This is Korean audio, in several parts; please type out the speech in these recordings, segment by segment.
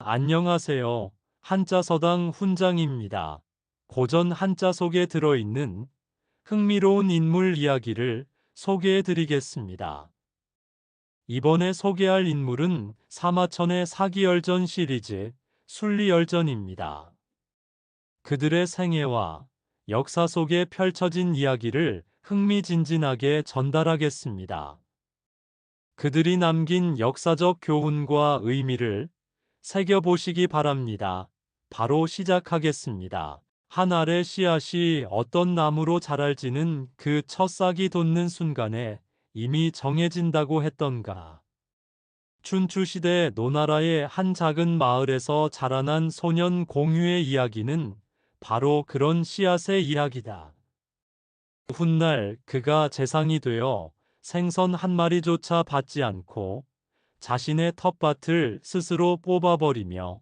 안녕하세요. 한자서당 훈장입니다. 고전 한자 속에 들어있는 흥미로운 인물 이야기를 소개해 드리겠습니다. 이번에 소개할 인물은 사마천의 사기열전 시리즈 순리열전입니다. 그들의 생애와 역사 속에 펼쳐진 이야기를 흥미진진하게 전달하겠습니다. 그들이 남긴 역사적 교훈과 의미를 새겨보시기 바랍니다. 바로 시작하겠습니다. 한 알의 씨앗이 어떤 나무로 자랄지는 그 첫 싹이 돋는 순간에 이미 정해진다고 했던가. 춘추시대 노나라의 한 작은 마을에서 자라난 소년 공유의 이야기는 바로 그런 씨앗의 이야기다. 훗날 그가 재상이 되어 생선 한 마리조차 받지 않고 자신의 텃밭을 스스로 뽑아버리며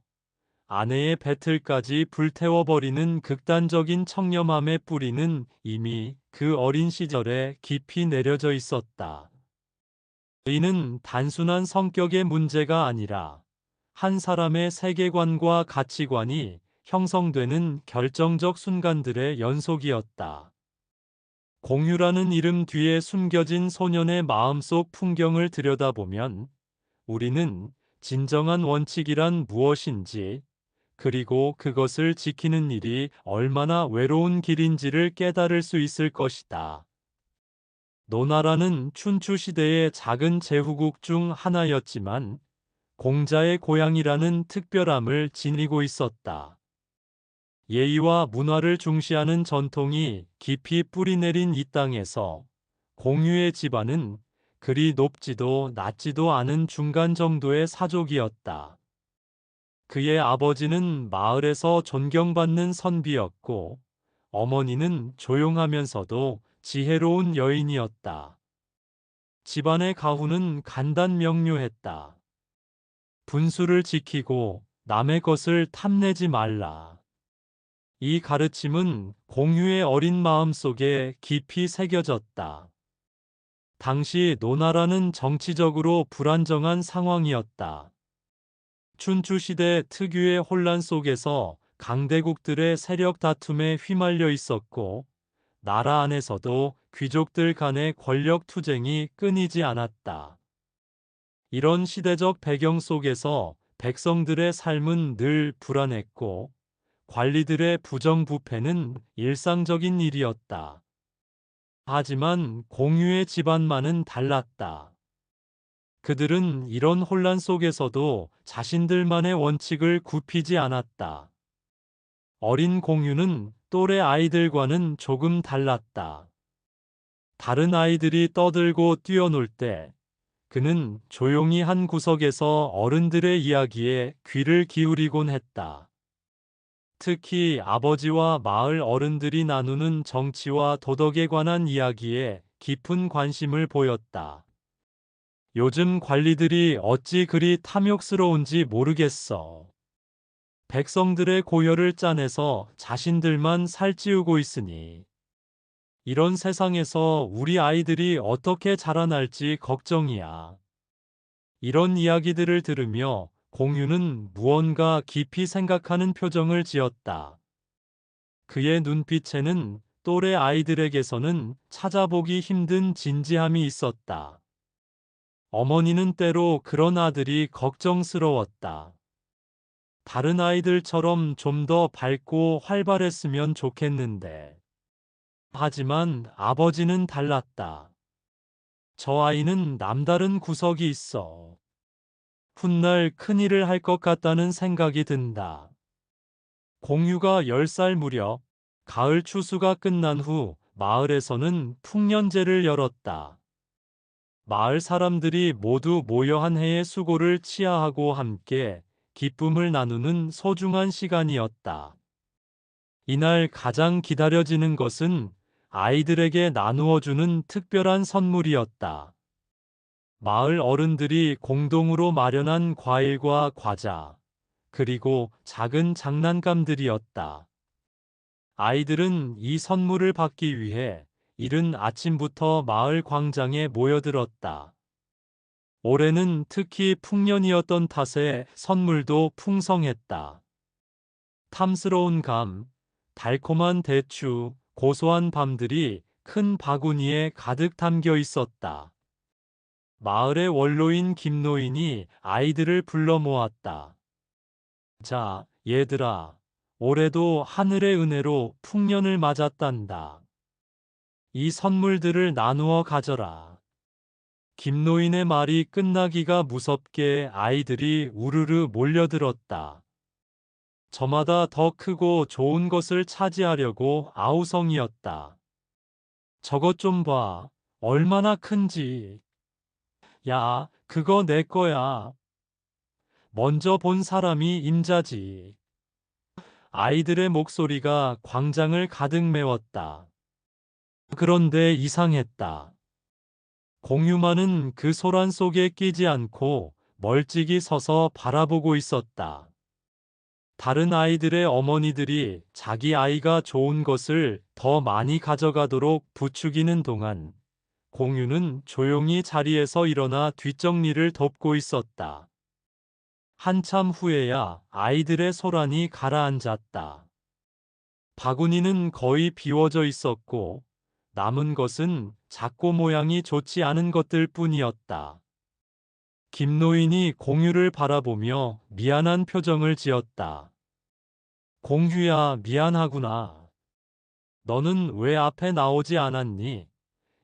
아내의 배틀까지 불태워버리는 극단적인 청렴함의 뿌리는 이미 그 어린 시절에 깊이 내려져 있었다. 이는 단순한 성격의 문제가 아니라 한 사람의 세계관과 가치관이 형성되는 결정적 순간들의 연속이었다. 공유라는 이름 뒤에 숨겨진 소년의 마음속 풍경을 들여다보면 우리는 진정한 원칙이란 무엇인지, 그리고 그것을 지키는 일이 얼마나 외로운 길인지를 깨달을 수 있을 것이다. 노나라는 춘추 시대의 작은 제후국 중 하나였지만 공자의 고향이라는 특별함을 지니고 있었다. 예의와 문화를 중시하는 전통이 깊이 뿌리내린 이 땅에서 공유의 집안은 그리 높지도 낮지도 않은 중간 정도의 사족이었다. 그의 아버지는 마을에서 존경받는 선비였고, 어머니는 조용하면서도 지혜로운 여인이었다. 집안의 가훈은 간단명료했다. 분수를 지키고 남의 것을 탐내지 말라. 이 가르침은 공유의 어린 마음 속에 깊이 새겨졌다. 당시 노나라는 정치적으로 불안정한 상황이었다. 춘추시대 특유의 혼란 속에서 강대국들의 세력 다툼에 휘말려 있었고, 나라 안에서도 귀족들 간의 권력 투쟁이 끊이지 않았다. 이런 시대적 배경 속에서 백성들의 삶은 늘 불안했고, 관리들의 부정부패는 일상적인 일이었다. 하지만 공유의 집안만은 달랐다. 그들은 이런 혼란 속에서도 자신들만의 원칙을 굽히지 않았다. 어린 공유는 또래 아이들과는 조금 달랐다. 다른 아이들이 떠들고 뛰어놀 때 그는 조용히 한 구석에서 어른들의 이야기에 귀를 기울이곤 했다. 특히 아버지와 마을 어른들이 나누는 정치와 도덕에 관한 이야기에 깊은 관심을 보였다. 요즘 관리들이 어찌 그리 탐욕스러운지 모르겠어. 백성들의 고열을 짜내서 자신들만 살찌우고 있으니. 이런 세상에서 우리 아이들이 어떻게 자라날지 걱정이야. 이런 이야기들을 들으며 공유는 무언가 깊이 생각하는 표정을 지었다. 그의 눈빛에는 또래 아이들에게서는 찾아보기 힘든 진지함이 있었다. 어머니는 때로 그런 아들이 걱정스러웠다. 다른 아이들처럼 좀 더 밝고 활발했으면 좋겠는데. 하지만 아버지는 달랐다. 저 아이는 남다른 구석이 있어. 훗날 큰일을 할 것 같다는 생각이 든다. 공유가 10살 무렵 가을 추수가 끝난 후 마을에서는 풍년제를 열었다. 마을 사람들이 모두 모여 한 해의 수고를 치하하고 함께 기쁨을 나누는 소중한 시간이었다. 이날 가장 기다려지는 것은 아이들에게 나누어 주는 특별한 선물이었다. 마을 어른들이 공동으로 마련한 과일과 과자, 그리고 작은 장난감들이었다. 아이들은 이 선물을 받기 위해 이른 아침부터 마을 광장에 모여들었다. 올해는 특히 풍년이었던 탓에 선물도 풍성했다. 탐스러운 감, 달콤한 대추, 고소한 밤들이 큰 바구니에 가득 담겨 있었다. 마을의 원로인 김노인이 아이들을 불러 모았다. 자, 얘들아, 올해도 하늘의 은혜로 풍년을 맞았단다. 이 선물들을 나누어 가져라. 김노인의 말이 끝나기가 무섭게 아이들이 우르르 몰려들었다. 저마다 더 크고 좋은 것을 차지하려고 아우성이었다. 저것 좀 봐. 얼마나 큰지. 야, 그거 내 거야. 먼저 본 사람이 임자지. 아이들의 목소리가 광장을 가득 메웠다. 그런데 이상했다. 공유만은 그 소란 속에 끼지 않고 멀찍이 서서 바라보고 있었다. 다른 아이들의 어머니들이 자기 아이가 좋은 것을 더 많이 가져가도록 부추기는 동안 공유는 조용히 자리에서 일어나 뒷정리를 돕고 있었다. 한참 후에야 아이들의 소란이 가라앉았다. 바구니는 거의 비워져 있었고 남은 것은 작고 모양이 좋지 않은 것들 뿐이었다. 김노인이 공유를 바라보며 미안한 표정을 지었다. 공유야, 미안하구나. 너는 왜 앞에 나오지 않았니?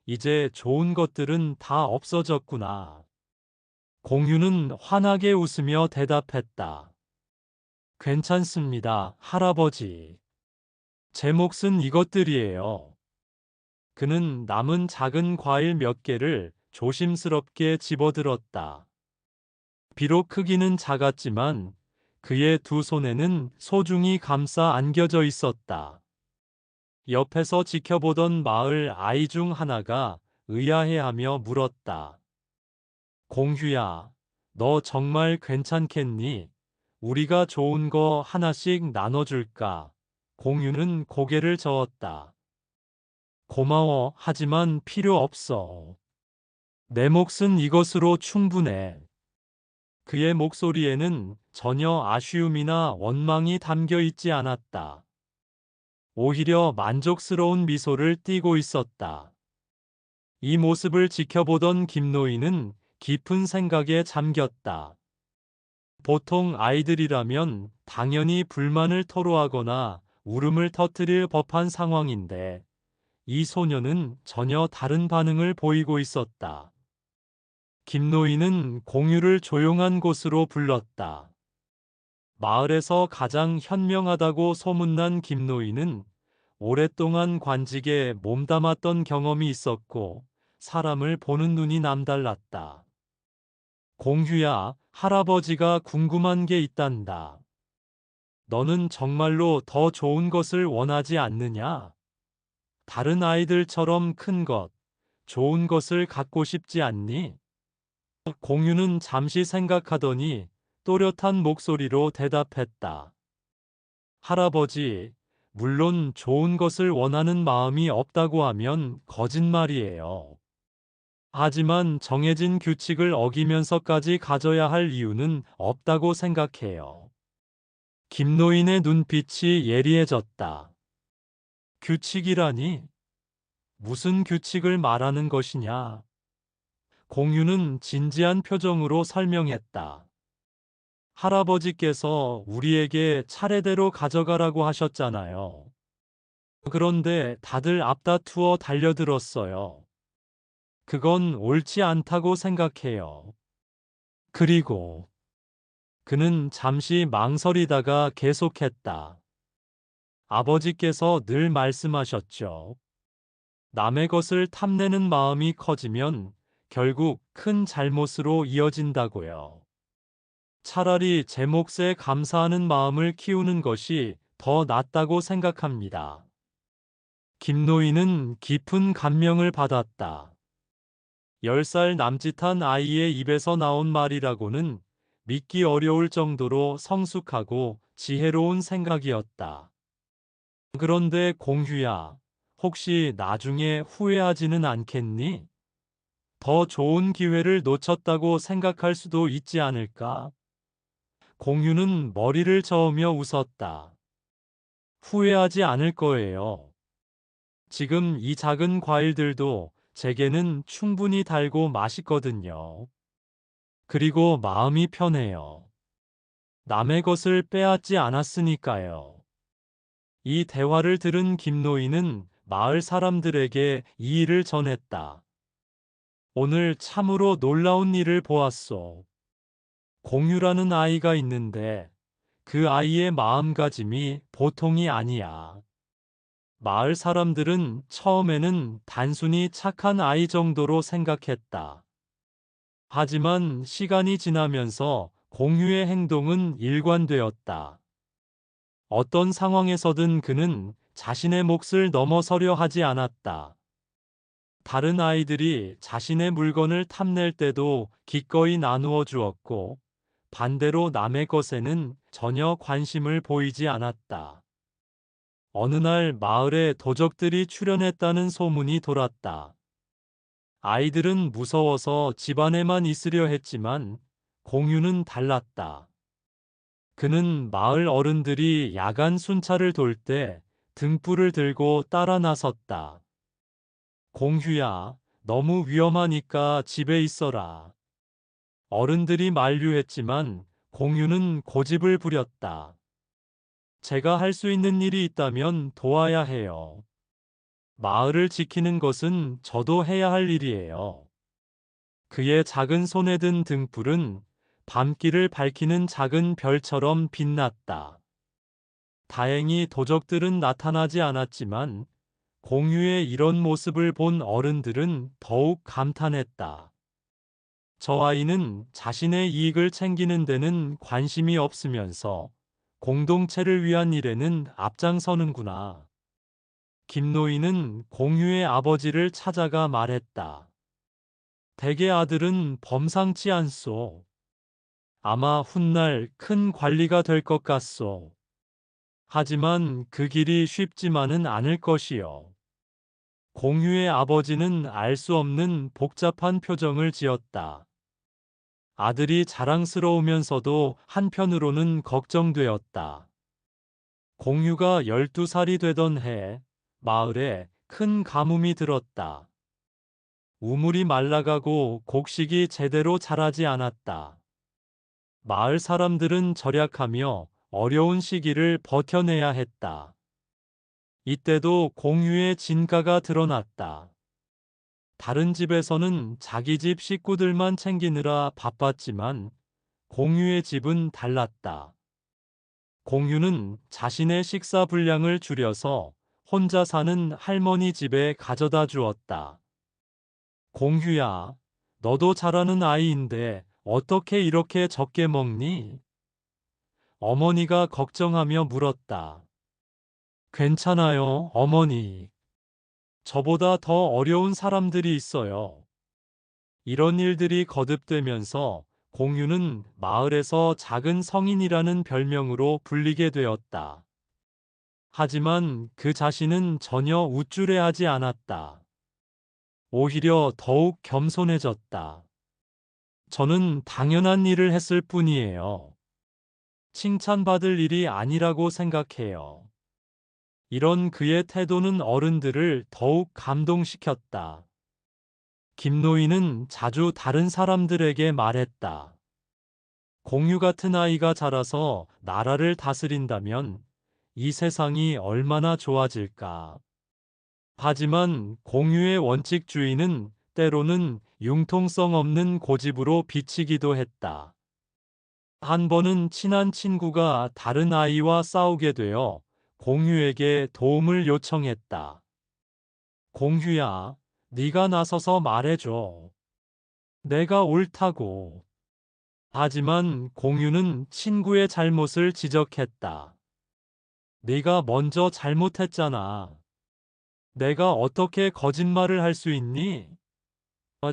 이제 좋은 것들은 다 없어졌구나. 공유는 환하게 웃으며 대답했다. 괜찮습니다, 할아버지. 제 몫은 이것들이에요. 그는 남은 작은 과일 몇 개를 조심스럽게 집어들었다. 비록 크기는 작았지만 그의 두 손에는 소중히 감싸 안겨져 있었다. 옆에서 지켜보던 마을 아이 중 하나가 의아해하며 물었다. 공휴야, 너 정말 괜찮겠니? 우리가 좋은 거 하나씩 나눠줄까? 공유는 고개를 저었다. 고마워, 하지만 필요 없어. 내 몫은 이것으로 충분해. 그의 목소리에는 전혀 아쉬움이나 원망이 담겨 있지 않았다. 오히려 만족스러운 미소를 띠고 있었다. 이 모습을 지켜보던 김노인은 깊은 생각에 잠겼다. 보통 아이들이라면 당연히 불만을 토로하거나 울음을 터뜨릴 법한 상황인데 이 소녀는 전혀 다른 반응을 보이고 있었다. 김노인은 공유를 조용한 곳으로 불렀다. 마을에서 가장 현명하다고 소문난 김노인은 오랫동안 관직에 몸담았던 경험이 있었고 사람을 보는 눈이 남달랐다. 공휴야, 할아버지가 궁금한 게 있단다. 너는 정말로 더 좋은 것을 원하지 않느냐? 다른 아이들처럼 큰 것, 좋은 것을 갖고 싶지 않니? 공유는 잠시 생각하더니 또렷한 목소리로 대답했다. 할아버지, 물론 좋은 것을 원하는 마음이 없다고 하면 거짓말이에요. 하지만 정해진 규칙을 어기면서까지 가져야 할 이유는 없다고 생각해요. 김노인의 눈빛이 예리해졌다. 규칙이라니? 무슨 규칙을 말하는 것이냐? 공유는 진지한 표정으로 설명했다. 할아버지께서 우리에게 차례대로 가져가라고 하셨잖아요. 그런데 다들 앞다투어 달려들었어요. 그건 옳지 않다고 생각해요. 그리고 그는 잠시 망설이다가 계속했다. 아버지께서 늘 말씀하셨죠. 남의 것을 탐내는 마음이 커지면 결국 큰 잘못으로 이어진다고요. 차라리 제 몫에 감사하는 마음을 키우는 것이 더 낫다고 생각합니다. 김노인은 깊은 감명을 받았다. 10살 남짓한 아이의 입에서 나온 말이라고는 믿기 어려울 정도로 성숙하고 지혜로운 생각이었다. 그런데 공휴야, 혹시 나중에 후회하지는 않겠니? 더 좋은 기회를 놓쳤다고 생각할 수도 있지 않을까? 공유는 머리를 저으며 웃었다. 후회하지 않을 거예요. 지금 이 작은 과일들도 제게는 충분히 달고 맛있거든요. 그리고 마음이 편해요. 남의 것을 빼앗지 않았으니까요. 이 대화를 들은 김노인은 마을 사람들에게 이 일을 전했다. 오늘 참으로 놀라운 일을 보았소. 공유라는 아이가 있는데 그 아이의 마음가짐이 보통이 아니야. 마을 사람들은 처음에는 단순히 착한 아이 정도로 생각했다. 하지만 시간이 지나면서 공유의 행동은 일관되었다. 어떤 상황에서든 그는 자신의 몫을 넘어서려 하지 않았다. 다른 아이들이 자신의 물건을 탐낼 때도 기꺼이 나누어 주었고, 반대로 남의 것에는 전혀 관심을 보이지 않았다. 어느 날 마을에 도적들이 출현했다는 소문이 돌았다. 아이들은 무서워서 집 안에만 있으려 했지만 공유는 달랐다. 그는 마을 어른들이 야간 순찰을 돌 때 등불을 들고 따라 나섰다. 공유야, 너무 위험하니까 집에 있어라. 어른들이 만류했지만 공유는 고집을 부렸다. 제가 할 수 있는 일이 있다면 도와야 해요. 마을을 지키는 것은 저도 해야 할 일이에요. 그의 작은 손에 든 등불은 밤길을 밝히는 작은 별처럼 빛났다. 다행히 도적들은 나타나지 않았지만 공유의 이런 모습을 본 어른들은 더욱 감탄했다. 저 아이는 자신의 이익을 챙기는 데는 관심이 없으면서 공동체를 위한 일에는 앞장서는구나. 김노인은 공유의 아버지를 찾아가 말했다. 대개 아들은 범상치 않소. 아마 훗날 큰 관리가 될 것 같소. 하지만 그 길이 쉽지만은 않을 것이요. 공유의 아버지는 알 수 없는 복잡한 표정을 지었다. 아들이 자랑스러우면서도 한편으로는 걱정되었다. 공유가 12살이 되던 해, 마을에 큰 가뭄이 들었다. 우물이 말라가고 곡식이 제대로 자라지 않았다. 마을 사람들은 절약하며 어려운 시기를 버텨내야 했다. 이때도 공유의 진가가 드러났다. 다른 집에서는 자기 집 식구들만 챙기느라 바빴지만 공유의 집은 달랐다. 공유는 자신의 식사 분량을 줄여서 혼자 사는 할머니 집에 가져다 주었다. 공유야, 너도 잘하는 아이인데 어떻게 이렇게 적게 먹니? 어머니가 걱정하며 물었다. 괜찮아요, 어머니. 저보다 더 어려운 사람들이 있어요. 이런 일들이 거듭되면서 공유는 마을에서 작은 성인이라는 별명으로 불리게 되었다. 하지만 그 자신은 전혀 우쭐해하지 않았다. 오히려 더욱 겸손해졌다. 저는 당연한 일을 했을 뿐이에요. 칭찬받을 일이 아니라고 생각해요. 이런 그의 태도는 어른들을 더욱 감동시켰다. 김노인은 자주 다른 사람들에게 말했다. 공유 같은 아이가 자라서 나라를 다스린다면 이 세상이 얼마나 좋아질까. 하지만 공유의 원칙주의는 때로는 융통성 없는 고집으로 비치기도 했다. 한 번은 친한 친구가 다른 아이와 싸우게 되어 공유에게 도움을 요청했다. 공유야, 네가 나서서 말해줘. 내가 옳다고. 하지만 공유는 친구의 잘못을 지적했다. 네가 먼저 잘못했잖아. 내가 어떻게 거짓말을 할 수 있니?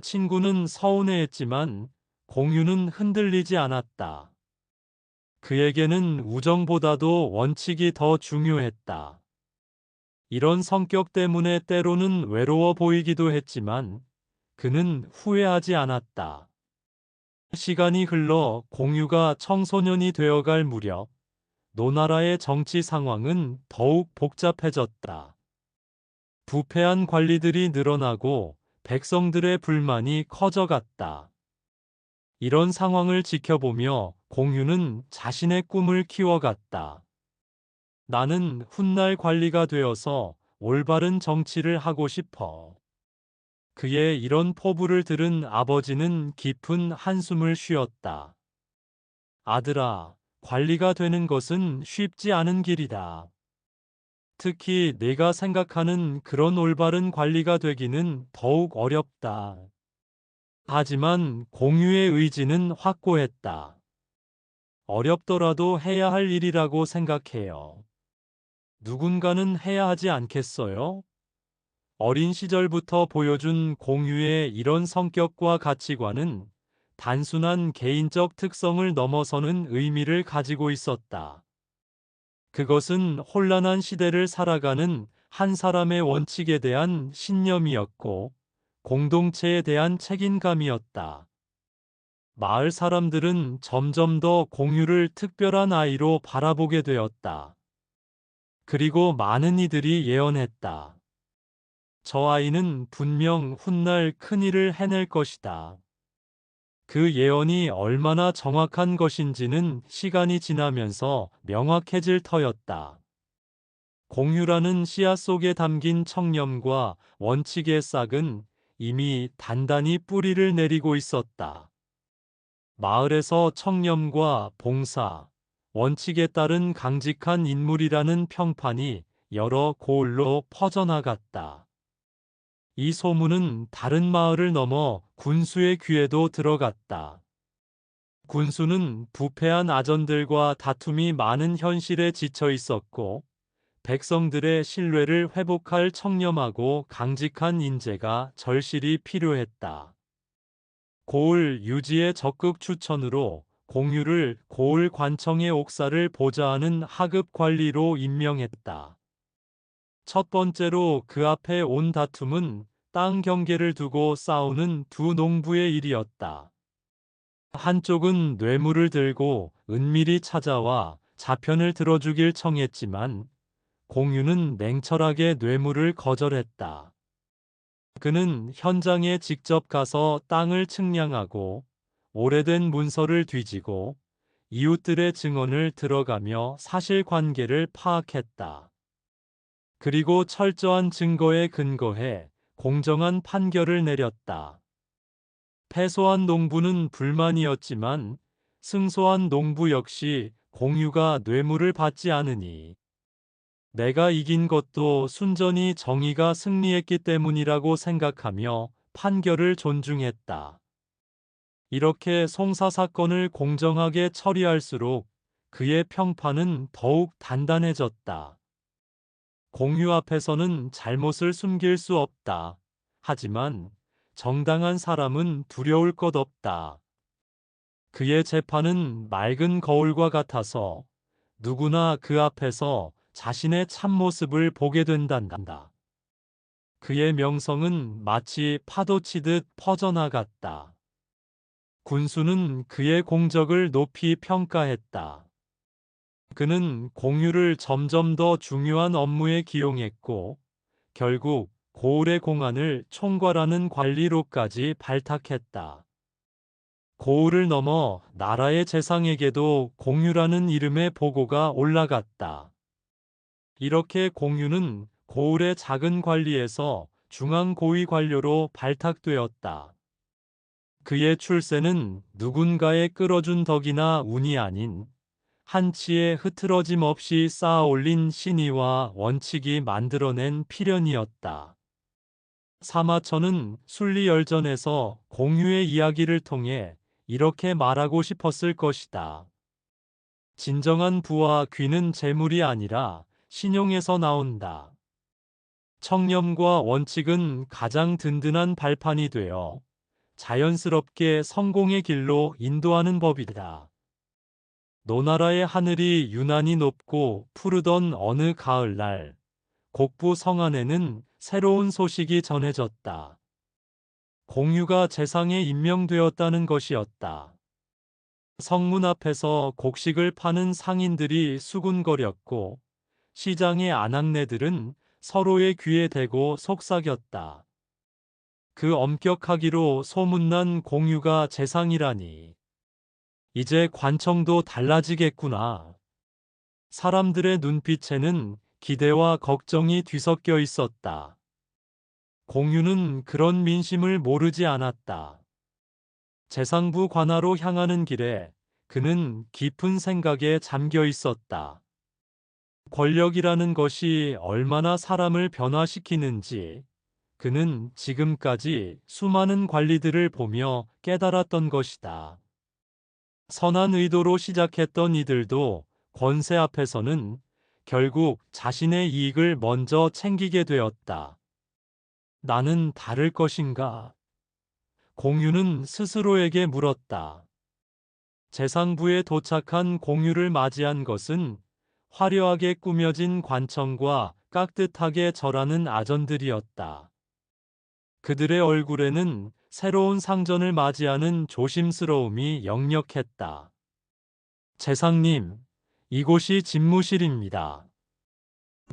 친구는 서운해했지만 공유는 흔들리지 않았다. 그에게는 우정보다도 원칙이 더 중요했다. 이런 성격 때문에 때로는 외로워 보이기도 했지만 그는 후회하지 않았다. 시간이 흘러 공유가 청소년이 되어갈 무렵 노나라의 정치 상황은 더욱 복잡해졌다. 부패한 관리들이 늘어나고 백성들의 불만이 커져갔다. 이런 상황을 지켜보며 공유는 자신의 꿈을 키워갔다. 나는 훗날 관리가 되어서 올바른 정치를 하고 싶어. 그의 이런 포부를 들은 아버지는 깊은 한숨을 쉬었다. 아들아, 관리가 되는 것은 쉽지 않은 길이다. 특히 내가 생각하는 그런 올바른 관리가 되기는 더욱 어렵다. 하지만 공유의 의지는 확고했다. 어렵더라도 해야 할 일이라고 생각해요. 누군가는 해야 하지 않겠어요? 어린 시절부터 보여준 공유의 이런 성격과 가치관은 단순한 개인적 특성을 넘어서는 의미를 가지고 있었다. 그것은 혼란한 시대를 살아가는 한 사람의 원칙에 대한 신념이었고, 공동체에 대한 책임감이었다. 마을 사람들은 점점 더 공유를 특별한 아이로 바라보게 되었다. 그리고 많은 이들이 예언했다. 저 아이는 분명 훗날 큰일을 해낼 것이다. 그 예언이 얼마나 정확한 것인지는 시간이 지나면서 명확해질 터였다. 공유라는 씨앗 속에 담긴 청렴과 원칙의 싹은 이미 단단히 뿌리를 내리고 있었다. 마을에서 청렴과 봉사, 원칙에 따른 강직한 인물이라는 평판이 여러 고을로 퍼져나갔다. 이 소문은 다른 마을을 넘어 군수의 귀에도 들어갔다. 군수는 부패한 아전들과 다툼이 많은 현실에 지쳐 있었고, 백성들의 신뢰를 회복할 청렴하고 강직한 인재가 절실히 필요했다. 고을 유지의 적극 추천으로 공유를 고을 관청의 옥사를 보좌하는 하급 관리로 임명했다. 첫 번째로 그 앞에 온 다툼은 땅 경계를 두고 싸우는 두 농부의 일이었다. 한쪽은 뇌물을 들고 은밀히 찾아와 자편을 들어주길 청했지만 공유는 냉철하게 뇌물을 거절했다. 그는 현장에 직접 가서 땅을 측량하고 오래된 문서를 뒤지고 이웃들의 증언을 들어가며 사실관계를 파악했다. 그리고 철저한 증거에 근거해 공정한 판결을 내렸다. 패소한 농부는 불만이었지만 승소한 농부 역시 공유가 뇌물을 받지 않으니 내가 이긴 것도 순전히 정의가 승리했기 때문이라고 생각하며 판결을 존중했다. 이렇게 송사 사건을 공정하게 처리할수록 그의 평판은 더욱 단단해졌다. 공유 앞에서는 잘못을 숨길 수 없다. 하지만 정당한 사람은 두려울 것 없다. 그의 재판은 맑은 거울과 같아서 누구나 그 앞에서 자신의 참모습을 보게 된단다. 그의 명성은 마치 파도치듯 퍼져나갔다. 군수는 그의 공적을 높이 평가했다. 그는 공유를 점점 더 중요한 업무에 기용했고, 결국 고을의 공안을 총괄하는 관리로까지 발탁했다. 고을을 넘어 나라의 재상에게도 공유라는 이름의 보고가 올라갔다. 이렇게 공유는 고을의 작은 관리에서 중앙 고위 관료로 발탁되었다. 그의 출세는 누군가의 끌어준 덕이나 운이 아닌 한치의 흐트러짐 없이 쌓아 올린 신의와 원칙이 만들어낸 필연이었다. 사마천은 순리열전에서 공유의 이야기를 통해 이렇게 말하고 싶었을 것이다. 진정한 부와 귀는 재물이 아니라 신용에서 나온다. 청렴과 원칙은 가장 든든한 발판이 되어 자연스럽게 성공의 길로 인도하는 법이다. 노나라의 하늘이 유난히 높고 푸르던 어느 가을날, 곡부 성안에는 새로운 소식이 전해졌다. 공유가 재상에 임명되었다는 것이었다. 성문 앞에서 곡식을 파는 상인들이 수군거렸고 시장의 아낙네들은 서로의 귀에 대고 속삭였다. 그 엄격하기로 소문난 공유가 재상이라니. 이제 관청도 달라지겠구나. 사람들의 눈빛에는 기대와 걱정이 뒤섞여 있었다. 공유는 그런 민심을 모르지 않았다. 재상부 관하로 향하는 길에 그는 깊은 생각에 잠겨 있었다. 권력이라는 것이 얼마나 사람을 변화시키는지 그는 지금까지 수많은 관리들을 보며 깨달았던 것이다. 선한 의도로 시작했던 이들도 권세 앞에서는 결국 자신의 이익을 먼저 챙기게 되었다. 나는 다를 것인가? 공유는 스스로에게 물었다. 재상부에 도착한 공유를 맞이한 것은 화려하게 꾸며진 관청과 깍듯하게 절하는 아전들이었다. 그들의 얼굴에는 새로운 상전을 맞이하는 조심스러움이 역력했다. 재상님, 이곳이 집무실입니다.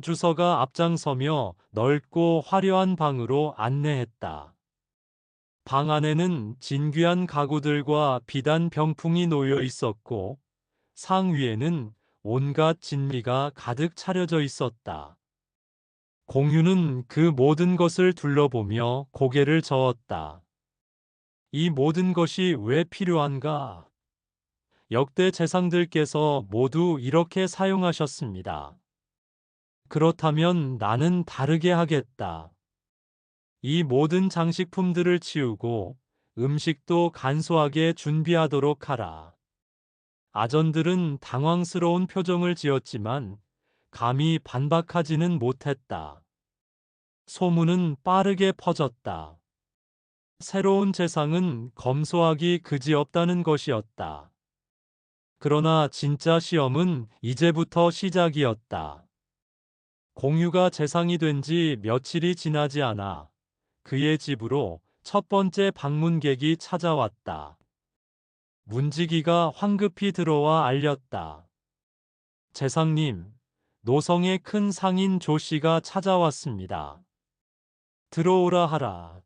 주서가 앞장서며 넓고 화려한 방으로 안내했다. 방 안에는 진귀한 가구들과 비단 병풍이 놓여 있었고 상 위에는 온갖 진미가 가득 차려져 있었다. 공유는 그 모든 것을 둘러보며 고개를 저었다. 이 모든 것이 왜 필요한가? 역대 재상들께서 모두 이렇게 사용하셨습니다. 그렇다면 나는 다르게 하겠다. 이 모든 장식품들을 치우고 음식도 간소하게 준비하도록 하라. 아전들은 당황스러운 표정을 지었지만 감히 반박하지는 못했다. 소문은 빠르게 퍼졌다. 새로운 재상은 검소하기 그지없다는 것이었다. 그러나 진짜 시험은 이제부터 시작이었다. 공유가 재상이 된 지 며칠이 지나지 않아 그의 집으로 첫 번째 방문객이 찾아왔다. 문지기가 황급히 들어와 알렸다. 재상님, 노성의 큰 상인 조 씨가 찾아왔습니다. 들어오라 하라.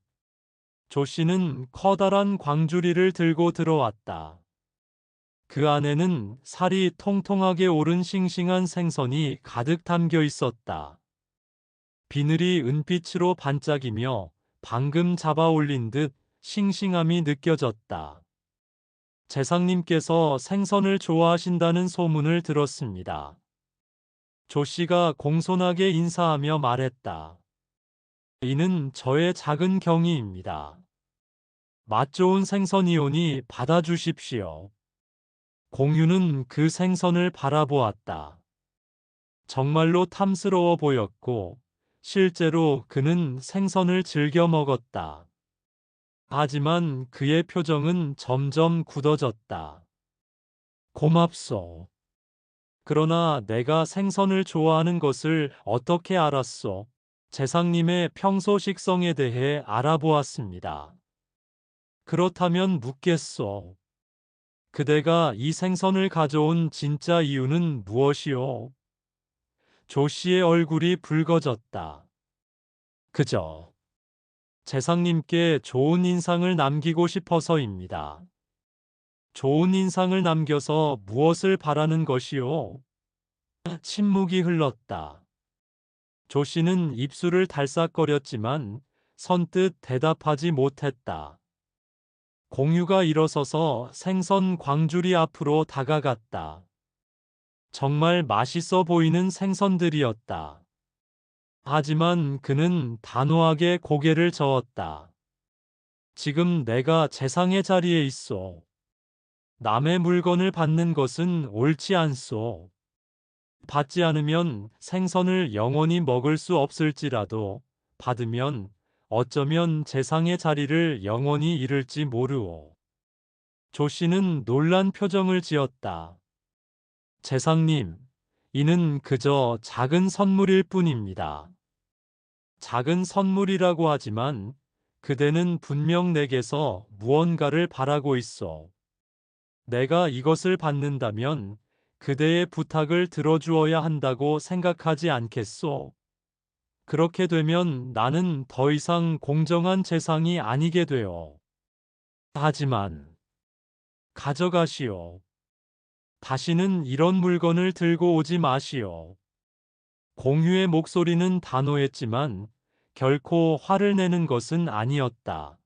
조 씨는 커다란 광주리를 들고 들어왔다. 그 안에는 살이 통통하게 오른 싱싱한 생선이 가득 담겨 있었다. 비늘이 은빛으로 반짝이며 방금 잡아 올린 듯 싱싱함이 느껴졌다. 재상님께서 생선을 좋아하신다는 소문을 들었습니다. 조 씨가 공손하게 인사하며 말했다. 이는 저의 작은 경이입니다. 맛 좋은 생선이오니 받아주십시오. 공유는 그 생선을 바라보았다. 정말로 탐스러워 보였고, 실제로 그는 생선을 즐겨 먹었다. 하지만 그의 표정은 점점 굳어졌다. 고맙소. 그러나 내가 생선을 좋아하는 것을 어떻게 알았소? 재상님의 평소 식성에 대해 알아보았습니다. 그렇다면 묻겠소. 그대가 이 생선을 가져온 진짜 이유는 무엇이오? 조 씨의 얼굴이 붉어졌다. 그저 재상님께 좋은 인상을 남기고 싶어서입니다. 좋은 인상을 남겨서 무엇을 바라는 것이오? 침묵이 흘렀다. 조 씨는 입술을 달싹거렸지만 선뜻 대답하지 못했다. 공유가 일어서서 생선 광주리 앞으로 다가갔다. 정말 맛있어 보이는 생선들이었다. 하지만 그는 단호하게 고개를 저었다. 지금 내가 재상의 자리에 있어. 남의 물건을 받는 것은 옳지 않소. 받지 않으면 생선을 영원히 먹을 수 없을지라도 받으면 어쩌면 재상의 자리를 영원히 잃을지 모르오. 조 씨는 놀란 표정을 지었다. 재상님, 이는 그저 작은 선물일 뿐입니다. 작은 선물이라고 하지만 그대는 분명 내게서 무언가를 바라고 있어. 내가 이것을 받는다면 그대의 부탁을 들어주어야 한다고 생각하지 않겠소? 그렇게 되면 나는 더 이상 공정한 재상이 아니게 되어. 하지만 가져가시오. 다시는 이런 물건을 들고 오지 마시오. 공유의 목소리는 단호했지만 결코 화를 내는 것은 아니었다.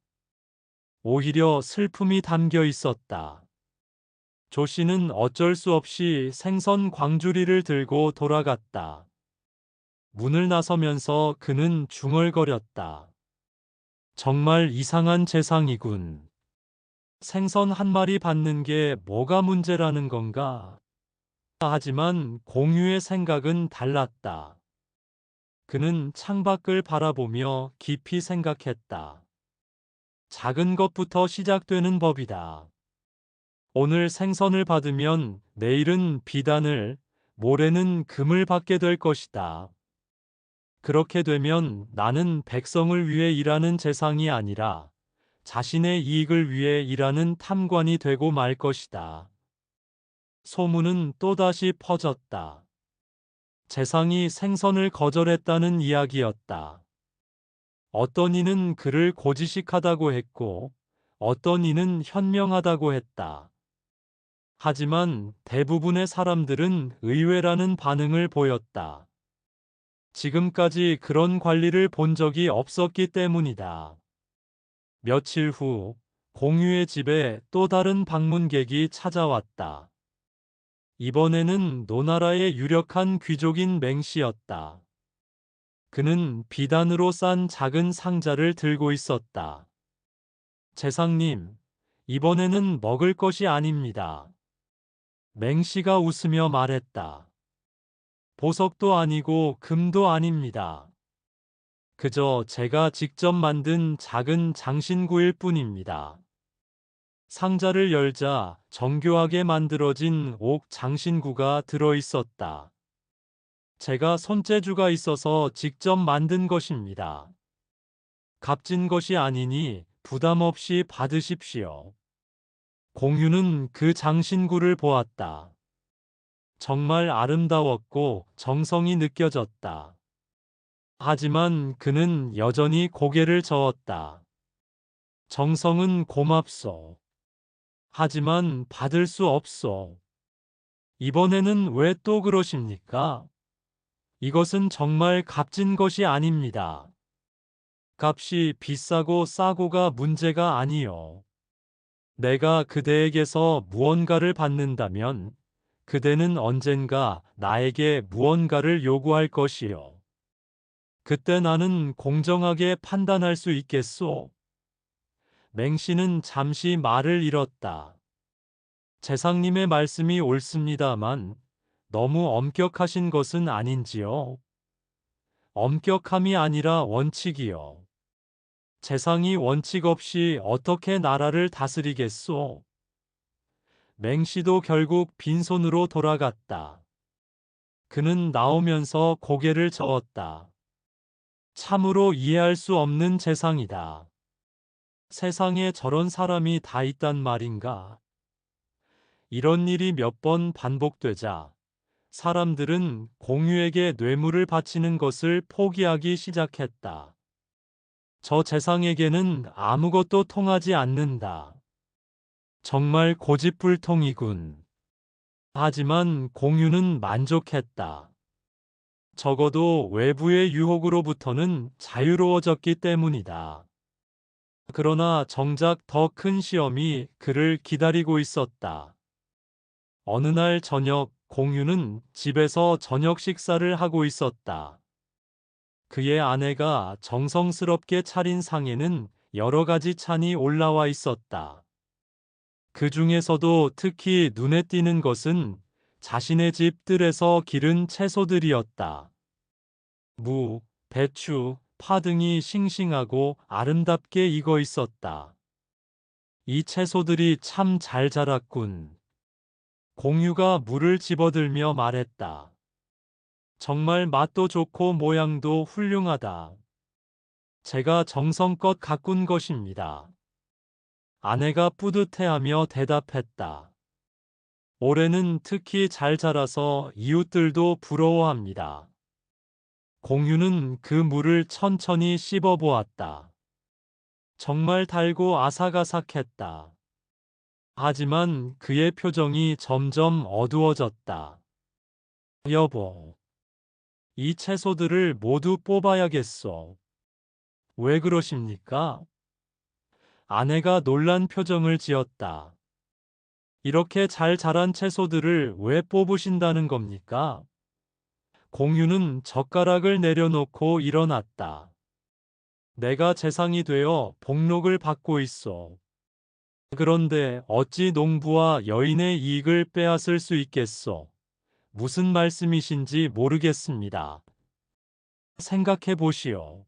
오히려 슬픔이 담겨 있었다. 조 씨는 어쩔 수 없이 생선 광주리를 들고 돌아갔다. 문을 나서면서 그는 중얼거렸다. 정말 이상한 재상이군. 생선 한 마리 받는 게 뭐가 문제라는 건가? 하지만 공유의 생각은 달랐다. 그는 창밖을 바라보며 깊이 생각했다. 작은 것부터 시작되는 법이다. 오늘 생선을 받으면 내일은 비단을, 모레는 금을 받게 될 것이다. 그렇게 되면 나는 백성을 위해 일하는 재상이 아니라 자신의 이익을 위해 일하는 탐관이 되고 말 것이다. 소문은 또다시 퍼졌다. 재상이 생선을 거절했다는 이야기였다. 어떤 이는 그를 고지식하다고 했고, 어떤 이는 현명하다고 했다. 하지만 대부분의 사람들은 의외라는 반응을 보였다. 지금까지 그런 관리를 본 적이 없었기 때문이다. 며칠 후, 공유의 집에 또 다른 방문객이 찾아왔다. 이번에는 노나라의 유력한 귀족인 맹씨였다. 그는 비단으로 싼 작은 상자를 들고 있었다. 재상님, 이번에는 먹을 것이 아닙니다. 맹씨가 웃으며 말했다. 보석도 아니고 금도 아닙니다. 그저 제가 직접 만든 작은 장신구일 뿐입니다. 상자를 열자 정교하게 만들어진 옥 장신구가 들어 있었다. 제가 손재주가 있어서 직접 만든 것입니다. 값진 것이 아니니 부담 없이 받으십시오. 공유는 그 장신구를 보았다. 정말 아름다웠고 정성이 느껴졌다. 하지만 그는 여전히 고개를 저었다. 정성은 고맙소. 하지만 받을 수 없소. 이번에는 왜 또 그러십니까? 이것은 정말 값진 것이 아닙니다. 값이 비싸고 싸고가 문제가 아니요. 내가 그대에게서 무언가를 받는다면 그대는 언젠가 나에게 무언가를 요구할 것이요. 그때 나는 공정하게 판단할 수 있겠소? 맹씨는 잠시 말을 잃었다. 재상님의 말씀이 옳습니다만 너무 엄격하신 것은 아닌지요? 엄격함이 아니라 원칙이요. 재상이 원칙 없이 어떻게 나라를 다스리겠소? 맹씨도 결국 빈손으로 돌아갔다. 그는 나오면서 고개를 저었다. 참으로 이해할 수 없는 재상이다. 세상에 저런 사람이 다 있단 말인가? 이런 일이 몇 번 반복되자 사람들은 공유에게 뇌물을 바치는 것을 포기하기 시작했다. 저 재상에게는 아무것도 통하지 않는다. 정말 고집불통이군. 하지만 공유는 만족했다. 적어도 외부의 유혹으로부터는 자유로워졌기 때문이다. 그러나 정작 더 큰 시험이 그를 기다리고 있었다. 어느 날 저녁, 공유는 집에서 저녁 식사를 하고 있었다. 그의 아내가 정성스럽게 차린 상에는 여러 가지 찬이 올라와 있었다. 그 중에서도 특히 눈에 띄는 것은 자신의 집 뜰에서 기른 채소들이었다. 무, 배추, 파 등이 싱싱하고 아름답게 익어 있었다. 이 채소들이 참 잘 자랐군. 공유가 물을 집어들며 말했다. 정말 맛도 좋고 모양도 훌륭하다. 제가 정성껏 가꾼 것입니다. 아내가 뿌듯해하며 대답했다. 올해는 특히 잘 자라서 이웃들도 부러워합니다. 공유는 그 물을 천천히 씹어보았다. 정말 달고 아삭아삭했다. 하지만 그의 표정이 점점 어두워졌다. 여보, 이 채소들을 모두 뽑아야겠어. 왜 그러십니까? 아내가 놀란 표정을 지었다. 이렇게 잘 자란 채소들을 왜 뽑으신다는 겁니까? 공유는 젓가락을 내려놓고 일어났다. 내가 재상이 되어 복록을 받고 있어. 그런데 어찌 농부와 여인의 이익을 빼앗을 수 있겠소? 무슨 말씀이신지 모르겠습니다. 생각해 보시오.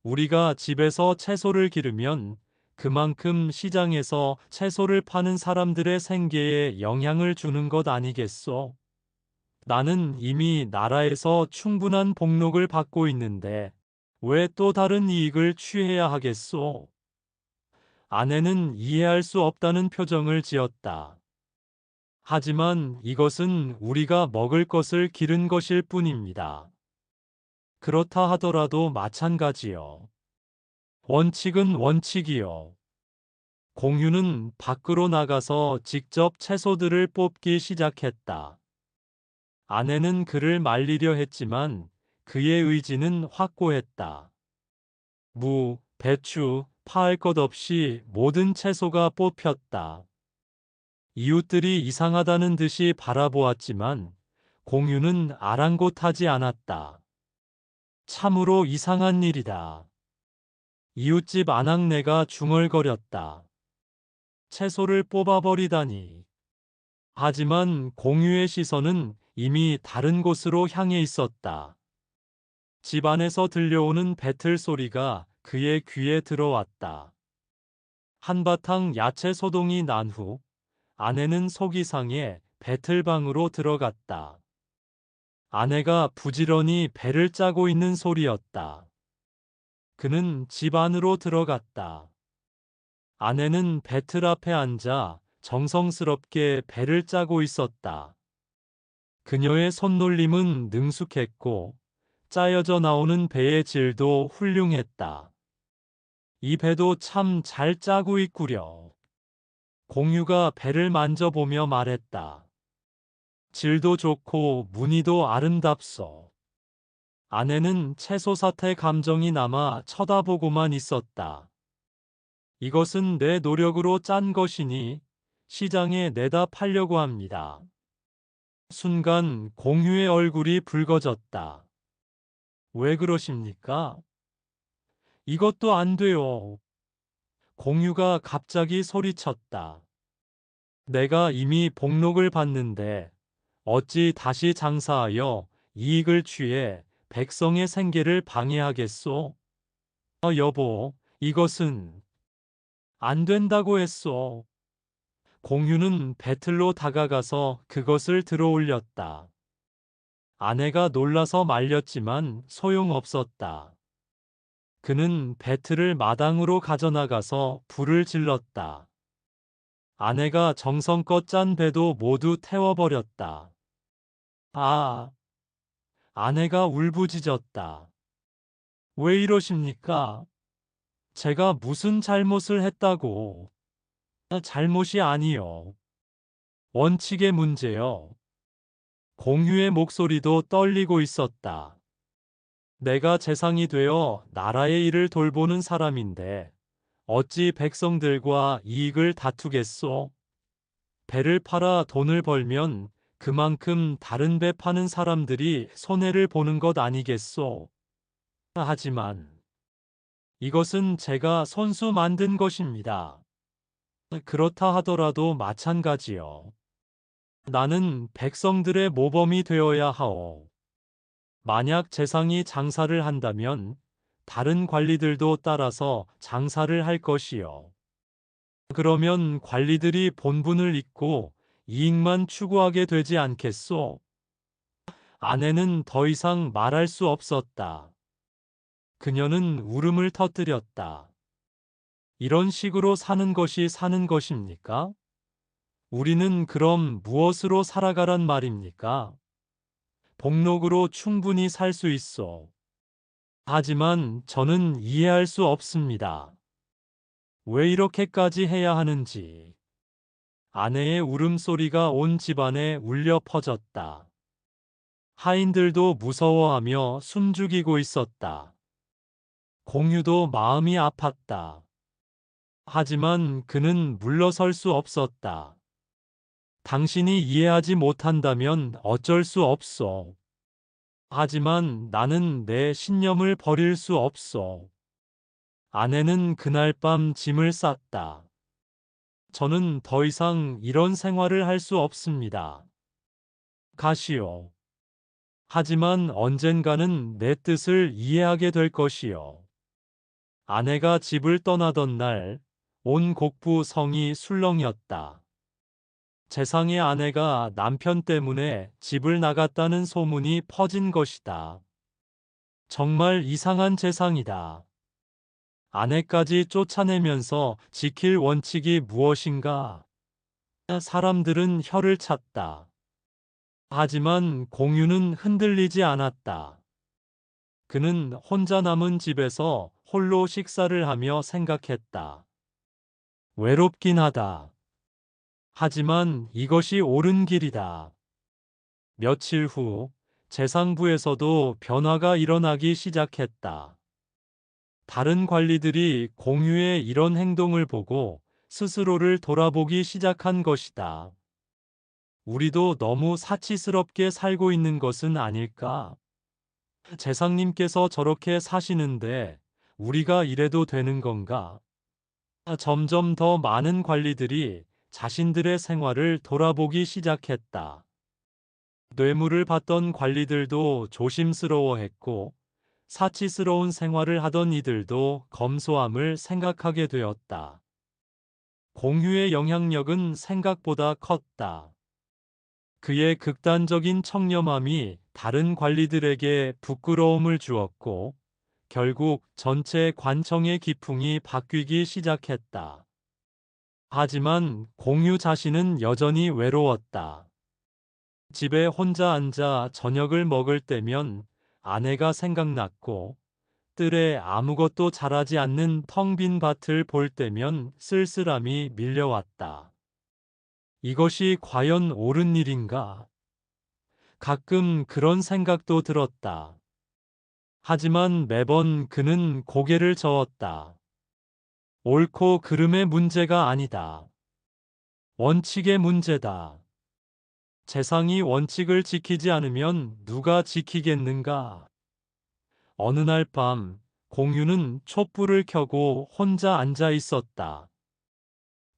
우리가 집에서 채소를 기르면 그만큼 시장에서 채소를 파는 사람들의 생계에 영향을 주는 것 아니겠소? 나는 이미 나라에서 충분한 복록을 받고 있는데 왜 또 다른 이익을 취해야 하겠소? 아내는 이해할 수 없다는 표정을 지었다. 하지만 이것은 우리가 먹을 것을 기른 것일 뿐입니다. 그렇다 하더라도 마찬가지요. 원칙은 원칙이요. 공유는 밖으로 나가서 직접 채소들을 뽑기 시작했다. 아내는 그를 말리려 했지만 그의 의지는 확고했다. 무, 배추, 파할 것 없이 모든 채소가 뽑혔다. 이웃들이 이상하다는 듯이 바라보았지만 공유는 아랑곳하지 않았다. 참으로 이상한 일이다. 이웃집 아낙네가 중얼거렸다. 채소를 뽑아버리다니. 하지만 공유의 시선은 이미 다른 곳으로 향해 있었다. 집 안에서 들려오는 배틀 소리가 그의 귀에 들어왔다. 한바탕 야채 소동이 난 후 아내는 속이 상해 배틀방으로 들어갔다. 아내가 부지런히 배를 짜고 있는 소리였다. 그는 집 안으로 들어갔다. 아내는 배틀 앞에 앉아 정성스럽게 배를 짜고 있었다. 그녀의 손놀림은 능숙했고 짜여져 나오는 배의 질도 훌륭했다. 이 배도 참 잘 짜고 있구려. 공유가 배를 만져보며 말했다. 질도 좋고 무늬도 아름답소. 아내는 채소사태 감정이 남아 쳐다보고만 있었다. 이것은 내 노력으로 짠 것이니 시장에 내다 팔려고 합니다. 순간 공유의 얼굴이 붉어졌다. 왜 그러십니까? 이것도 안 돼요. 공유가 갑자기 소리쳤다. 내가 이미 복록을 받는데 어찌 다시 장사하여 이익을 취해 백성의 생계를 방해하겠소? 여보, 이것은 안 된다고 했소. 공유는 배틀로 다가가서 그것을 들어올렸다. 아내가 놀라서 말렸지만 소용없었다. 그는 배틀을 마당으로 가져나가서 불을 질렀다. 아내가 정성껏 짠 배도 모두 태워버렸다. 아, 아내가 울부짖었다. 왜 이러십니까? 제가 무슨 잘못을 했다고? 잘못이 아니요. 원칙의 문제요. 공유의 목소리도 떨리고 있었다. 내가 재상이 되어 나라의 일을 돌보는 사람인데 어찌 백성들과 이익을 다투겠소? 배를 팔아 돈을 벌면 그만큼 다른 배 파는 사람들이 손해를 보는 것 아니겠소? 하지만 이것은 제가 손수 만든 것입니다. 그렇다 하더라도 마찬가지요. 나는 백성들의 모범이 되어야 하오. 만약 재상이 장사를 한다면 다른 관리들도 따라서 장사를 할 것이요. 그러면 관리들이 본분을 잊고 이익만 추구하게 되지 않겠소? 아내는 더 이상 말할 수 없었다. 그녀는 울음을 터뜨렸다. 이런 식으로 사는 것이 사는 것입니까? 우리는 그럼 무엇으로 살아가란 말입니까? 복록으로 충분히 살 수 있어. 하지만 저는 이해할 수 없습니다. 왜 이렇게까지 해야 하는지. 아내의 울음소리가 온 집안에 울려 퍼졌다. 하인들도 무서워하며 숨죽이고 있었다. 공유도 마음이 아팠다. 하지만 그는 물러설 수 없었다. 당신이 이해하지 못한다면 어쩔 수 없어. 하지만 나는 내 신념을 버릴 수 없어. 아내는 그날 밤 짐을 쌌다. 저는 더 이상 이런 생활을 할 수 없습니다. 가시오. 하지만 언젠가는 내 뜻을 이해하게 될 것이요. 아내가 집을 떠나던 날, 온 곡부 성이 술렁이었다. 재상의 아내가 남편 때문에 집을 나갔다는 소문이 퍼진 것이다. 정말 이상한 재상이다. 아내까지 쫓아내면서 지킬 원칙이 무엇인가? 사람들은 혀를 찼다. 하지만 공유는 흔들리지 않았다. 그는 혼자 남은 집에서 홀로 식사를 하며 생각했다. 외롭긴 하다. 하지만 이것이 옳은 길이다. 며칠 후 재상부에서도 변화가 일어나기 시작했다. 다른 관리들이 공유의 이런 행동을 보고 스스로를 돌아보기 시작한 것이다. 우리도 너무 사치스럽게 살고 있는 것은 아닐까? 재상님께서 저렇게 사시는데 우리가 이래도 되는 건가? 점점 더 많은 관리들이 자신들의 생활을 돌아보기 시작했다. 뇌물을 받던 관리들도 조심스러워했고, 사치스러운 생활을 하던 이들도 검소함을 생각하게 되었다. 공유의 영향력은 생각보다 컸다. 그의 극단적인 청렴함이 다른 관리들에게 부끄러움을 주었고, 결국 전체 관청의 기풍이 바뀌기 시작했다. 하지만 공유 자신은 여전히 외로웠다. 집에 혼자 앉아 저녁을 먹을 때면 아내가 생각났고, 뜰에 아무것도 자라지 않는 텅 빈 밭을 볼 때면 쓸쓸함이 밀려왔다. 이것이 과연 옳은 일인가? 가끔 그런 생각도 들었다. 하지만 매번 그는 고개를 저었다. 옳고 그름의 문제가 아니다. 원칙의 문제다. 재상이 원칙을 지키지 않으면 누가 지키겠는가? 어느 날 밤, 공유는 촛불을 켜고 혼자 앉아 있었다.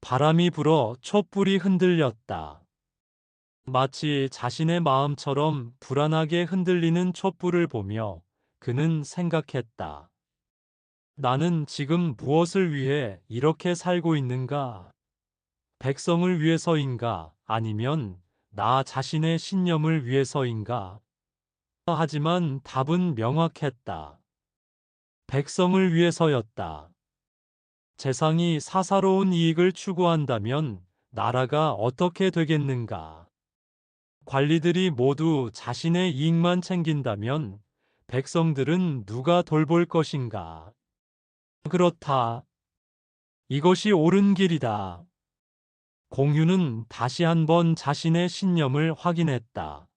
바람이 불어 촛불이 흔들렸다. 마치 자신의 마음처럼 불안하게 흔들리는 촛불을 보며 그는 생각했다. 나는 지금 무엇을 위해 이렇게 살고 있는가? 백성을 위해서인가? 아니면 나 자신의 신념을 위해서인가? 하지만 답은 명확했다. 백성을 위해서였다. 재상이 사사로운 이익을 추구한다면 나라가 어떻게 되겠는가? 관리들이 모두 자신의 이익만 챙긴다면 백성들은 누가 돌볼 것인가? 그렇다. 이것이 옳은 길이다. 공유는 다시 한번 자신의 신념을 확인했다.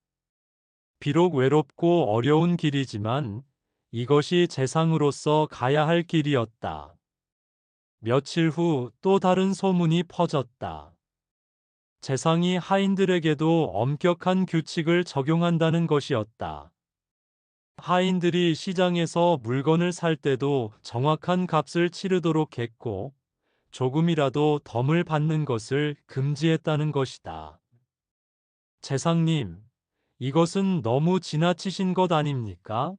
비록 외롭고 어려운 길이지만 이것이 재상으로서 가야 할 길이었다. 며칠 후 또 다른 소문이 퍼졌다. 재상이 하인들에게도 엄격한 규칙을 적용한다는 것이었다. 하인들이 시장에서 물건을 살 때도 정확한 값을 치르도록 했고, 조금이라도 덤을 받는 것을 금지했다는 것이다. 재상님, 이것은 너무 지나치신 것 아닙니까?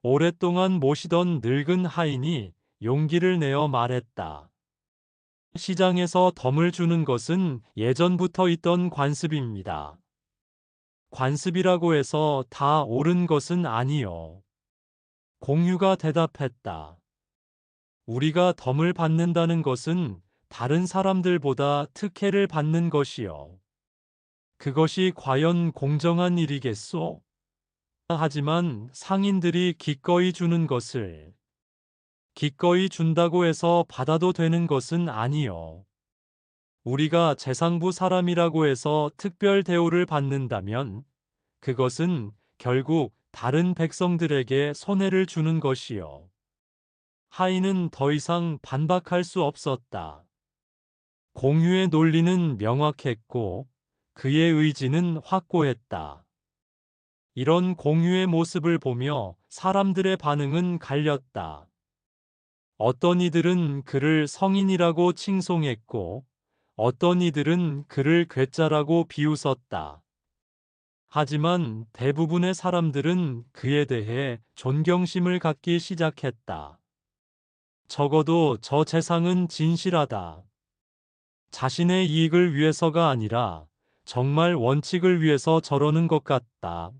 오랫동안 모시던 늙은 하인이 용기를 내어 말했다. 시장에서 덤을 주는 것은 예전부터 있던 관습입니다. 관습이라고 해서 다 옳은 것은 아니요. 공유가 대답했다. 우리가 덤을 받는다는 것은 다른 사람들보다 특혜를 받는 것이요. 그것이 과연 공정한 일이겠소? 하지만 상인들이 기꺼이 주는 것을 기꺼이 준다고 해서 받아도 되는 것은 아니요. 우리가 재상부 사람이라고 해서 특별 대우를 받는다면 그것은 결국 다른 백성들에게 손해를 주는 것이요. 하인은 더 이상 반박할 수 없었다. 공유의 논리는 명확했고 그의 의지는 확고했다. 이런 공유의 모습을 보며 사람들의 반응은 갈렸다. 어떤 이들은 그를 성인이라고 칭송했고 어떤 이들은 그를 괴짜라고 비웃었다. 하지만 대부분의 사람들은 그에 대해 존경심을 갖기 시작했다. 적어도 저 재상은 진실하다. 자신의 이익을 위해서가 아니라 정말 원칙을 위해서 저러는 것 같다.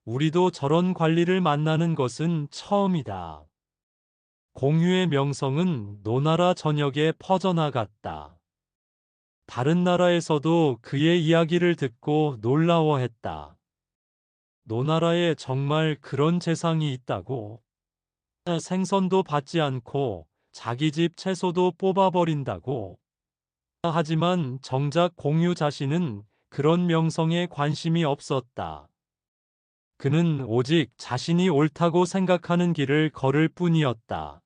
우리도 저런 관리를 만나는 것은 처음이다. 공유의 명성은 노나라 전역에 퍼져나갔다. 다른 나라에서도 그의 이야기를 듣고 놀라워했다. 노나라에 정말 그런 재상이 있다고? 생선도 받지 않고 자기 집 채소도 뽑아버린다고? 하지만 정작 공유 자신은 그런 명성에 관심이 없었다. 그는 오직 자신이 옳다고 생각하는 길을 걸을 뿐이었다.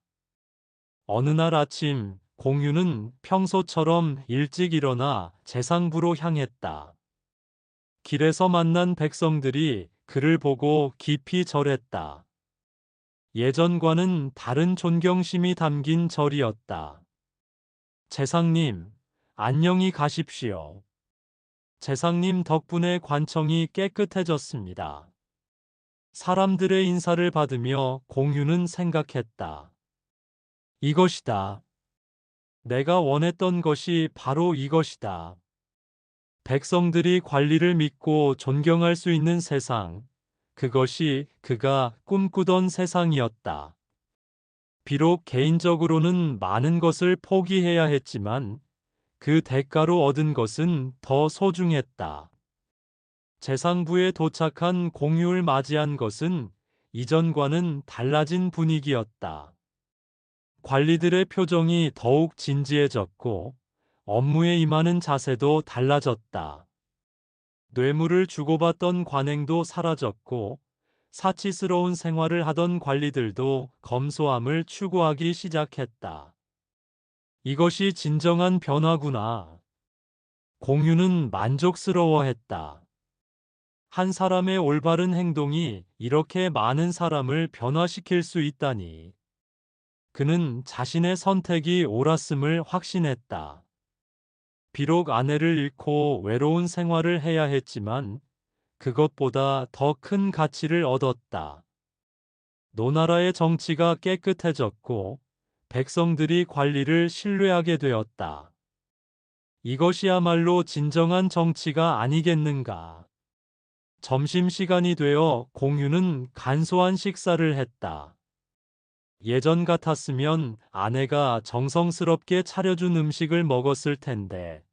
어느 날 아침, 공유는 평소처럼 일찍 일어나 재상부로 향했다. 길에서 만난 백성들이 그를 보고 깊이 절했다. 예전과는 다른 존경심이 담긴 절이었다. 재상님, 안녕히 가십시오. 재상님 덕분에 관청이 깨끗해졌습니다. 사람들의 인사를 받으며 공유는 생각했다. 이것이다. 내가 원했던 것이 바로 이것이다. 백성들이 관리를 믿고 존경할 수 있는 세상. 그것이 그가 꿈꾸던 세상이었다. 비록 개인적으로는 많은 것을 포기해야 했지만 그 대가로 얻은 것은 더 소중했다. 재상부에 도착한 공유를 맞이한 것은 이전과는 달라진 분위기였다. 관리들의 표정이 더욱 진지해졌고 업무에 임하는 자세도 달라졌다. 뇌물을 주고받던 관행도 사라졌고 사치스러운 생활을 하던 관리들도 검소함을 추구하기 시작했다. 이것이 진정한 변화구나. 공유는 만족스러워했다. 한 사람의 올바른 행동이 이렇게 많은 사람을 변화시킬 수 있다니. 그는 자신의 선택이 옳았음을 확신했다. 비록 아내를 잃고 외로운 생활을 해야 했지만 그것보다 더 큰 가치를 얻었다. 노나라의 정치가 깨끗해졌고 백성들이 관리를 신뢰하게 되었다. 이것이야말로 진정한 정치가 아니겠는가. 점심시간이 되어 공유는 간소한 식사를 했다. 예전 같았으면 아내가 정성스럽게 차려준 음식을 먹었을 텐데,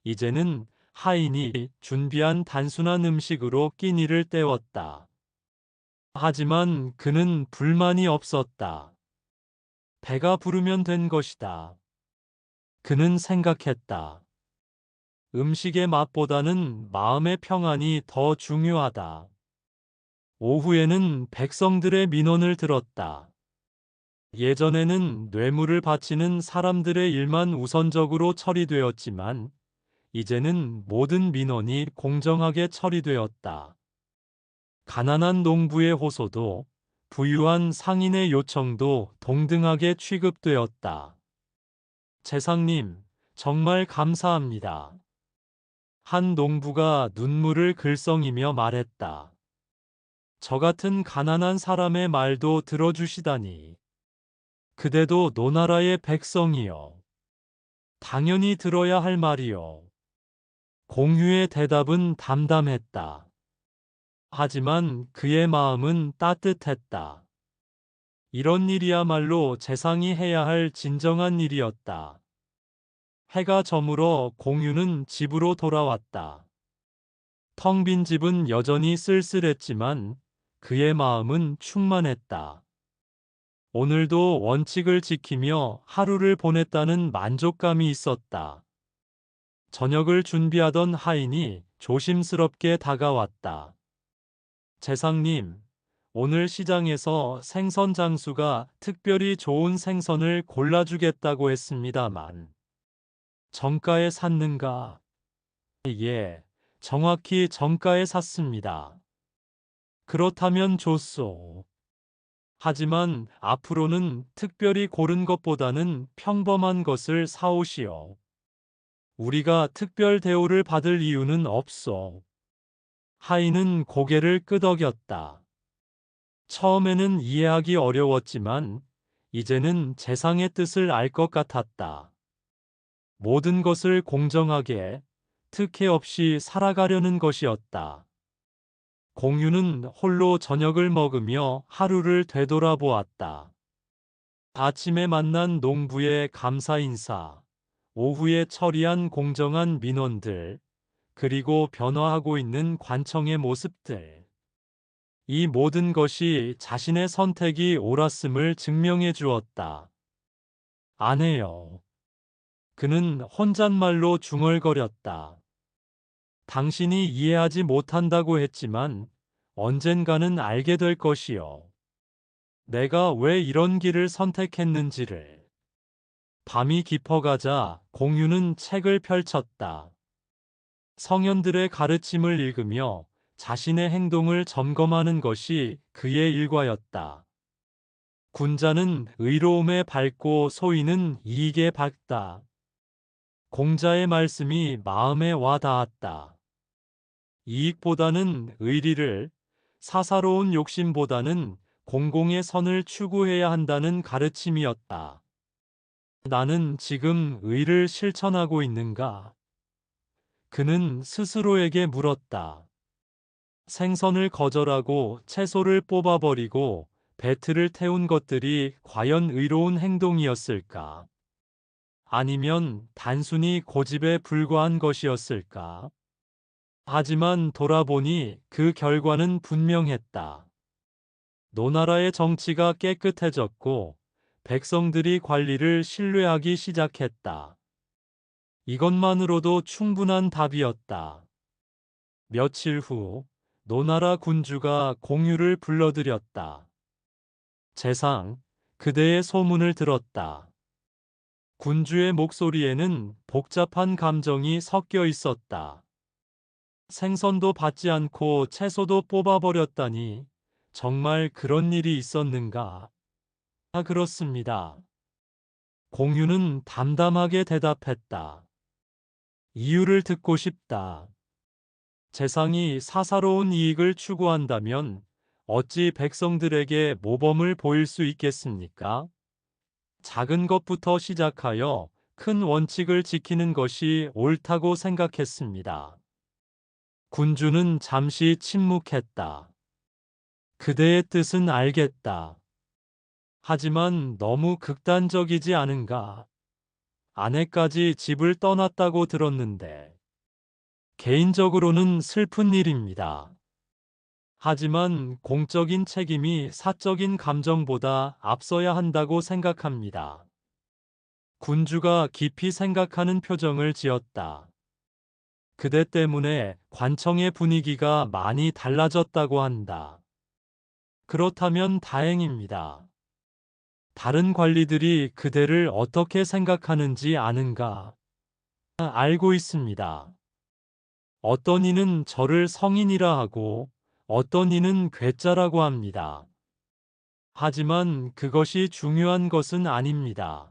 이제는 하인이 준비한 단순한 음식으로 끼니를 때웠다. 하지만 그는 불만이 없었다. 배가 부르면 된 것이다. 그는 생각했다. 음식의 맛보다는 마음의 평안이 더 중요하다. 오후에는 백성들의 민원을 들었다. 예전에는 뇌물을 바치는 사람들의 일만 우선적으로 처리되었지만 이제는 모든 민원이 공정하게 처리되었다. 가난한 농부의 호소도 부유한 상인의 요청도 동등하게 취급되었다. 재상님, 정말 감사합니다. 한 농부가 눈물을 글썽이며 말했다. 저 같은 가난한 사람의 말도 들어주시다니. 그대도 노나라의 백성이요. 당연히 들어야 할 말이요. 공유의 대답은 담담했다. 하지만 그의 마음은 따뜻했다. 이런 일이야말로 재상이 해야 할 진정한 일이었다. 해가 저물어 공유는 집으로 돌아왔다. 텅 빈 집은 여전히 쓸쓸했지만 그의 마음은 충만했다. 오늘도 원칙을 지키며 하루를 보냈다는 만족감이 있었다. 저녁을 준비하던 하인이 조심스럽게 다가왔다. 재상님, 오늘 시장에서 생선 장수가 특별히 좋은 생선을 골라주겠다고 했습니다만, 정가에 샀는가? 예, 정확히 정가에 샀습니다. 그렇다면 좋소. 하지만 앞으로는 특별히 고른 것보다는 평범한 것을 사오시오. 우리가 특별 대우를 받을 이유는 없소. 하인은 고개를 끄덕였다. 처음에는 이해하기 어려웠지만 이제는 재상의 뜻을 알 것 같았다. 모든 것을 공정하게, 특혜 없이 살아가려는 것이었다. 공유는 홀로 저녁을 먹으며 하루를 되돌아보았다. 아침에 만난 농부의 감사 인사, 오후에 처리한 공정한 민원들, 그리고 변화하고 있는 관청의 모습들. 이 모든 것이 자신의 선택이 옳았음을 증명해 주었다. 아내여. 그는 혼잣말로 중얼거렸다. 당신이 이해하지 못한다고 했지만 언젠가는 알게 될 것이요. 내가 왜 이런 길을 선택했는지를. 밤이 깊어가자 공유는 책을 펼쳤다. 성현들의 가르침을 읽으며 자신의 행동을 점검하는 것이 그의 일과였다. 군자는 의로움에 밝고 소인은 이익에 밝다. 공자의 말씀이 마음에 와 닿았다. 이익보다는 의리를, 사사로운 욕심보다는 공공의 선을 추구해야 한다는 가르침이었다. 나는 지금 의를 실천하고 있는가? 그는 스스로에게 물었다. 생선을 거절하고 채소를 뽑아버리고 배틀을 태운 것들이 과연 의로운 행동이었을까? 아니면 단순히 고집에 불과한 것이었을까? 하지만 돌아보니 그 결과는 분명했다. 노나라의 정치가 깨끗해졌고 백성들이 관리를 신뢰하기 시작했다. 이것만으로도 충분한 답이었다. 며칠 후 노나라 군주가 공유를 불러들였다. 재상, 그대의 소문을 들었다. 군주의 목소리에는 복잡한 감정이 섞여 있었다. 생선도 받지 않고 채소도 뽑아버렸다니 정말 그런 일이 있었는가? 그렇습니다. 공유는 담담하게 대답했다. 이유를 듣고 싶다. 재상이 사사로운 이익을 추구한다면 어찌 백성들에게 모범을 보일 수 있겠습니까? 작은 것부터 시작하여 큰 원칙을 지키는 것이 옳다고 생각했습니다. 군주는 잠시 침묵했다. 그대의 뜻은 알겠다. 하지만 너무 극단적이지 않은가? 아내까지 집을 떠났다고 들었는데. 개인적으로는 슬픈 일입니다. 하지만 공적인 책임이 사적인 감정보다 앞서야 한다고 생각합니다. 군주가 깊이 생각하는 표정을 지었다. 그대 때문에 관청의 분위기가 많이 달라졌다고 한다. 그렇다면 다행입니다. 다른 관리들이 그대를 어떻게 생각하는지 아는가? 알고 있습니다. 어떤 이는 저를 성인이라 하고 어떤 이는 괴짜라고 합니다. 하지만 그것이 중요한 것은 아닙니다.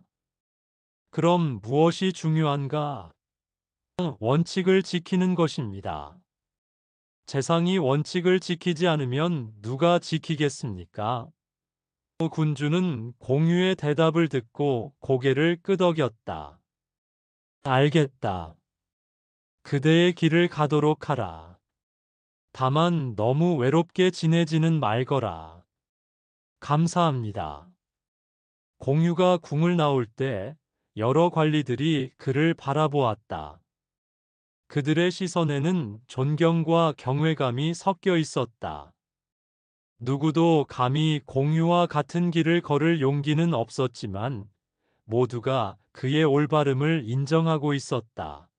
그럼 무엇이 중요한가? 원칙을 지키는 것입니다. 재상이 원칙을 지키지 않으면 누가 지키겠습니까? 군주는 공유의 대답을 듣고 고개를 끄덕였다. 알겠다. 그대의 길을 가도록 하라. 다만 너무 외롭게 지내지는 말거라. 감사합니다. 공유가 궁을 나올 때 여러 관리들이 그를 바라보았다. 그들의 시선에는 존경과 경외감이 섞여 있었다. 누구도 감히 공유와 같은 길을 걸을 용기는 없었지만 모두가 그의 올바름을 인정하고 있었다.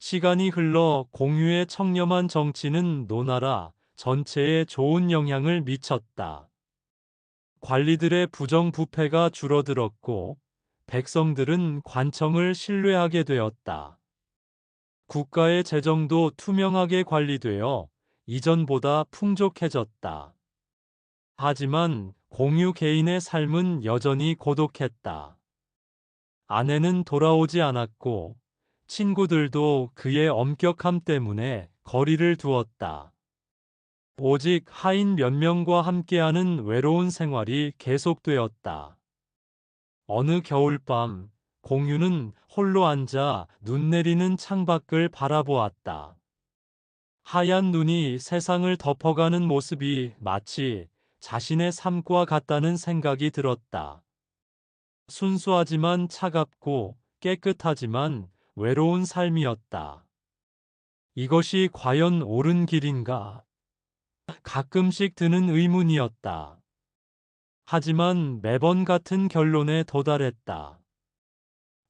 시간이 흘러 공유의 청렴한 정치는 노나라 전체에 좋은 영향을 미쳤다. 관리들의 부정부패가 줄어들었고 백성들은 관청을 신뢰하게 되었다. 국가의 재정도 투명하게 관리되어 이전보다 풍족해졌다. 하지만 공유 개인의 삶은 여전히 고독했다. 아내는 돌아오지 않았고 친구들도 그의 엄격함 때문에 거리를 두었다. 오직 하인 몇 명과 함께하는 외로운 생활이 계속되었다. 어느 겨울밤, 공유는 홀로 앉아 눈 내리는 창밖을 바라보았다. 하얀 눈이 세상을 덮어가는 모습이 마치 자신의 삶과 같다는 생각이 들었다. 순수하지만 차갑고 깨끗하지만 외로운 삶이었다. 이것이 과연 옳은 길인가? 가끔씩 드는 의문이었다. 하지만 매번 같은 결론에 도달했다.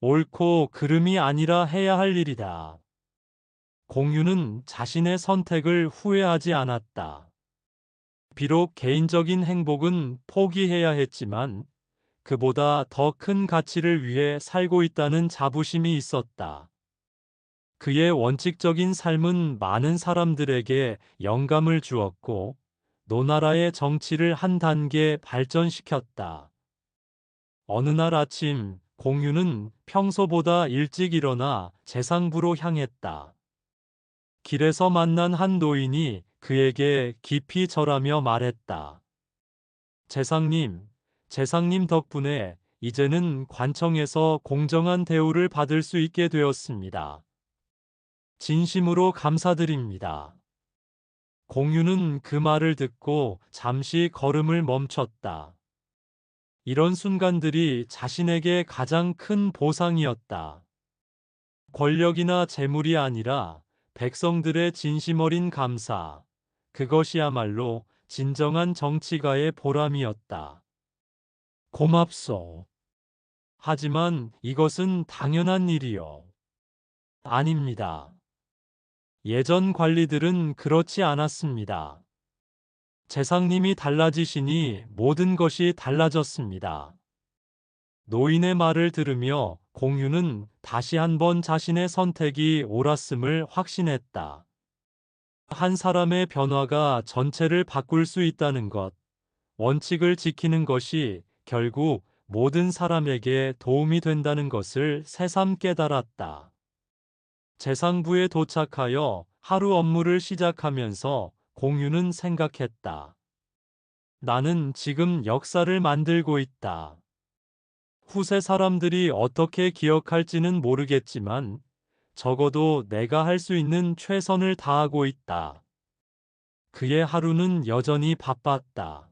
옳고 그름이 아니라 해야 할 일이다. 공유는 자신의 선택을 후회하지 않았다. 비록 개인적인 행복은 포기해야 했지만 그보다 더 큰 가치를 위해 살고 있다는 자부심이 있었다. 그의 원칙적인 삶은 많은 사람들에게 영감을 주었고 노나라의 정치를 한 단계 발전시켰다. 어느 날 아침, 공유는 평소보다 일찍 일어나 재상부로 향했다. 길에서 만난 한 노인이 그에게 깊이 절하며 말했다. 재상님, 재상님 덕분에 이제는 관청에서 공정한 대우를 받을 수 있게 되었습니다. 진심으로 감사드립니다. 공유는 그 말을 듣고 잠시 걸음을 멈췄다. 이런 순간들이 자신에게 가장 큰 보상이었다. 권력이나 재물이 아니라 백성들의 진심 어린 감사. 그것이야말로 진정한 정치가의 보람이었다. 고맙소. 하지만 이것은 당연한 일이요. 아닙니다. 예전 관리들은 그렇지 않았습니다. 재상님이 달라지시니 모든 것이 달라졌습니다. 노인의 말을 들으며 공유는 다시 한번 자신의 선택이 옳았음을 확신했다. 한 사람의 변화가 전체를 바꿀 수 있다는 것, 원칙을 지키는 것이 결국 모든 사람에게 도움이 된다는 것을 새삼 깨달았다. 재상부에 도착하여 하루 업무를 시작하면서 공유는 생각했다. 나는 지금 역사를 만들고 있다. 후세 사람들이 어떻게 기억할지는 모르겠지만 적어도 내가 할 수 있는 최선을 다하고 있다. 그의 하루는 여전히 바빴다.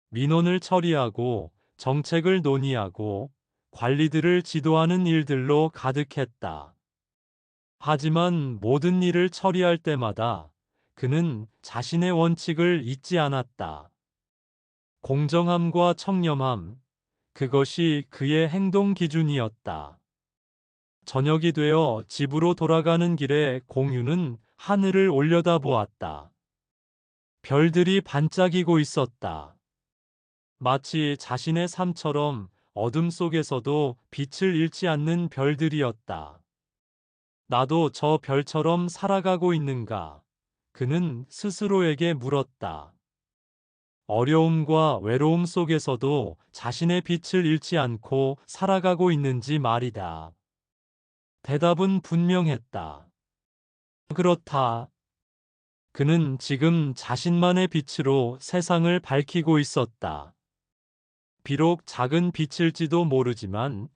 민원을 처리하고 정책을 논의하고 관리들을 지도하는 일들로 가득했다. 하지만 모든 일을 처리할 때마다 그는 자신의 원칙을 잊지 않았다. 공정함과 청렴함, 그것이 그의 행동 기준이었다. 저녁이 되어 집으로 돌아가는 길에 공유는 하늘을 올려다보았다. 별들이 반짝이고 있었다. 마치 자신의 삶처럼 어둠 속에서도 빛을 잃지 않는 별들이었다. 나도 저 별처럼 살아가고 있는가? 그는 스스로에게 물었다. 어려움과 외로움 속에서도 자신의 빛을 잃지 않고 살아가고 있는지 말이다. 대답은 분명했다. 그렇다. 그는 지금 자신만의 빛으로 세상을 밝히고 있었다. 비록 작은 빛일지도 모르지만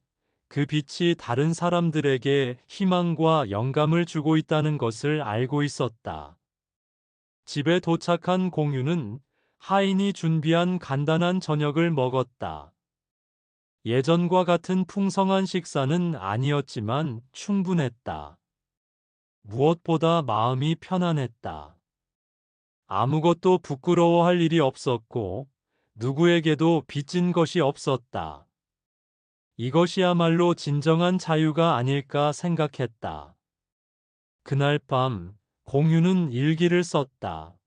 그 빛이 다른 사람들에게 희망과 영감을 주고 있다는 것을 알고 있었다. 집에 도착한 공유는 하인이 준비한 간단한 저녁을 먹었다. 예전과 같은 풍성한 식사는 아니었지만 충분했다. 무엇보다 마음이 편안했다. 아무것도 부끄러워할 일이 없었고 누구에게도 빚진 것이 없었다. 이것이야말로 진정한 자유가 아닐까 생각했다. 그날 밤 공유는 일기를 썼다.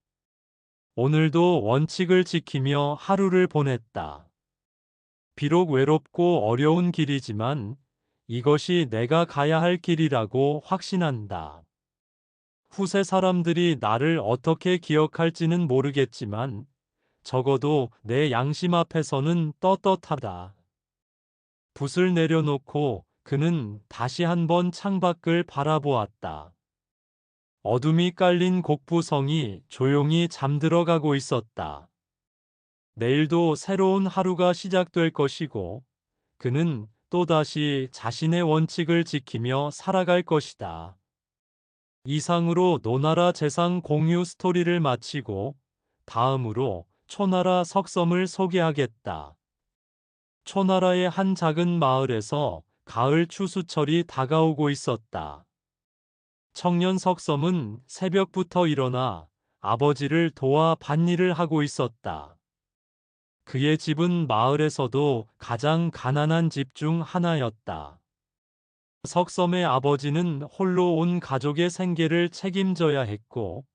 오늘도 원칙을 지키며 하루를 보냈다. 비록 외롭고 어려운 길이지만 이것이 내가 가야 할 길이라고 확신한다. 후세 사람들이 나를 어떻게 기억할지는 모르겠지만 적어도 내 양심 앞에서는 떳떳하다. 붓을 내려놓고 그는 다시 한번 창밖을 바라보았다. 어둠이 깔린 곡부성이 조용히 잠들어가고 있었다. 내일도 새로운 하루가 시작될 것이고 그는 또다시 자신의 원칙을 지키며 살아갈 것이다. 이상으로 노나라 재상 공유 스토리를 마치고 다음으로 초나라 석섬을 소개하겠다. 초나라의 한 작은 마을에서 가을 추수철이 다가오고 있었다. 청년 석섬은 새벽부터 일어나 아버지를 도와 밭일을 하고 있었다. 그의 집은 마을에서도 가장 가난한 집 중 하나였다. 석섬의 아버지는 홀로 온 가족의 생계를 책임져야 했고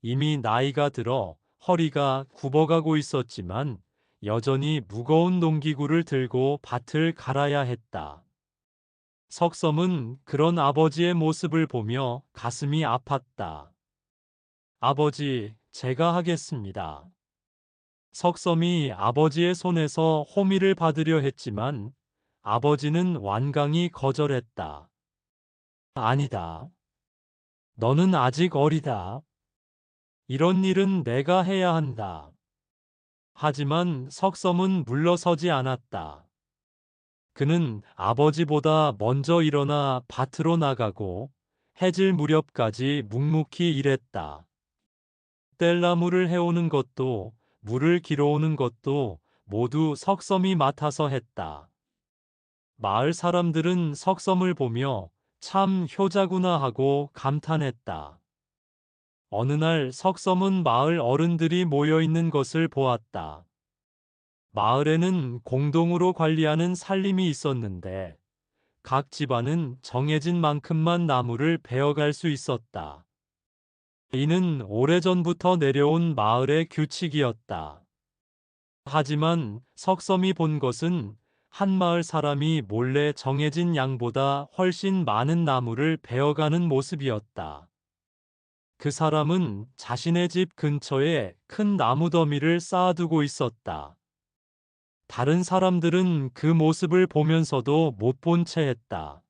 이미 나이가 들어 허리가 굽어가고 있었지만 여전히 무거운 농기구를 들고 밭을 갈아야 했다. 석섬은 그런 아버지의 모습을 보며 가슴이 아팠다. 아버지, 제가 하겠습니다. 석섬이 아버지의 손에서 호미를 받으려 했지만 아버지는 완강히 거절했다. 아니다. 너는 아직 어리다. 이런 일은 내가 해야 한다. 하지만 석섬은 물러서지 않았다. 그는 아버지보다 먼저 일어나 밭으로 나가고 해질 무렵까지 묵묵히 일했다. 뗄나무를 해오는 것도 물을 길어오는 것도 모두 석섬이 맡아서 했다. 마을 사람들은 석섬을 보며 참 효자구나 하고 감탄했다. 어느 날 석섬은 마을 어른들이 모여 있는 것을 보았다. 마을에는 공동으로 관리하는 살림이 있었는데 각 집안은 정해진 만큼만 나무를 베어갈 수 있었다. 이는 오래전부터 내려온 마을의 규칙이었다. 하지만 석섬이 본 것은 한 마을 사람이 몰래 정해진 양보다 훨씬 많은 나무를 베어가는 모습이었다. 그 사람은 자신의 집 근처에 큰 나무 더미를 쌓아두고 있었다. 다른 사람들은 그 모습을 보면서도 못 본 채 했다.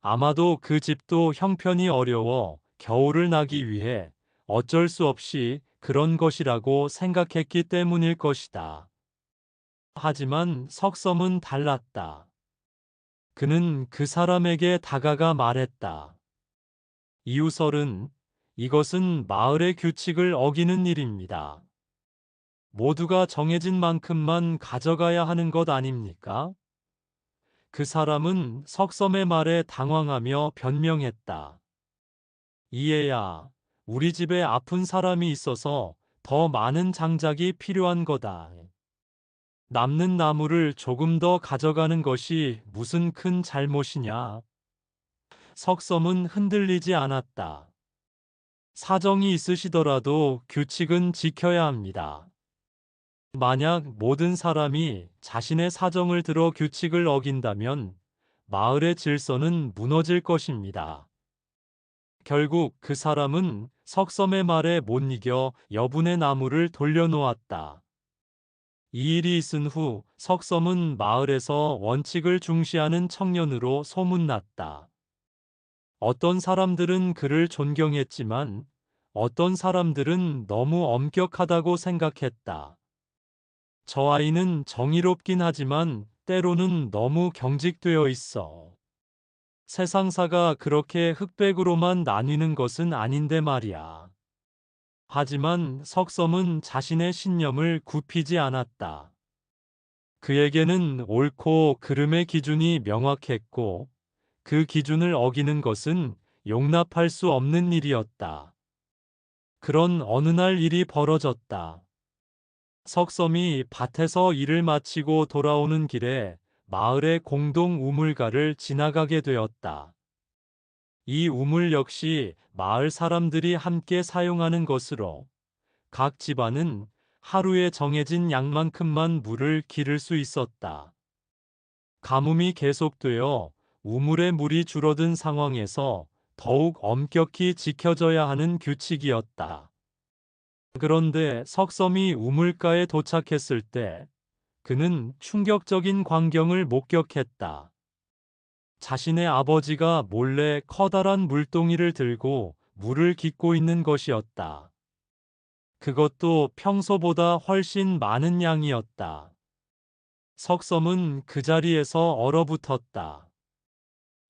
아마도 그 집도 형편이 어려워 겨울을 나기 위해 어쩔 수 없이 그런 것이라고 생각했기 때문일 것이다. 하지만 석섬은 달랐다. 그는 그 사람에게 다가가 말했다. 이웃어른, 이것은 마을의 규칙을 어기는 일입니다. 모두가 정해진 만큼만 가져가야 하는 것 아닙니까? 그 사람은 석섬의 말에 당황하며 변명했다. 이해야, 우리 집에 아픈 사람이 있어서 더 많은 장작이 필요한 거다. 남는 나무를 조금 더 가져가는 것이 무슨 큰 잘못이냐? 석섬은 흔들리지 않았다. 사정이 있으시더라도 규칙은 지켜야 합니다. 만약 모든 사람이 자신의 사정을 들어 규칙을 어긴다면 마을의 질서는 무너질 것입니다. 결국 그 사람은 석섬의 말에 못 이겨 여분의 나무를 돌려놓았다. 이 일이 있은 후 석섬은 마을에서 원칙을 중시하는 청년으로 소문났다. 어떤 사람들은 그를 존경했지만 어떤 사람들은 너무 엄격하다고 생각했다. 저 아이는 정의롭긴 하지만 때로는 너무 경직되어 있어. 세상사가 그렇게 흑백으로만 나뉘는 것은 아닌데 말이야. 하지만 석섬은 자신의 신념을 굽히지 않았다. 그에게는 옳고 그름의 기준이 명확했고 그 기준을 어기는 것은 용납할 수 없는 일이었다. 그런 어느 날 일이 벌어졌다. 석섬이 밭에서 일을 마치고 돌아오는 길에 마을의 공동 우물가를 지나가게 되었다. 이 우물 역시 마을 사람들이 함께 사용하는 것으로 각 집안은 하루에 정해진 양만큼만 물을 기를 수 있었다. 가뭄이 계속되어 우물의 물이 줄어든 상황에서 더욱 엄격히 지켜져야 하는 규칙이었다. 그런데 석섬이 우물가에 도착했을 때 그는 충격적인 광경을 목격했다. 자신의 아버지가 몰래 커다란 물동이를 들고 물을 깃고 있는 것이었다. 그것도 평소보다 훨씬 많은 양이었다. 석섬은 그 자리에서 얼어붙었다.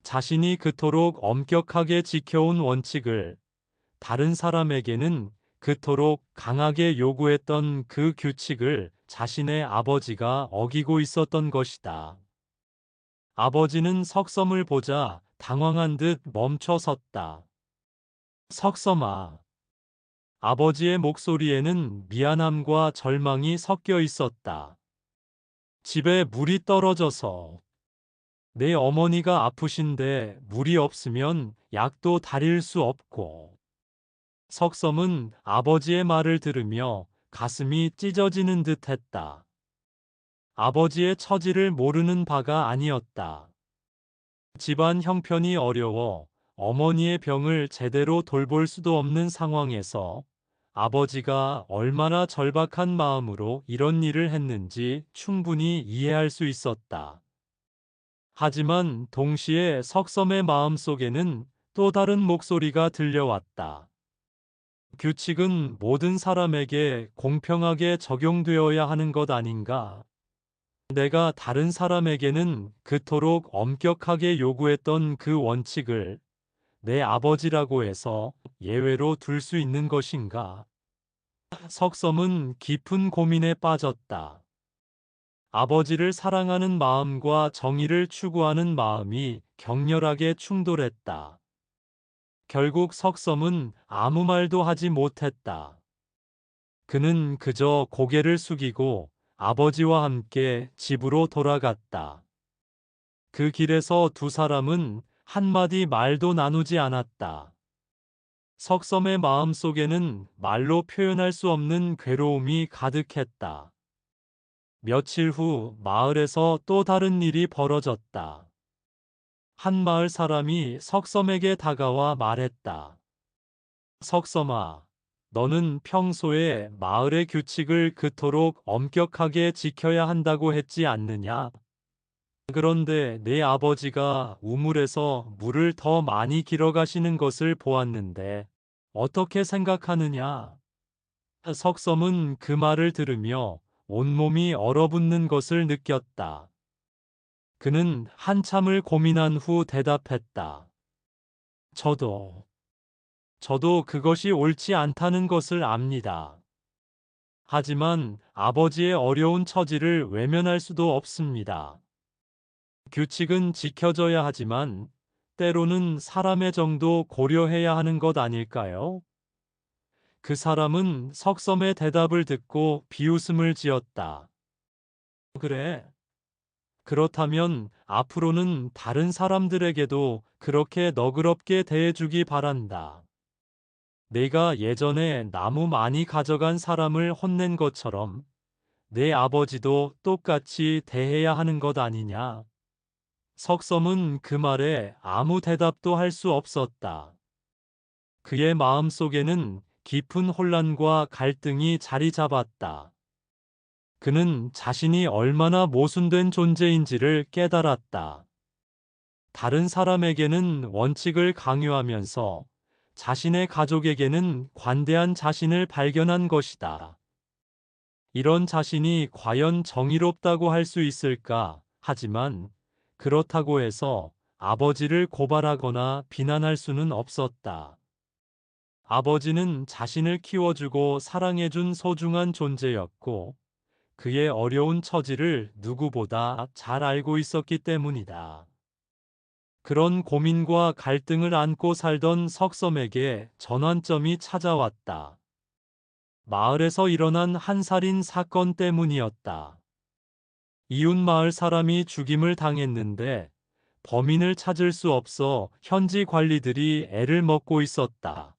자신이 그토록 엄격하게 지켜온 원칙을 다른 사람에게는 그토록 강하게 요구했던 그 규칙을 자신의 아버지가 어기고 있었던 것이다. 아버지는 석섬을 보자 당황한 듯 멈춰 섰다. 석섬아. 아버지의 목소리에는 미안함과 절망이 섞여 있었다. 집에 물이 떨어져서 내 어머니가 아프신데 물이 없으면 약도 다릴 수 없고. 석섬은 아버지의 말을 들으며 가슴이 찢어지는 듯 했다. 아버지의 처지를 모르는 바가 아니었다. 집안 형편이 어려워 어머니의 병을 제대로 돌볼 수도 없는 상황에서 아버지가 얼마나 절박한 마음으로 이런 일을 했는지 충분히 이해할 수 있었다. 하지만 동시에 석섬의 마음속에는 또 다른 목소리가 들려왔다. 규칙은 모든 사람에게 공평하게 적용되어야 하는 것 아닌가? 내가 다른 사람에게는 그토록 엄격하게 요구했던 그 원칙을 내 아버지라고 해서 예외로 둘 수 있는 것인가? 석섬은 깊은 고민에 빠졌다. 아버지를 사랑하는 마음과 정의를 추구하는 마음이 격렬하게 충돌했다. 결국 석섬은 아무 말도 하지 못했다. 그는 그저 고개를 숙이고 아버지와 함께 집으로 돌아갔다. 그 길에서 두 사람은 한마디 말도 나누지 않았다. 석섬의 마음속에는 말로 표현할 수 없는 괴로움이 가득했다. 며칠 후 마을에서 또 다른 일이 벌어졌다. 한 마을 사람이 석섬에게 다가와 말했다. 석섬아, 너는 평소에 마을의 규칙을 그토록 엄격하게 지켜야 한다고 했지 않느냐? 그런데 내 아버지가 우물에서 물을 더 많이 길어가시는 것을 보았는데 어떻게 생각하느냐? 석섬은 그 말을 들으며 온몸이 얼어붙는 것을 느꼈다. 그는 한참을 고민한 후 대답했다. 저도 그것이 옳지 않다는 것을 압니다. 하지만 아버지의 어려운 처지를 외면할 수도 없습니다. 규칙은 지켜져야 하지만 때로는 사람의 정도 고려해야 하는 것 아닐까요? 그 사람은 석섬의 대답을 듣고 비웃음을 지었다. 그래. 그렇다면 앞으로는 다른 사람들에게도 그렇게 너그럽게 대해주기 바란다. 내가 예전에 나무 많이 가져간 사람을 혼낸 것처럼 내 아버지도 똑같이 대해야 하는 것 아니냐? 석섬은 그 말에 아무 대답도 할 수 없었다. 그의 마음속에는 깊은 혼란과 갈등이 자리 잡았다. 그는 자신이 얼마나 모순된 존재인지를 깨달았다. 다른 사람에게는 원칙을 강요하면서 자신의 가족에게는 관대한 자신을 발견한 것이다. 이런 자신이 과연 정의롭다고 할 수 있을까? 하지만 그렇다고 해서 아버지를 고발하거나 비난할 수는 없었다. 아버지는 자신을 키워주고 사랑해준 소중한 존재였고, 그의 어려운 처지를 누구보다 잘 알고 있었기 때문이다. 그런 고민과 갈등을 안고 살던 석섬에게 전환점이 찾아왔다. 마을에서 일어난 한 살인 사건 때문이었다. 이웃 마을 사람이 죽임을 당했는데 범인을 찾을 수 없어 현지 관리들이 애를 먹고 있었다.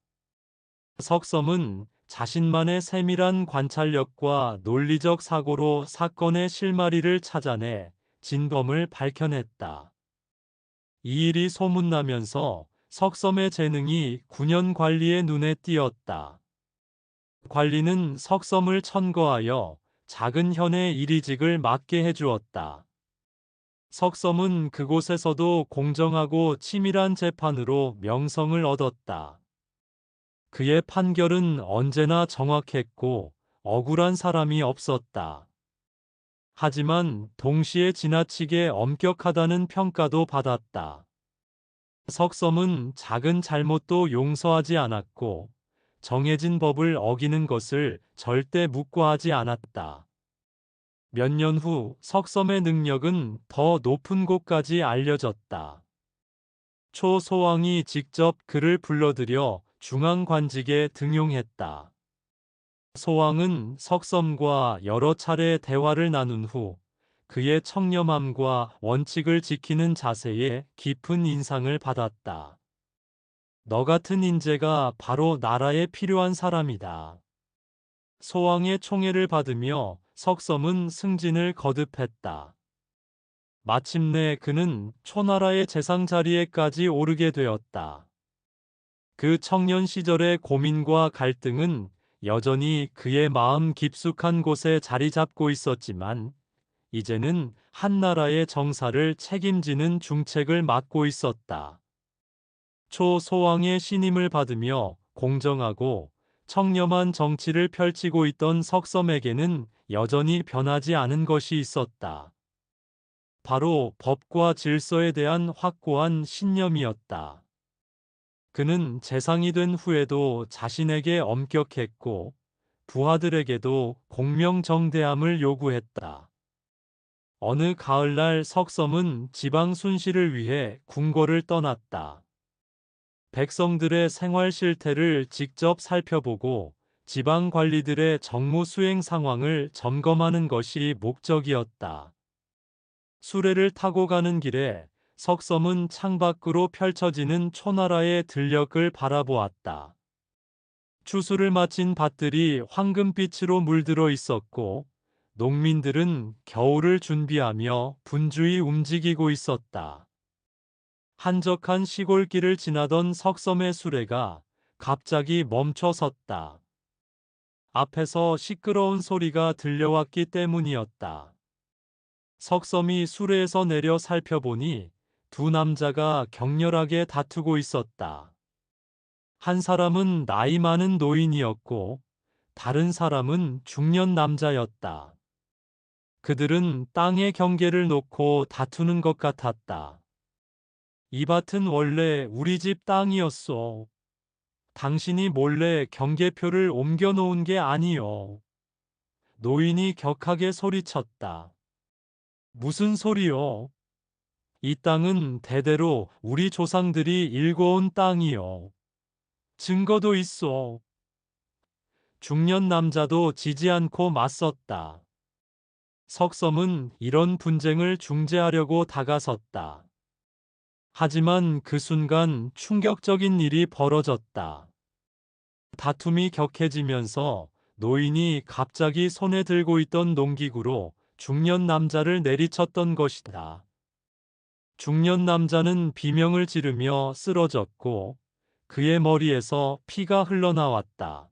석섬은 자신만의 세밀한 관찰력과 논리적 사고로 사건의 실마리를 찾아내 진범을 밝혀냈다. 이 일이 소문나면서 석섬의 재능이 군현 관리의 눈에 띄었다. 관리는 석섬을 천거하여 작은 현의 이리직을 맡게 해주었다. 석섬은 그곳에서도 공정하고 치밀한 재판으로 명성을 얻었다. 그의 판결은 언제나 정확했고 억울한 사람이 없었다. 하지만 동시에 지나치게 엄격하다는 평가도 받았다. 석섬은 작은 잘못도 용서하지 않았고 정해진 법을 어기는 것을 절대 묵과하지 않았다. 몇 년 후 석섬의 능력은 더 높은 곳까지 알려졌다. 초소왕이 직접 그를 불러들여 중앙관직에 등용했다. 소왕은 석섬과 여러 차례 대화를 나눈 후 그의 청렴함과 원칙을 지키는 자세에 깊은 인상을 받았다. 너 같은 인재가 바로 나라에 필요한 사람이다. 소왕의 총애를 받으며 석섬은 승진을 거듭했다. 마침내 그는 초나라의 재상 자리에까지 오르게 되었다. 그 청년 시절의 고민과 갈등은 여전히 그의 마음 깊숙한 곳에 자리 잡고 있었지만, 이제는 한 나라의 정사를 책임지는 중책을 맡고 있었다. 초소왕의 신임을 받으며 공정하고 청렴한 정치를 펼치고 있던 석섬에게는 여전히 변하지 않은 것이 있었다. 바로 법과 질서에 대한 확고한 신념이었다. 그는 재상이 된 후에도 자신에게 엄격했고 부하들에게도 공명정대함을 요구했다. 어느 가을날 석섬은 지방 순시를 위해 궁궐을 떠났다. 백성들의 생활 실태를 직접 살펴보고 지방 관리들의 정무 수행 상황을 점검하는 것이 목적이었다. 수레를 타고 가는 길에 석섬은 창밖으로 펼쳐지는 초나라의 들녘을 바라보았다. 추수를 마친 밭들이 황금빛으로 물들어 있었고 농민들은 겨울을 준비하며 분주히 움직이고 있었다. 한적한 시골길을 지나던 석섬의 수레가 갑자기 멈춰 섰다. 앞에서 시끄러운 소리가 들려왔기 때문이었다. 석섬이 수레에서 내려 살펴보니 두 남자가 격렬하게 다투고 있었다. 한 사람은 나이 많은 노인이었고 다른 사람은 중년 남자였다. 그들은 땅의 경계를 놓고 다투는 것 같았다. 이 밭은 원래 우리 집 땅이었어. 당신이 몰래 경계표를 옮겨 놓은 게 아니요. 노인이 격하게 소리쳤다. 무슨 소리요? 이 땅은 대대로 우리 조상들이 일궈온 땅이요. 증거도 있어. 중년 남자도 지지 않고 맞섰다. 석섬은 이런 분쟁을 중재하려고 다가섰다. 하지만 그 순간 충격적인 일이 벌어졌다. 다툼이 격해지면서 노인이 갑자기 손에 들고 있던 농기구로 중년 남자를 내리쳤던 것이다. 중년 남자는 비명을 지르며 쓰러졌고 그의 머리에서 피가 흘러나왔다.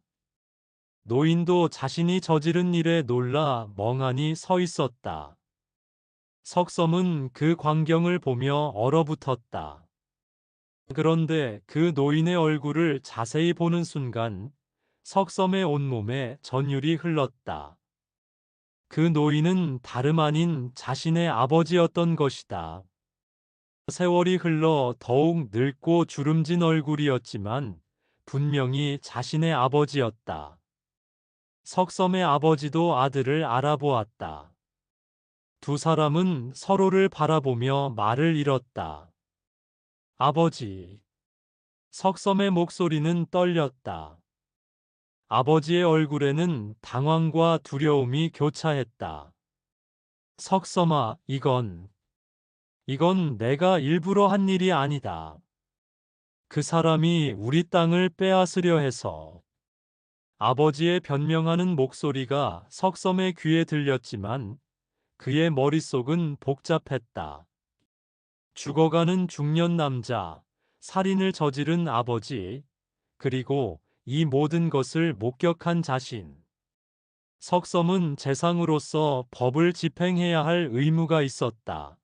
노인도 자신이 저지른 일에 놀라 멍하니 서 있었다. 석섬은 그 광경을 보며 얼어붙었다. 그런데 그 노인의 얼굴을 자세히 보는 순간 석섬의 온몸에 전율이 흘렀다. 그 노인은 다름 아닌 자신의 아버지였던 것이다. 세월이 흘러 더욱 늙고 주름진 얼굴이었지만 분명히 자신의 아버지였다. 석섬의 아버지도 아들을 알아보았다. 두 사람은 서로를 바라보며 말을 잃었다. 아버지. 석섬의 목소리는 떨렸다. 아버지의 얼굴에는 당황과 두려움이 교차했다. 석섬아, 이건 내가 일부러 한 일이 아니다. 그 사람이 우리 땅을 빼앗으려 해서. 아버지의 변명하는 목소리가 석섬의 귀에 들렸지만 그의 머릿속은 복잡했다. 죽어가는 중년 남자, 살인을 저지른 아버지, 그리고 이 모든 것을 목격한 자신. 석섬은 재상으로서 법을 집행해야 할 의무가 있었다.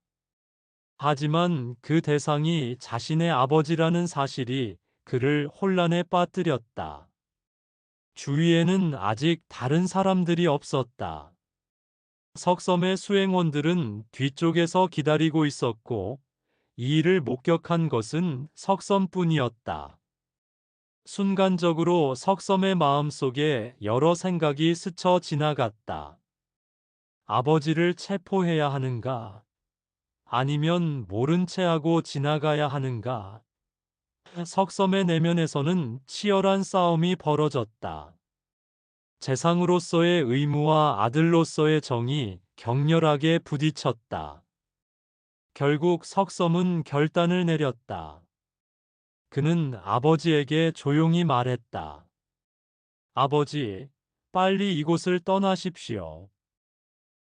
하지만 그 대상이 자신의 아버지라는 사실이 그를 혼란에 빠뜨렸다. 주위에는 아직 다른 사람들이 없었다. 석섬의 수행원들은 뒤쪽에서 기다리고 있었고 이 일을 목격한 것은 석섬뿐이었다. 순간적으로 석섬의 마음속에 여러 생각이 스쳐 지나갔다. 아버지를 체포해야 하는가? 아니면 모른 채 하고 지나가야 하는가? 석섬의 내면에서는 치열한 싸움이 벌어졌다. 재상으로서의 의무와 아들로서의 정이 격렬하게 부딪혔다. 결국 석섬은 결단을 내렸다. 그는 아버지에게 조용히 말했다. 아버지, 빨리 이곳을 떠나십시오.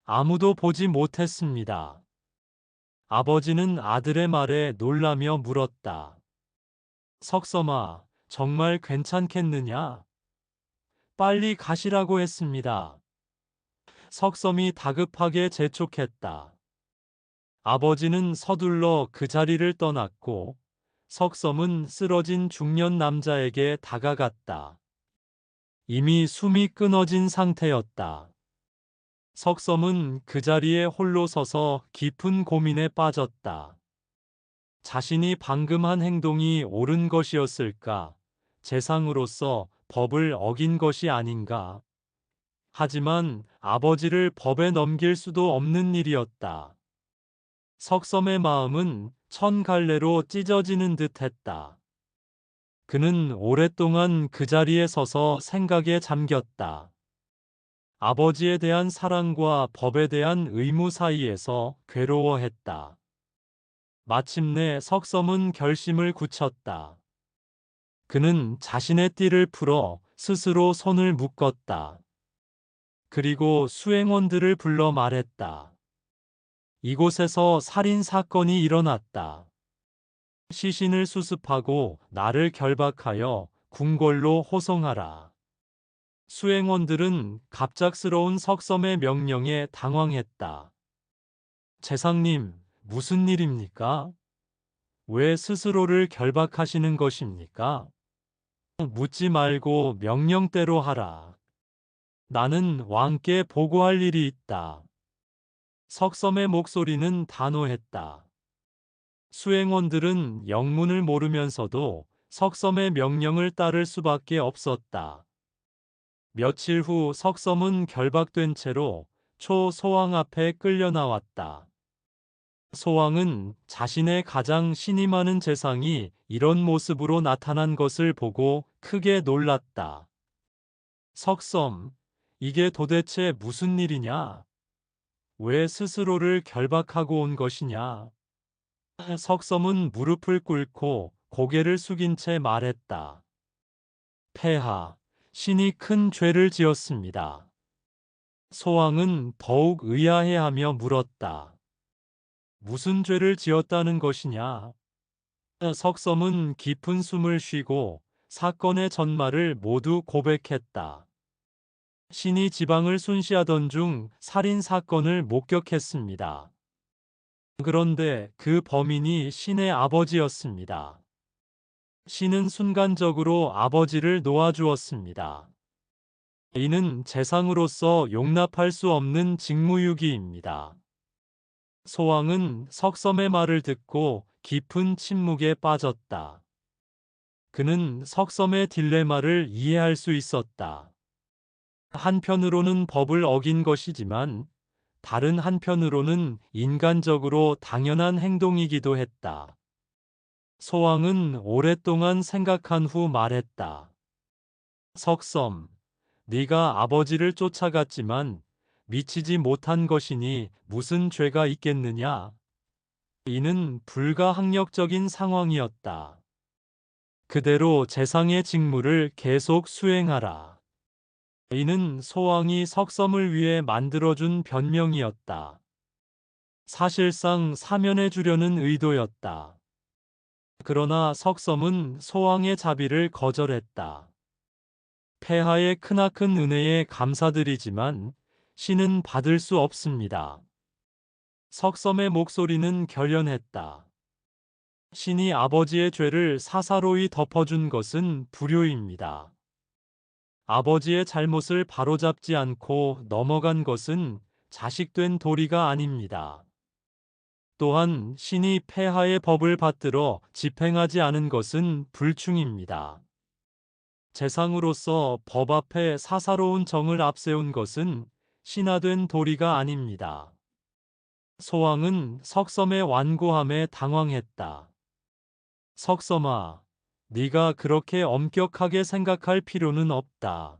아무도 보지 못했습니다. 아버지는 아들의 말에 놀라며 물었다. 석섬아, 정말 괜찮겠느냐? 빨리 가시라고 했습니다. 석섬이 다급하게 재촉했다. 아버지는 서둘러 그 자리를 떠났고 석섬은 쓰러진 중년 남자에게 다가갔다. 이미 숨이 끊어진 상태였다. 석섬은 그 자리에 홀로 서서 깊은 고민에 빠졌다. 자신이 방금 한 행동이 옳은 것이었을까? 재상으로서 법을 어긴 것이 아닌가? 하지만 아버지를 법에 넘길 수도 없는 일이었다. 석섬의 마음은 천 갈래로 찢어지는 듯 했다. 그는 오랫동안 그 자리에 서서 생각에 잠겼다. 아버지에 대한 사랑과 법에 대한 의무 사이에서 괴로워했다. 마침내 석섬은 결심을 굳혔다. 그는 자신의 띠를 풀어 스스로 손을 묶었다. 그리고 수행원들을 불러 말했다. 이곳에서 살인 사건이 일어났다. 시신을 수습하고 나를 결박하여 궁궐로 호송하라. 수행원들은 갑작스러운 석섬의 명령에 당황했다. 재상님, 무슨 일입니까? 왜 스스로를 결박하시는 것입니까? 묻지 말고 명령대로 하라. 나는 왕께 보고할 일이 있다. 석섬의 목소리는 단호했다. 수행원들은 영문을 모르면서도 석섬의 명령을 따를 수밖에 없었다. 며칠 후 석섬은 결박된 채로 초소왕 앞에 끌려 나왔다. 소왕은 자신의 가장 신이 많은 재상이 이런 모습으로 나타난 것을 보고 크게 놀랐다. 석섬, 이게 도대체 무슨 일이냐? 왜 스스로를 결박하고 온 것이냐? 석섬은 무릎을 꿇고 고개를 숙인 채 말했다. 폐하, 신이 큰 죄를 지었습니다. 소왕은 더욱 의아해하며 물었다. 무슨 죄를 지었다는 것이냐? 석섬은 깊은 숨을 쉬고 사건의 전말을 모두 고백했다. 신이 지방을 순시하던 중 살인 사건을 목격했습니다. 그런데 그 범인이 신의 아버지였습니다. 신은 순간적으로 아버지를 놓아주었습니다. 이는 재상으로서 용납할 수 없는 직무유기입니다. 소왕은 석섬의 말을 듣고 깊은 침묵에 빠졌다. 그는 석섬의 딜레마를 이해할 수 있었다. 한편으로는 법을 어긴 것이지만 다른 한편으로는 인간적으로 당연한 행동이기도 했다. 소왕은 오랫동안 생각한 후 말했다. 석섬, 네가 아버지를 쫓아갔지만 미치지 못한 것이니 무슨 죄가 있겠느냐? 이는 불가항력적인 상황이었다. 그대로 재상의 직무를 계속 수행하라. 이는 소왕이 석섬을 위해 만들어준 변명이었다. 사실상 사면해 주려는 의도였다. 그러나 석섬은 소왕의 자비를 거절했다. 폐하의 크나큰 은혜에 감사드리지만 신은 받을 수 없습니다. 석섬의 목소리는 결연했다. 신이 아버지의 죄를 사사로이 덮어준 것은 불효입니다. 아버지의 잘못을 바로잡지 않고 넘어간 것은 자식된 도리가 아닙니다. 또한 신이 폐하의 법을 받들어 집행하지 않은 것은 불충입니다. 재상으로서 법 앞에 사사로운 정을 앞세운 것은 신하된 도리가 아닙니다. 소왕은 석섬의 완고함에 당황했다. 석섬아, 네가 그렇게 엄격하게 생각할 필요는 없다.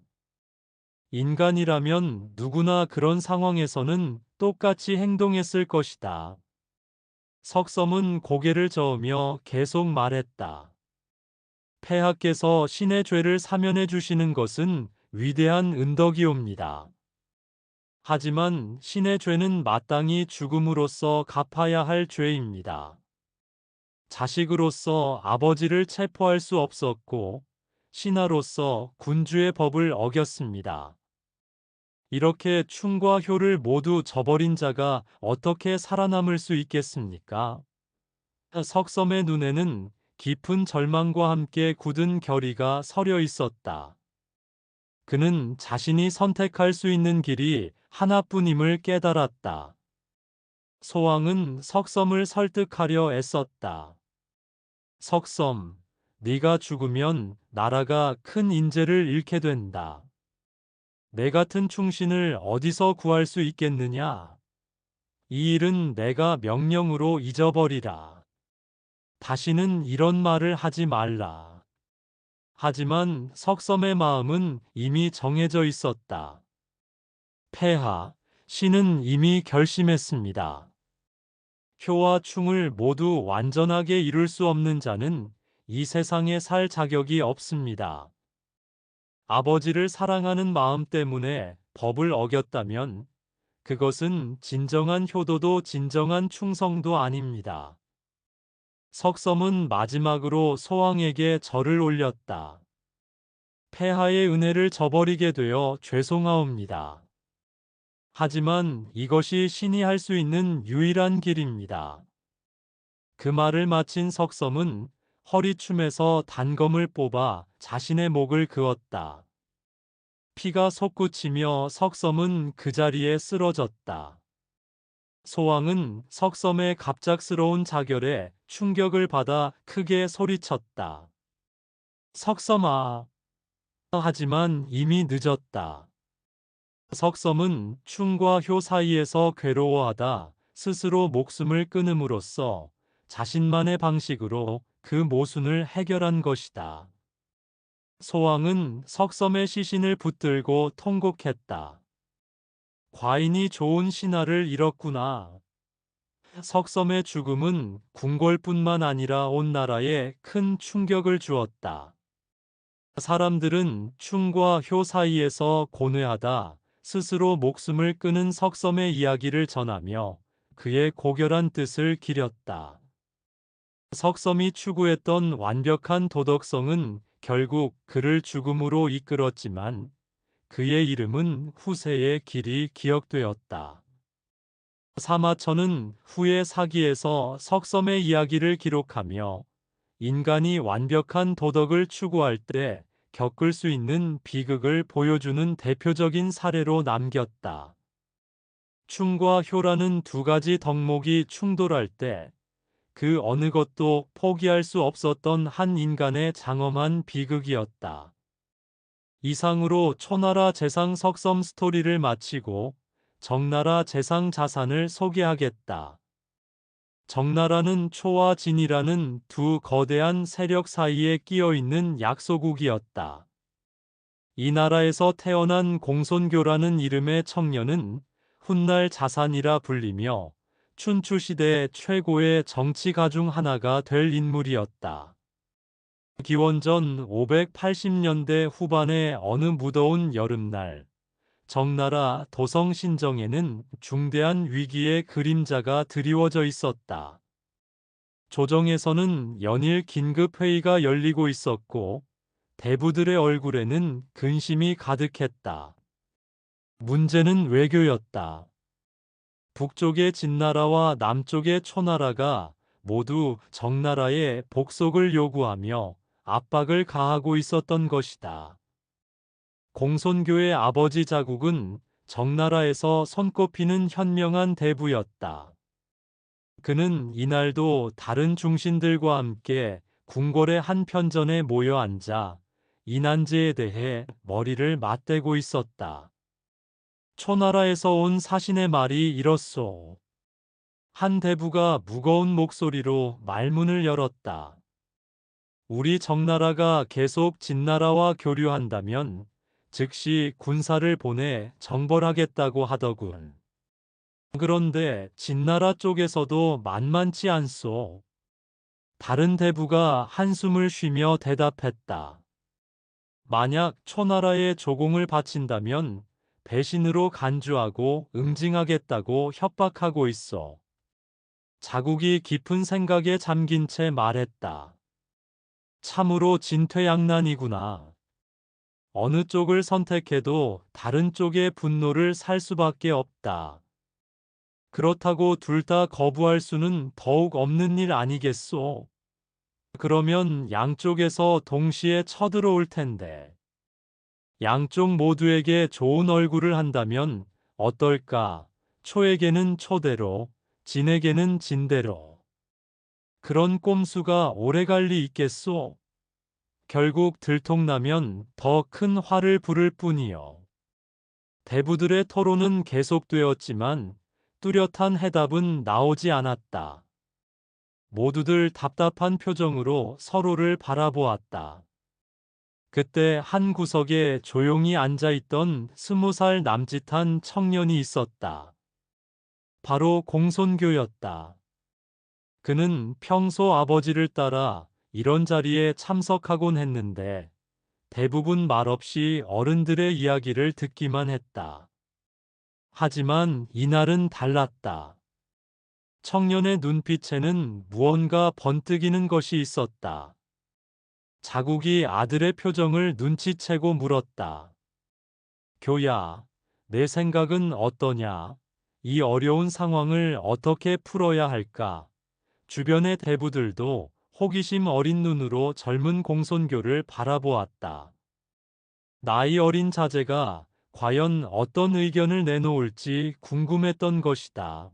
인간이라면 누구나 그런 상황에서는 똑같이 행동했을 것이다. 석섬은 고개를 저으며 계속 말했다. 폐하께서 신의 죄를 사면해 주시는 것은 위대한 은덕이옵니다. 하지만 신의 죄는 마땅히 죽음으로써 갚아야 할 죄입니다. 자식으로서 아버지를 체포할 수 없었고 신하로서 군주의 법을 어겼습니다. 이렇게 충과 효를 모두 저버린 자가 어떻게 살아남을 수 있겠습니까? 석섬의 눈에는 깊은 절망과 함께 굳은 결의가 서려 있었다. 그는 자신이 선택할 수 있는 길이 하나뿐임을 깨달았다. 소왕은 석섬을 설득하려 애썼다. 석섬, 네가 죽으면 나라가 큰 인재를 잃게 된다. 내 같은 충신을 어디서 구할 수 있겠느냐? 이 일은 내가 명령으로 잊어버리라. 다시는 이런 말을 하지 말라. 하지만 석섬의 마음은 이미 정해져 있었다. 폐하, 신은 이미 결심했습니다. 효와 충을 모두 완전하게 이룰 수 없는 자는 이 세상에 살 자격이 없습니다. 아버지를 사랑하는 마음 때문에 법을 어겼다면 그것은 진정한 효도도 진정한 충성도 아닙니다. 석섬은 마지막으로 소왕에게 절을 올렸다. 폐하의 은혜를 저버리게 되어 죄송하옵니다. 하지만 이것이 신이 할 수 있는 유일한 길입니다. 그 말을 마친 석섬은 허리춤에서 단검을 뽑아 자신의 목을 그었다. 피가 솟구치며 석섬은 그 자리에 쓰러졌다. 소왕은 석섬의 갑작스러운 자결에 충격을 받아 크게 소리쳤다. 석섬아! 하지만 이미 늦었다. 석섬은 충과 효 사이에서 괴로워하다 스스로 목숨을 끊음으로써 자신만의 방식으로 그 모순을 해결한 것이다. 소왕은 석섬의 시신을 붙들고 통곡했다. 과인이 좋은 신하를 잃었구나. 석섬의 죽음은 궁궐뿐만 아니라 온 나라에 큰 충격을 주었다. 사람들은 충과 효 사이에서 고뇌하다 스스로 목숨을 끊은 석섬의 이야기를 전하며 그의 고결한 뜻을 기렸다. 석섬이 추구했던 완벽한 도덕성은 결국 그를 죽음으로 이끌었지만 그의 이름은 후세에 길이 기억되었다. 사마천은 후의 사기에서 석섬의 이야기를 기록하며 인간이 완벽한 도덕을 추구할 때 겪을 수 있는 비극을 보여주는 대표적인 사례로 남겼다. 충과 효라는 두 가지 덕목이 충돌할 때 그 어느 것도 포기할 수 없었던 한 인간의 장엄한 비극이었다. 이상으로 초나라 재상 석섬 스토리를 마치고 정나라 재상 자산을 소개하겠다. 정나라는 초와 진이라는 두 거대한 세력 사이에 끼어 있는 약소국이었다. 이 나라에서 태어난 공손교라는 이름의 청년은 훗날 자산이라 불리며 춘추시대 최고의 정치가 중 하나가 될 인물이었다. 기원전 580년대 후반의 어느 무더운 여름날, 정나라 도성신정에는 중대한 위기의 그림자가 드리워져 있었다. 조정에서는 연일 긴급회의가 열리고 있었고, 대부들의 얼굴에는 근심이 가득했다. 문제는 외교였다. 북쪽의 진나라와 남쪽의 초나라가 모두 정나라의 복속을 요구하며 압박을 가하고 있었던 것이다. 공손교의 아버지 자국은 정나라에서 손꼽히는 현명한 대부였다. 그는 이날도 다른 중신들과 함께 궁궐의 한 편전에 모여 앉아 이난제에 대해 머리를 맞대고 있었다. 초나라에서 온 사신의 말이 이렇소. 한 대부가 무거운 목소리로 말문을 열었다. 우리 정나라가 계속 진나라와 교류한다면 즉시 군사를 보내 정벌하겠다고 하더군. 그런데 진나라 쪽에서도 만만치 않소. 다른 대부가 한숨을 쉬며 대답했다. 만약 초나라에 조공을 바친다면 배신으로 간주하고 응징하겠다고 협박하고 있어. 자국이 깊은 생각에 잠긴 채 말했다. 참으로 진퇴양난이구나. 어느 쪽을 선택해도 다른 쪽의 분노를 살 수밖에 없다. 그렇다고 둘 다 거부할 수는 더욱 없는 일 아니겠소? 그러면 양쪽에서 동시에 쳐들어올 텐데. 양쪽 모두에게 좋은 얼굴을 한다면 어떨까? 초에게는 초대로, 진에게는 진대로. 그런 꼼수가 오래갈 리 있겠소? 결국 들통나면 더 큰 화를 부를 뿐이요. 대부들의 토론은 계속되었지만 뚜렷한 해답은 나오지 않았다. 모두들 답답한 표정으로 서로를 바라보았다. 그때 한 구석에 조용히 앉아있던 20살 남짓한 청년이 있었다. 바로 공손교였다. 그는 평소 아버지를 따라 이런 자리에 참석하곤 했는데 대부분 말없이 어른들의 이야기를 듣기만 했다. 하지만 이날은 달랐다. 청년의 눈빛에는 무언가 번뜩이는 것이 있었다. 자국이 아들의 표정을 눈치채고 물었다. 교야, 내 생각은 어떠냐? 이 어려운 상황을 어떻게 풀어야 할까? 주변의 대부들도 호기심 어린 눈으로 젊은 공손교를 바라보았다. 나이 어린 자제가 과연 어떤 의견을 내놓을지 궁금했던 것이다.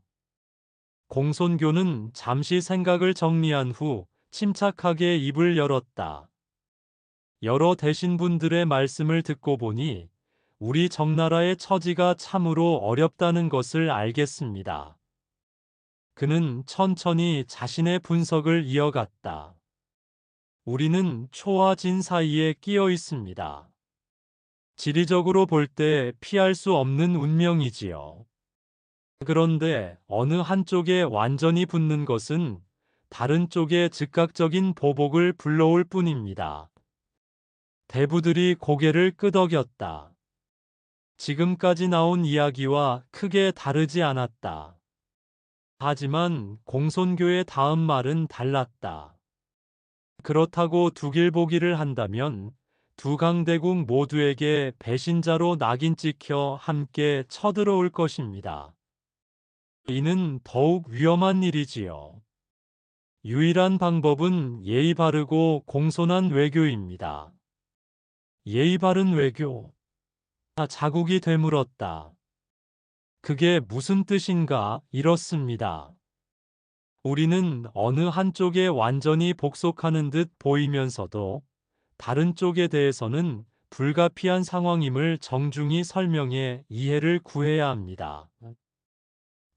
공손교는 잠시 생각을 정리한 후 침착하게 입을 열었다. 여러 대신분들의 말씀을 듣고 보니 우리 정나라의 처지가 참으로 어렵다는 것을 알겠습니다. 그는 천천히 자신의 분석을 이어갔다. 우리는 초와 진 사이에 끼어 있습니다. 지리적으로 볼 때 피할 수 없는 운명이지요. 그런데 어느 한쪽에 완전히 붙는 것은 다른 쪽의 즉각적인 보복을 불러올 뿐입니다. 대부들이 고개를 끄덕였다. 지금까지 나온 이야기와 크게 다르지 않았다. 하지만 공손교의 다음 말은 달랐다. 그렇다고 두길보기를 한다면 두 강대국 모두에게 배신자로 낙인 찍혀 함께 쳐들어올 것입니다. 이는 더욱 위험한 일이지요. 유일한 방법은 예의 바르고 공손한 외교입니다. 예의 바른 외교. 자국이 되물었다. 그게 무슨 뜻인가? 이렇습니다. 우리는 어느 한쪽에 완전히 복속하는 듯 보이면서도 다른 쪽에 대해서는 불가피한 상황임을 정중히 설명해 이해를 구해야 합니다.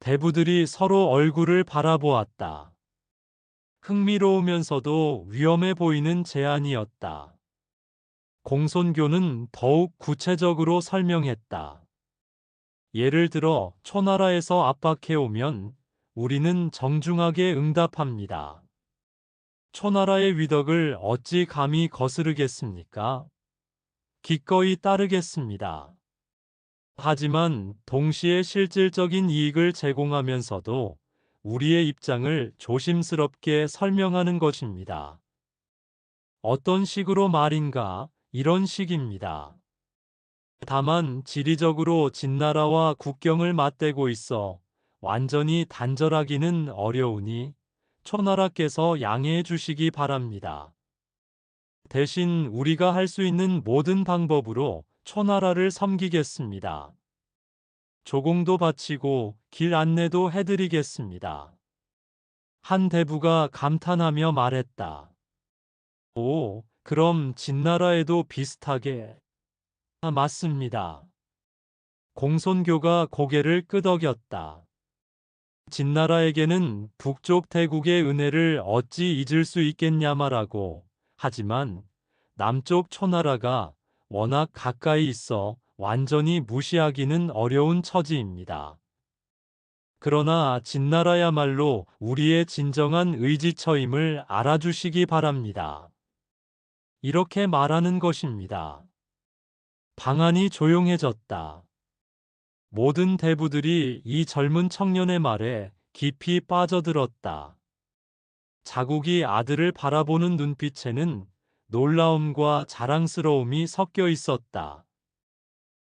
대부들이 서로 얼굴을 바라보았다. 흥미로우면서도 위험해 보이는 제안이었다. 공손교는 더욱 구체적으로 설명했다. 예를 들어 초나라에서 압박해오면 우리는 정중하게 응답합니다. 초나라의 위덕을 어찌 감히 거스르겠습니까? 기꺼이 따르겠습니다. 하지만 동시에 실질적인 이익을 제공하면서도 우리의 입장을 조심스럽게 설명하는 것입니다. 어떤 식으로 말인가? 이런 식입니다. 다만 지리적으로 진나라와 국경을 맞대고 있어 완전히 단절하기는 어려우니 초나라께서 양해해 주시기 바랍니다. 대신 우리가 할 수 있는 모든 방법으로 초나라를 섬기겠습니다. 조공도 바치고 길 안내도 해드리겠습니다. 한 대부가 감탄하며 말했다. 오, 그럼 진나라에도 비슷하게. 맞습니다. 공손교가 고개를 끄덕였다. 진나라에게는 북쪽 대국의 은혜를 어찌 잊을 수 있겠냐 말하고, 하지만 남쪽 초나라가 워낙 가까이 있어 완전히 무시하기는 어려운 처지입니다. 그러나 진나라야말로 우리의 진정한 의지처임을 알아주시기 바랍니다. 이렇게 말하는 것입니다. 방안이 조용해졌다. 모든 대부들이 이 젊은 청년의 말에 깊이 빠져들었다. 자국이 아들을 바라보는 눈빛에는 놀라움과 자랑스러움이 섞여 있었다.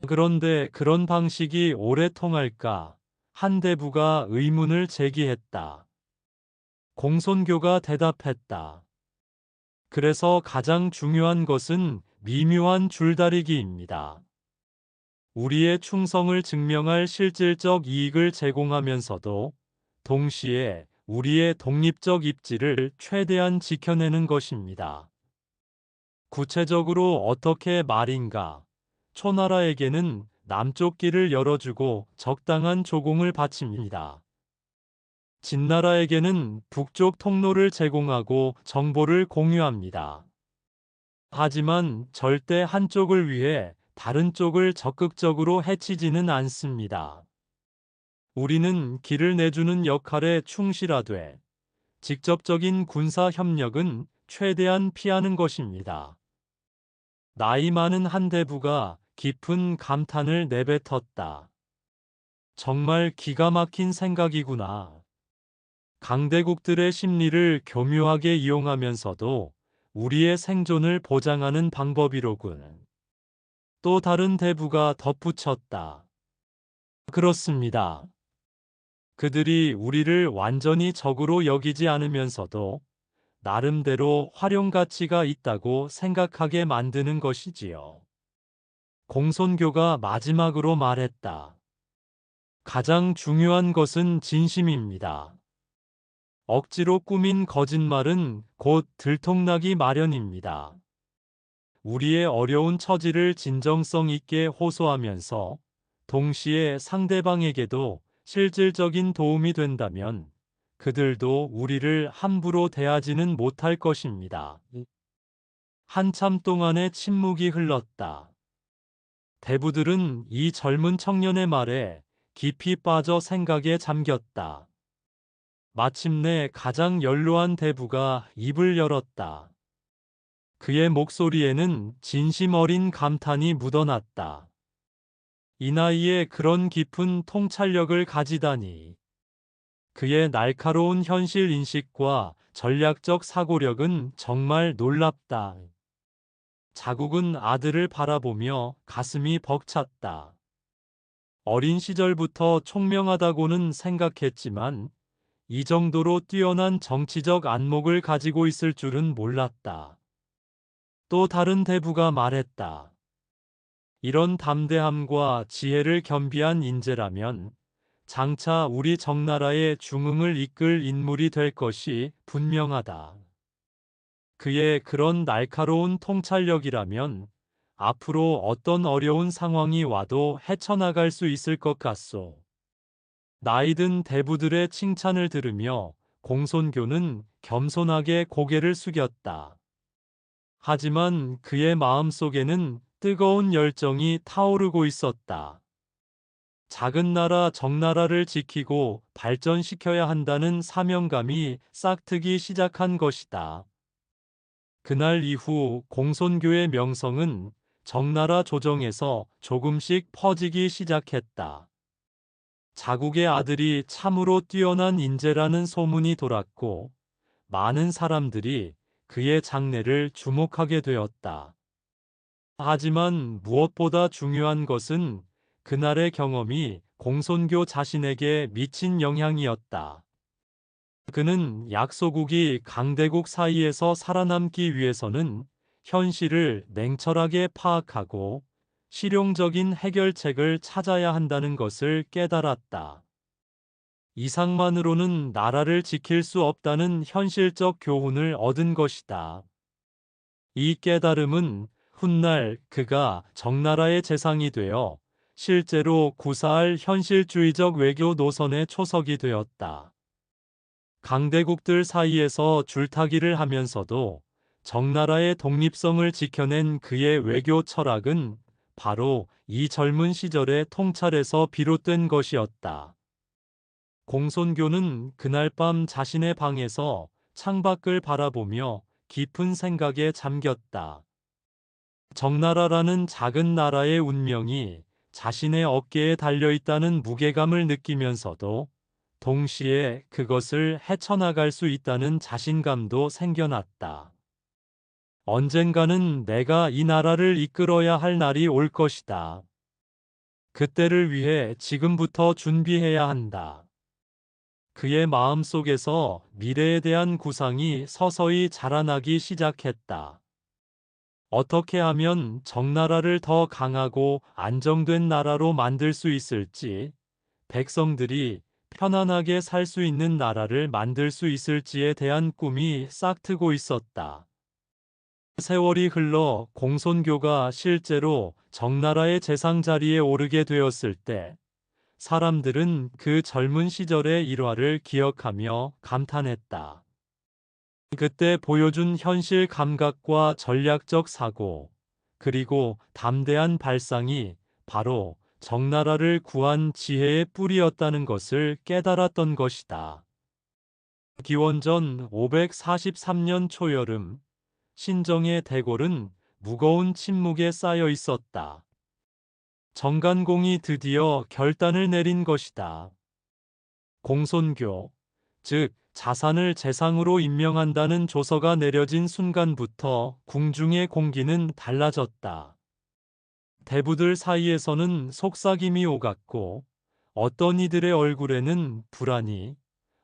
그런데 그런 방식이 오래 통할까? 한 대부가 의문을 제기했다. 공손교가 대답했다. 그래서 가장 중요한 것은 미묘한 줄다리기입니다. 우리의 충성을 증명할 실질적 이익을 제공하면서도 동시에 우리의 독립적 입지를 최대한 지켜내는 것입니다. 구체적으로 어떻게 말인가? 초나라에게는 남쪽 길을 열어주고 적당한 조공을 바칩니다. 진나라에게는 북쪽 통로를 제공하고 정보를 공유합니다. 하지만 절대 한쪽을 위해 다른 쪽을 적극적으로 해치지는 않습니다. 우리는 길을 내주는 역할에 충실하되 직접적인 군사 협력은 최대한 피하는 것입니다. 나이 많은 한 대부가 깊은 감탄을 내뱉었다. 정말 기가 막힌 생각이구나. 강대국들의 심리를 교묘하게 이용하면서도 우리의 생존을 보장하는 방법이로군. 또 다른 대부가 덧붙였다. 그렇습니다. 그들이 우리를 완전히 적으로 여기지 않으면서도 나름대로 활용 가치가 있다고 생각하게 만드는 것이지요. 공손교가 마지막으로 말했다. 가장 중요한 것은 진심입니다. 억지로 꾸민 거짓말은 곧 들통나기 마련입니다. 우리의 어려운 처지를 진정성 있게 호소하면서 동시에 상대방에게도 실질적인 도움이 된다면 그들도 우리를 함부로 대하지는 못할 것입니다. 한참 동안의 침묵이 흘렀다. 대부들은 이 젊은 청년의 말에 깊이 빠져 생각에 잠겼다. 마침내 가장 연로한 대부가 입을 열었다. 그의 목소리에는 진심 어린 감탄이 묻어났다. 이 나이에 그런 깊은 통찰력을 가지다니. 그의 날카로운 현실 인식과 전략적 사고력은 정말 놀랍다. 자국은 아들을 바라보며 가슴이 벅찼다. 어린 시절부터 총명하다고는 생각했지만 이 정도로 뛰어난 정치적 안목을 가지고 있을 줄은 몰랐다. 또 다른 대부가 말했다. 이런 담대함과 지혜를 겸비한 인재라면 장차 우리 정나라의 중흥을 이끌 인물이 될 것이 분명하다. 그의 그런 날카로운 통찰력이라면 앞으로 어떤 어려운 상황이 와도 헤쳐나갈 수 있을 것 같소. 나이든 대부들의 칭찬을 들으며 공손교는 겸손하게 고개를 숙였다. 하지만 그의 마음속에는 뜨거운 열정이 타오르고 있었다. 작은 나라 정나라를 지키고 발전시켜야 한다는 사명감이 싹트기 시작한 것이다. 그날 이후 공손교의 명성은 정나라 조정에서 조금씩 퍼지기 시작했다. 자국의 아들이 참으로 뛰어난 인재라는 소문이 돌았고, 많은 사람들이 그의 장래를 주목하게 되었다. 하지만 무엇보다 중요한 것은 그날의 경험이 공손교 자신에게 미친 영향이었다. 그는 약소국이 강대국 사이에서 살아남기 위해서는 현실을 냉철하게 파악하고 실용적인 해결책을 찾아야 한다는 것을 깨달았다. 이상만으로는 나라를 지킬 수 없다는 현실적 교훈을 얻은 것이다. 이 깨달음은 훗날 그가 정나라의 재상이 되어 실제로 구사할 현실주의적 외교 노선의 초석이 되었다. 강대국들 사이에서 줄타기를 하면서도 정나라의 독립성을 지켜낸 그의 외교 철학은 바로 이 젊은 시절의 통찰에서 비롯된 것이었다. 공손교는 그날 밤 자신의 방에서 창밖을 바라보며 깊은 생각에 잠겼다. 정나라라는 작은 나라의 운명이 자신의 어깨에 달려있다는 무게감을 느끼면서도 동시에 그것을 헤쳐나갈 수 있다는 자신감도 생겨났다. 언젠가는 내가 이 나라를 이끌어야 할 날이 올 것이다. 그때를 위해 지금부터 준비해야 한다. 그의 마음속에서 미래에 대한 구상이 서서히 자라나기 시작했다. 어떻게 하면 정나라를 더 강하고 안정된 나라로 만들 수 있을지, 백성들이 편안하게 살 수 있는 나라를 만들 수 있을지에 대한 꿈이 싹트고 있었다. 세월이 흘러 공손교가 실제로 정나라의 재상 자리에 오르게 되었을 때, 사람들은 그 젊은 시절의 일화를 기억하며 감탄했다. 그때 보여준 현실 감각과 전략적 사고, 그리고 담대한 발상이 바로 정나라를 구한 지혜의 뿌리였다는 것을 깨달았던 것이다. 기원전 543년 초여름, 신정의 대궐은 무거운 침묵에 쌓여 있었다. 정간공이 드디어 결단을 내린 것이다. 공손교, 즉 자산을 재상으로 임명한다는 조서가 내려진 순간부터 궁중의 공기는 달라졌다. 대부들 사이에서는 속삭임이 오갔고, 어떤 이들의 얼굴에는 불안이,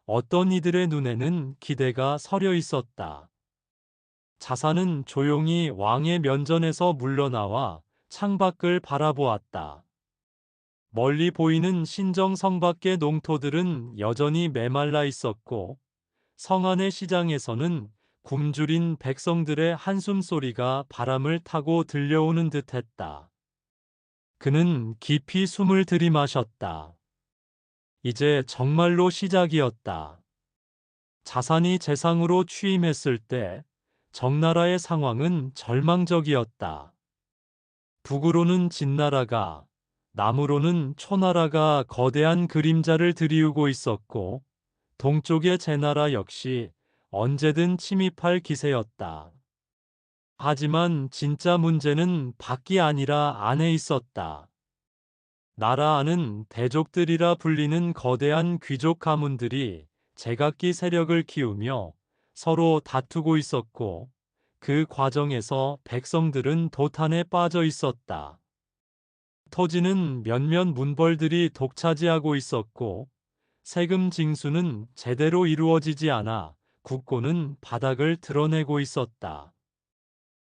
어떤 이들의 눈에는 기대가 서려 있었다. 자산은 조용히 왕의 면전에서 물러나와 창밖을 바라보았다. 멀리 보이는 신정성 밖의 농토들은 여전히 메말라 있었고, 성 안의 시장에서는 굶주린 백성들의 한숨소리가 바람을 타고 들려오는 듯했다. 그는 깊이 숨을 들이마셨다. 이제 정말로 시작이었다. 자산이 재상으로 취임했을 때 정나라의 상황은 절망적이었다. 북으로는 진나라가, 남으로는 초나라가 거대한 그림자를 들이우고 있었고, 동쪽의 제나라 역시 언제든 침입할 기세였다. 하지만 진짜 문제는 밖이 아니라 안에 있었다. 나라 안은 대족들이라 불리는 거대한 귀족 가문들이 제각기 세력을 키우며 서로 다투고 있었고, 그 과정에서 백성들은 도탄에 빠져 있었다. 토지는 몇몇 문벌들이 독차지하고 있었고, 세금 징수는 제대로 이루어지지 않아 국고는 바닥을 드러내고 있었다.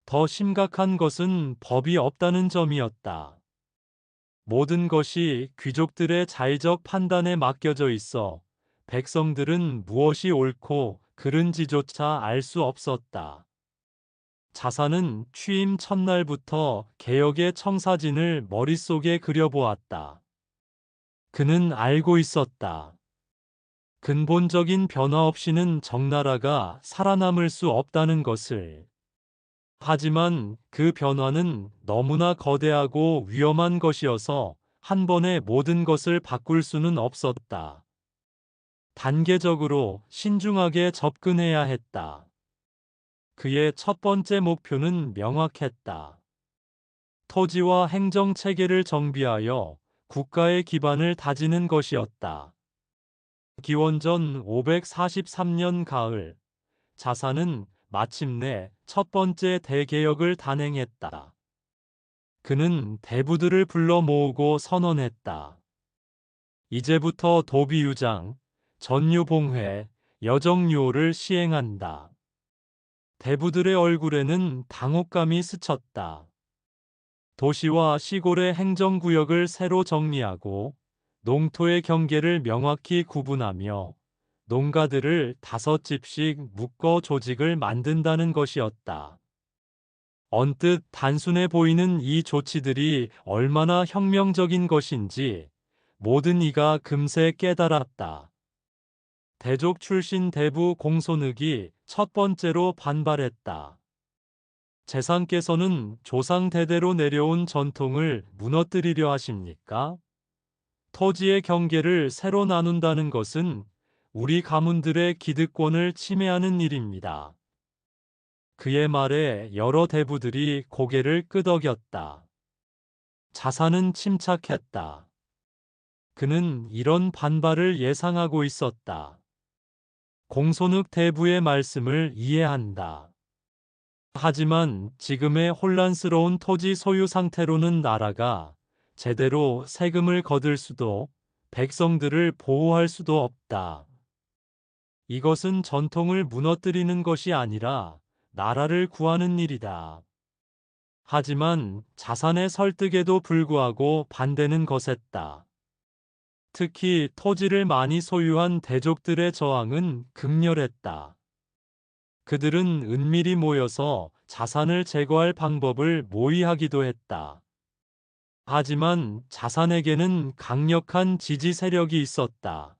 더 심각한 것은 법이 없다는 점이었다. 모든 것이 귀족들의 자의적 판단에 맡겨져 있어 백성들은 무엇이 옳고 그른지조차 알 수 없었다. 자사는 취임 첫날부터 개혁의 청사진을 머릿속에 그려보았다. 그는 알고 있었다. 근본적인 변화 없이는 정나라가 살아남을 수 없다는 것을. 하지만 그 변화는 너무나 거대하고 위험한 것이어서 한 번에 모든 것을 바꿀 수는 없었다. 단계적으로 신중하게 접근해야 했다. 그의 첫 번째 목표는 명확했다. 토지와 행정 체계를 정비하여 국가의 기반을 다지는 것이었다. 기원전 543년 가을, 자사는 마침내 첫 번째 대개혁을 단행했다. 그는 대부들을 불러 모으고 선언했다. 이제부터 도비유장, 전유봉회, 여정유호를 시행한다. 대부들의 얼굴에는 당혹감이 스쳤다. 도시와 시골의 행정구역을 새로 정리하고 농토의 경계를 명확히 구분하며 농가들을 5집씩 묶어 조직을 만든다는 것이었다. 언뜻 단순해 보이는 이 조치들이 얼마나 혁명적인 것인지 모든 이가 금세 깨달았다. 대족 출신 대부 공손흑이 첫 번째로 반발했다. 재상께서는 조상 대대로 내려온 전통을 무너뜨리려 하십니까? 토지의 경계를 새로 나눈다는 것은 우리 가문들의 기득권을 침해하는 일입니다. 그의 말에 여러 대부들이 고개를 끄덕였다. 자사는 침착했다. 그는 이런 반발을 예상하고 있었다. 공손흑 대부의 말씀을 이해한다. 하지만 지금의 혼란스러운 토지 소유 상태로는 나라가 제대로 세금을 거둘 수도 백성들을 보호할 수도 없다. 이것은 전통을 무너뜨리는 것이 아니라 나라를 구하는 일이다. 하지만 자산의 설득에도 불구하고 반대는 거셌다. 특히 토지를 많이 소유한 대족들의 저항은 극렬했다. 그들은 은밀히 모여서 자산을 제거할 방법을 모의하기도 했다. 하지만 자산에게는 강력한 지지 세력이 있었다.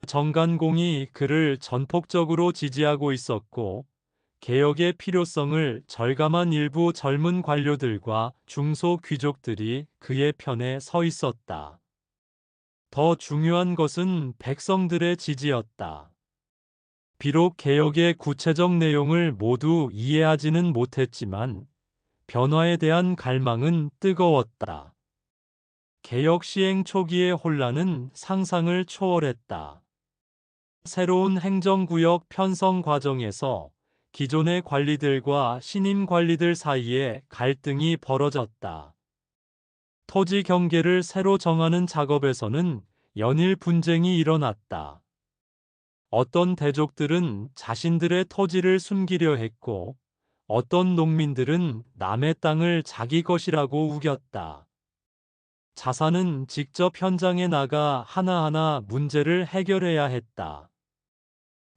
정간공이 그를 전폭적으로 지지하고 있었고, 개혁의 필요성을 절감한 일부 젊은 관료들과 중소 귀족들이 그의 편에 서 있었다. 더 중요한 것은 백성들의 지지였다. 비록 개혁의 구체적 내용을 모두 이해하지는 못했지만 변화에 대한 갈망은 뜨거웠다. 개혁 시행 초기의 혼란은 상상을 초월했다. 새로운 행정구역 편성 과정에서 기존의 관리들과 신임 관리들 사이에 갈등이 벌어졌다. 토지 경계를 새로 정하는 작업에서는 연일 분쟁이 일어났다. 어떤 대족들은 자신들의 토지를 숨기려 했고, 어떤 농민들은 남의 땅을 자기 것이라고 우겼다. 자사는 직접 현장에 나가 하나하나 문제를 해결해야 했다.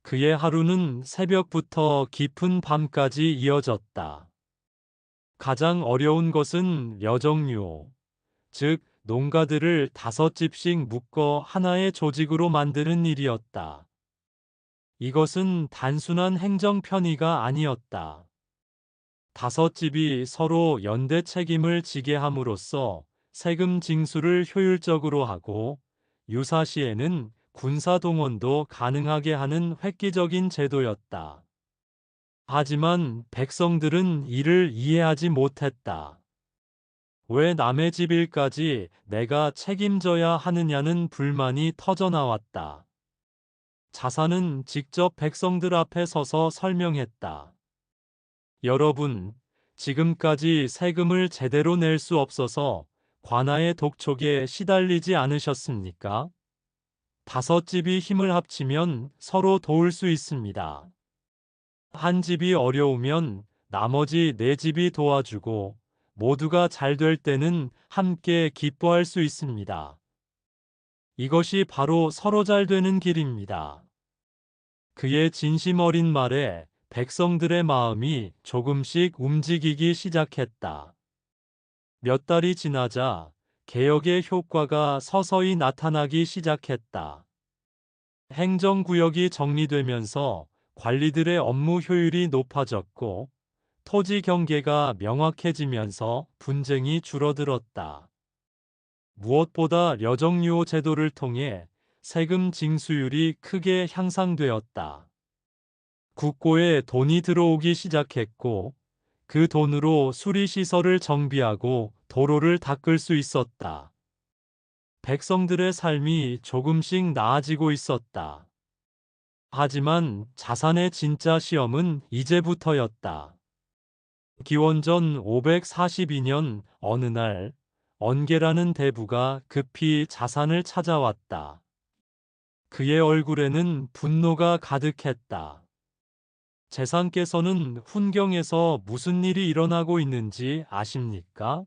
그의 하루는 새벽부터 깊은 밤까지 이어졌다. 가장 어려운 것은 여정유호, 즉 농가들을 5집씩 묶어 하나의 조직으로 만드는 일이었다. 이것은 단순한 행정 편의가 아니었다. 5집이 서로 연대 책임을 지게 함으로써 세금 징수를 효율적으로 하고 유사시에는 군사 동원도 가능하게 하는 획기적인 제도였다. 하지만 백성들은 이를 이해하지 못했다. 왜 남의 집 일까지 내가 책임져야 하느냐는 불만이 터져나왔다. 자사는 직접 백성들 앞에 서서 설명했다. 여러분, 지금까지 세금을 제대로 낼 수 없어서 관아의 독촉에 시달리지 않으셨습니까? 5집이 힘을 합치면 서로 도울 수 있습니다. 한 집이 어려우면 나머지 4집이 도와주고 모두가 잘 될 때는 함께 기뻐할 수 있습니다. 이것이 바로 서로 잘 되는 길입니다. 그의 진심 어린 말에 백성들의 마음이 조금씩 움직이기 시작했다. 몇 달이 지나자 개혁의 효과가 서서히 나타나기 시작했다. 행정구역이 정리되면서 관리들의 업무 효율이 높아졌고 토지 경계가 명확해지면서 분쟁이 줄어들었다. 무엇보다 려정유오 제도를 통해 세금 징수율이 크게 향상되었다. 국고에 돈이 들어오기 시작했고 그 돈으로 수리시설을 정비하고 도로를 닦을 수 있었다. 백성들의 삶이 조금씩 나아지고 있었다. 하지만 자산의 진짜 시험은 이제부터였다. 기원전 542년 어느 날 언계라는 대부가 급히 자산을 찾아왔다. 그의 얼굴에는 분노가 가득했다. 재상께서는 훈경에서 무슨 일이 일어나고 있는지 아십니까?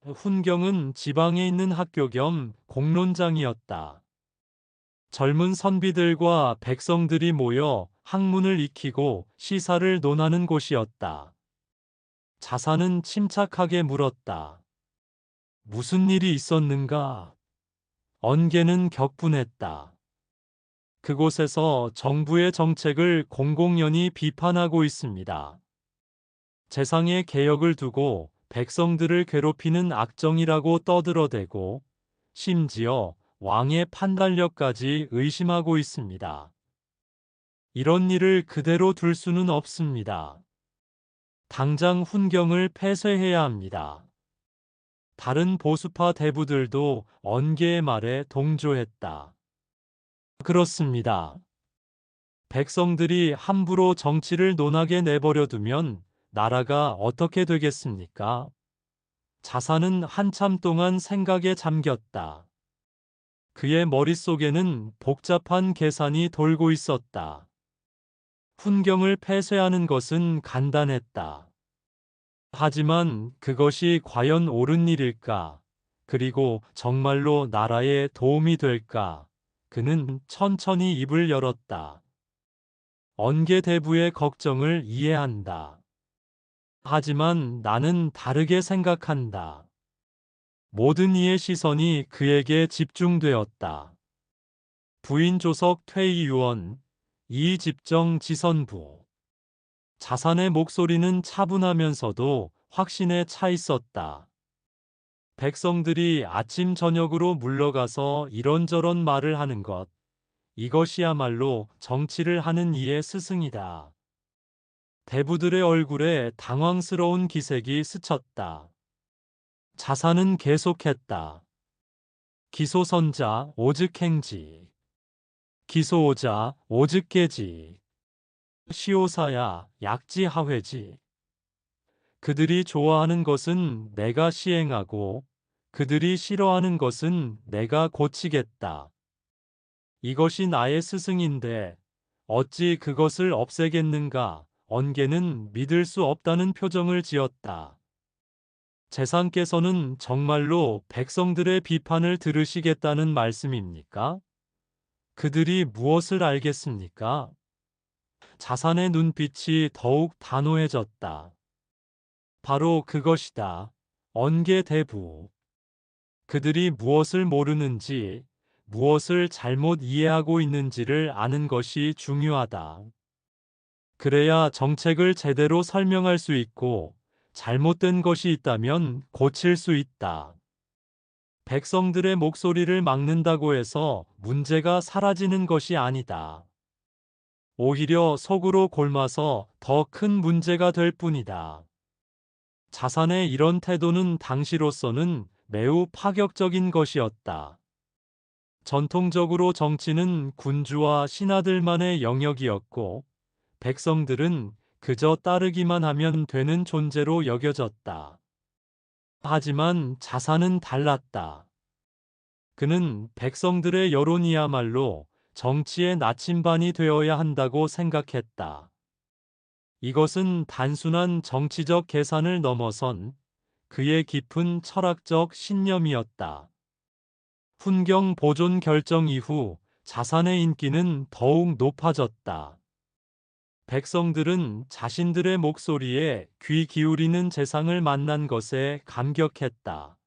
훈경은 지방에 있는 학교 겸 공론장이었다. 젊은 선비들과 백성들이 모여 학문을 익히고 시사를 논하는 곳이었다. 자사는 침착하게 물었다. 무슨 일이 있었는가? 언계는 격분했다. 그곳에서 정부의 정책을 공공연히 비판하고 있습니다. 재상의 개혁을 두고 백성들을 괴롭히는 악정이라고 떠들어대고 심지어 왕의 판단력까지 의심하고 있습니다. 이런 일을 그대로 둘 수는 없습니다. 당장 훈경을 폐쇄해야 합니다. 다른 보수파 대부들도 언계의 말에 동조했다. 그렇습니다. 백성들이 함부로 정치를 논하게 내버려 두면 나라가 어떻게 되겠습니까? 자사는 한참 동안 생각에 잠겼다. 그의 머릿속에는 복잡한 계산이 돌고 있었다. 훈경을 폐쇄하는 것은 간단했다. 하지만 그것이 과연 옳은 일일까? 그리고 정말로 나라에 도움이 될까? 그는 천천히 입을 열었다. 언계 대부의 걱정을 이해한다. 하지만 나는 다르게 생각한다. 모든 이의 시선이 그에게 집중되었다. 부인 조석 퇴위위원, 이집정 지선부. 자산의 목소리는 차분하면서도 확신에 차 있었다. 백성들이 아침 저녁으로 물러가서 이런저런 말을 하는 것, 이것이야말로 정치를 하는 이의 스승이다. 대부들의 얼굴에 당황스러운 기색이 스쳤다. 자사는 계속했다. 기소선자 오직행지. 기소오자 오직계지. 시오사야 약지하회지. 그들이 좋아하는 것은 내가 시행하고 그들이 싫어하는 것은 내가 고치겠다. 이것이 나의 스승인데 어찌 그것을 없애겠는가? 언계는 믿을 수 없다는 표정을 지었다. 재상께서는 정말로 백성들의 비판을 들으시겠다는 말씀입니까? 그들이 무엇을 알겠습니까? 자산의 눈빛이 더욱 단호해졌다. 바로 그것이다. 언계 대부. 그들이 무엇을 모르는지, 무엇을 잘못 이해하고 있는지를 아는 것이 중요하다. 그래야 정책을 제대로 설명할 수 있고, 잘못된 것이 있다면 고칠 수 있다. 백성들의 목소리를 막는다고 해서 문제가 사라지는 것이 아니다. 오히려 속으로 골마서 더 큰 문제가 될 뿐이다. 자산의 이런 태도는 당시로서는 매우 파격적인 것이었다. 전통적으로 정치는 군주와 신하들만의 영역이었고, 백성들은 그저 따르기만 하면 되는 존재로 여겨졌다. 하지만 자사는 달랐다. 그는 백성들의 여론이야말로 정치의 나침반이 되어야 한다고 생각했다. 이것은 단순한 정치적 계산을 넘어선 그의 깊은 철학적 신념이었다. 훈경 보존 결정 이후 자산의 인기는 더욱 높아졌다. 백성들은 자신들의 목소리에 귀 기울이는 재상을 만난 것에 감격했다.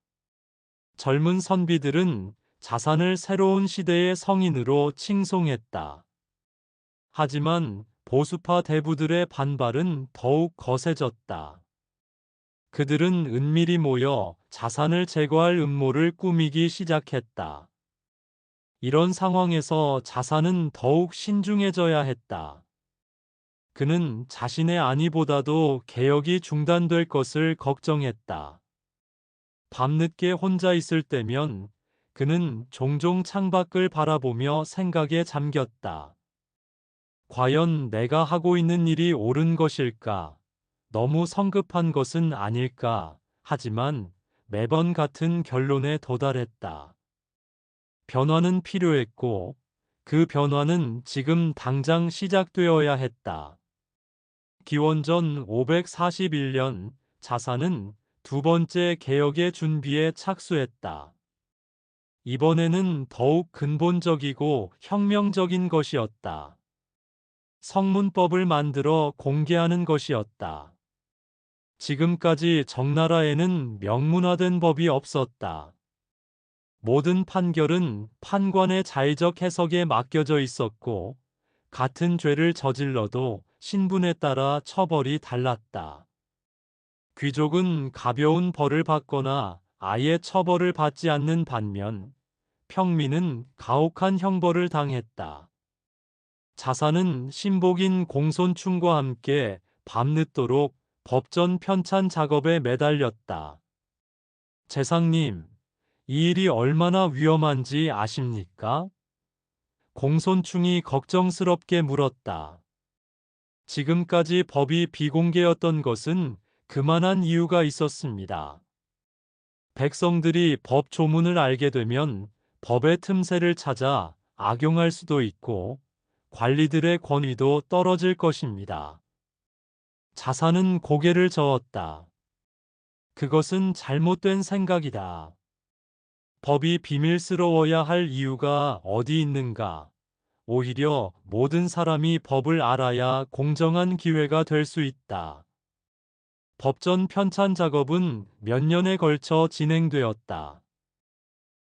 젊은 선비들은 자산을 새로운 시대의 성인으로 칭송했다. 하지만 보수파 대부들의 반발은 더욱 거세졌다. 그들은 은밀히 모여 자산을 제거할 음모를 꾸미기 시작했다. 이런 상황에서 자산은 더욱 신중해져야 했다. 그는 자신의 안위보다도 개혁이 중단될 것을 걱정했다. 밤늦게 혼자 있을 때면 그는 종종 창밖을 바라보며 생각에 잠겼다. 과연 내가 하고 있는 일이 옳은 것일까? 너무 성급한 것은 아닐까? 하지만 매번 같은 결론에 도달했다. 변화는 필요했고, 그 변화는 지금 당장 시작되어야 했다. 기원전 541년 자산은 두 번째 개혁의 준비에 착수했다. 이번에는 더욱 근본적이고 혁명적인 것이었다. 성문법을 만들어 공개하는 것이었다. 지금까지 정나라에는 명문화된 법이 없었다. 모든 판결은 판관의 자의적 해석에 맡겨져 있었고, 같은 죄를 저질러도 신분에 따라 처벌이 달랐다. 귀족은 가벼운 벌을 받거나 아예 처벌을 받지 않는 반면, 평민은 가혹한 형벌을 당했다. 자산은 신복인 공손충과 함께 밤늦도록 법전 편찬 작업에 매달렸다. 재상님, 이 일이 얼마나 위험한지 아십니까? 공손충이 걱정스럽게 물었다. 지금까지 법이 비공개였던 것은 그만한 이유가 있었습니다. 백성들이 법 조문을 알게 되면 법의 틈새를 찾아 악용할 수도 있고 관리들의 권위도 떨어질 것입니다. 자산은 고개를 저었다. 그것은 잘못된 생각이다. 법이 비밀스러워야 할 이유가 어디 있는가? 오히려 모든 사람이 법을 알아야 공정한 기회가 될 수 있다. 법전 편찬 작업은 몇 년에 걸쳐 진행되었다.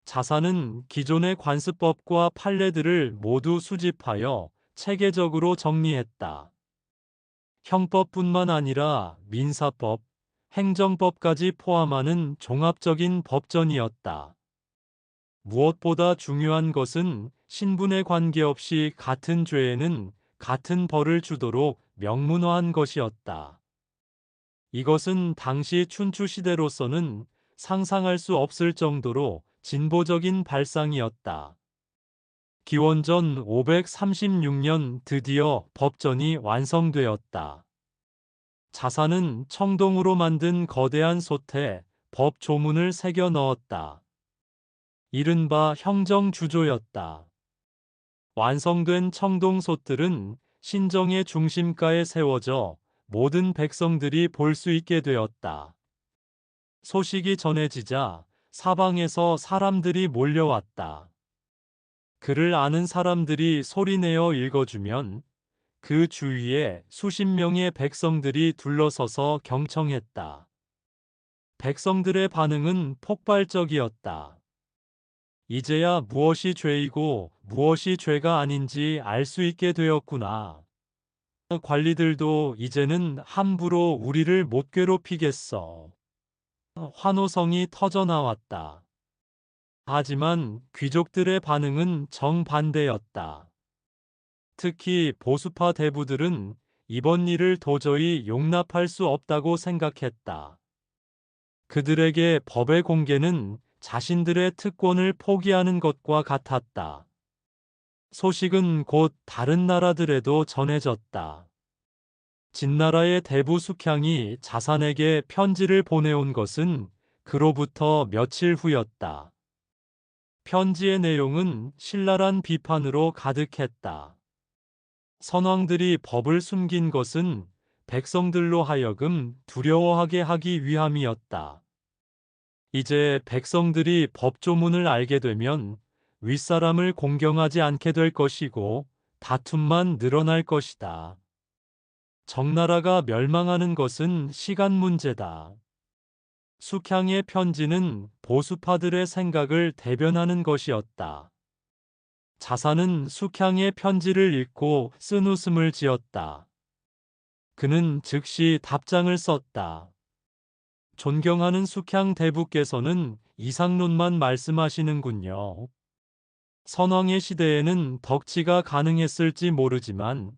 자산은 기존의 관습법과 판례들을 모두 수집하여 체계적으로 정리했다. 형법뿐만 아니라 민사법, 행정법까지 포함하는 종합적인 법전이었다. 무엇보다 중요한 것은 신분에 관계없이 같은 죄에는 같은 벌을 주도록 명문화한 것이었다. 이것은 당시 춘추 시대로서는 상상할 수 없을 정도로 진보적인 발상이었다. 기원전 536년 드디어 법전이 완성되었다. 자산은 청동으로 만든 거대한 솥에 법 조문을 새겨 넣었다. 이른바 형정주조였다. 완성된 청동솥들은 신정의 중심가에 세워져 모든 백성들이 볼 수 있게 되었다. 소식이 전해지자 사방에서 사람들이 몰려왔다. 글을 아는 사람들이 소리내어 읽어주면 그 주위에 수십 명의 백성들이 둘러서서 경청했다. 백성들의 반응은 폭발적이었다. 이제야 무엇이 죄이고 무엇이 죄가 아닌지 알 수 있게 되었구나. 관리들도 이제는 함부로 우리를 못 괴롭히겠어. 환호성이 터져나왔다. 하지만 귀족들의 반응은 정반대였다. 특히 보수파 대부들은 이번 일을 도저히 용납할 수 없다고 생각했다. 그들에게 법의 공개는 자신들의 특권을 포기하는 것과 같았다. 소식은 곧 다른 나라들에도 전해졌다. 진나라의 대부 숙향이 자산에게 편지를 보내온 것은 그로부터 며칠 후였다. 편지의 내용은 신랄한 비판으로 가득했다. 선왕들이 법을 숨긴 것은 백성들로 하여금 두려워하게 하기 위함이었다. 이제 백성들이 법조문을 알게 되면 윗사람을 공경하지 않게 될 것이고 다툼만 늘어날 것이다. 정나라가 멸망하는 것은 시간 문제다. 숙향의 편지는 보수파들의 생각을 대변하는 것이었다. 자사는 숙향의 편지를 읽고 쓴웃음을 지었다. 그는 즉시 답장을 썼다. 존경하는 숙향 대부께서는 이상론만 말씀하시는군요. 선왕의 시대에는 덕치가 가능했을지 모르지만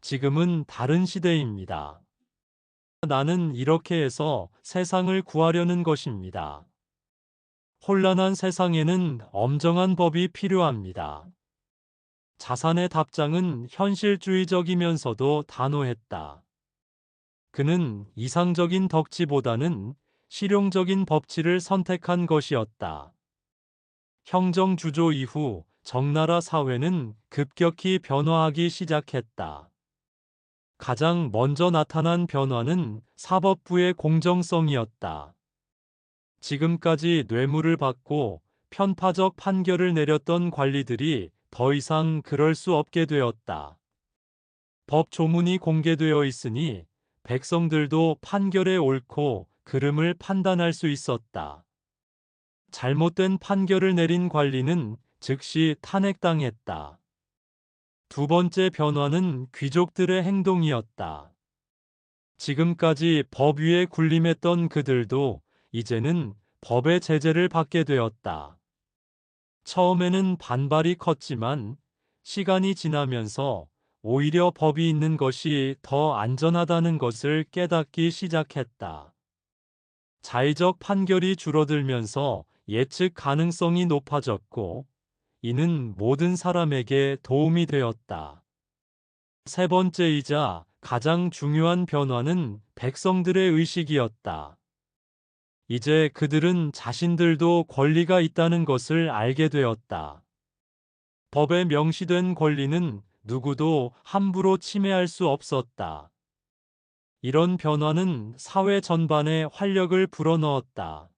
지금은 다른 시대입니다. 나는 이렇게 해서 세상을 구하려는 것입니다. 혼란한 세상에는 엄정한 법이 필요합니다. 자산의 답장은 현실주의적이면서도 단호했다. 그는 이상적인 덕치보다는 실용적인 법치를 선택한 것이었다. 형정주조 이후 정나라 사회는 급격히 변화하기 시작했다. 가장 먼저 나타난 변화는 사법부의 공정성이었다. 지금까지 뇌물을 받고 편파적 판결을 내렸던 관리들이 더 이상 그럴 수 없게 되었다. 법 조문이 공개되어 있으니 백성들도 판결의 옳고 그름을 판단할 수 있었다. 잘못된 판결을 내린 관리는 즉시 탄핵당했다. 두 번째 변화는 귀족들의 행동이었다. 지금까지 법 위에 군림했던 그들도 이제는 법의 제재를 받게 되었다. 처음에는 반발이 컸지만 시간이 지나면서 오히려 법이 있는 것이 더 안전하다는 것을 깨닫기 시작했다. 자의적 판결이 줄어들면서 예측 가능성이 높아졌고, 이는 모든 사람에게 도움이 되었다. 세 번째이자 가장 중요한 변화는 백성들의 의식이었다. 이제 그들은 자신들도 권리가 있다는 것을 알게 되었다. 법에 명시된 권리는 누구도 함부로 침해할 수 없었다. 이런 변화는 사회 전반에 활력을 불어넣었다.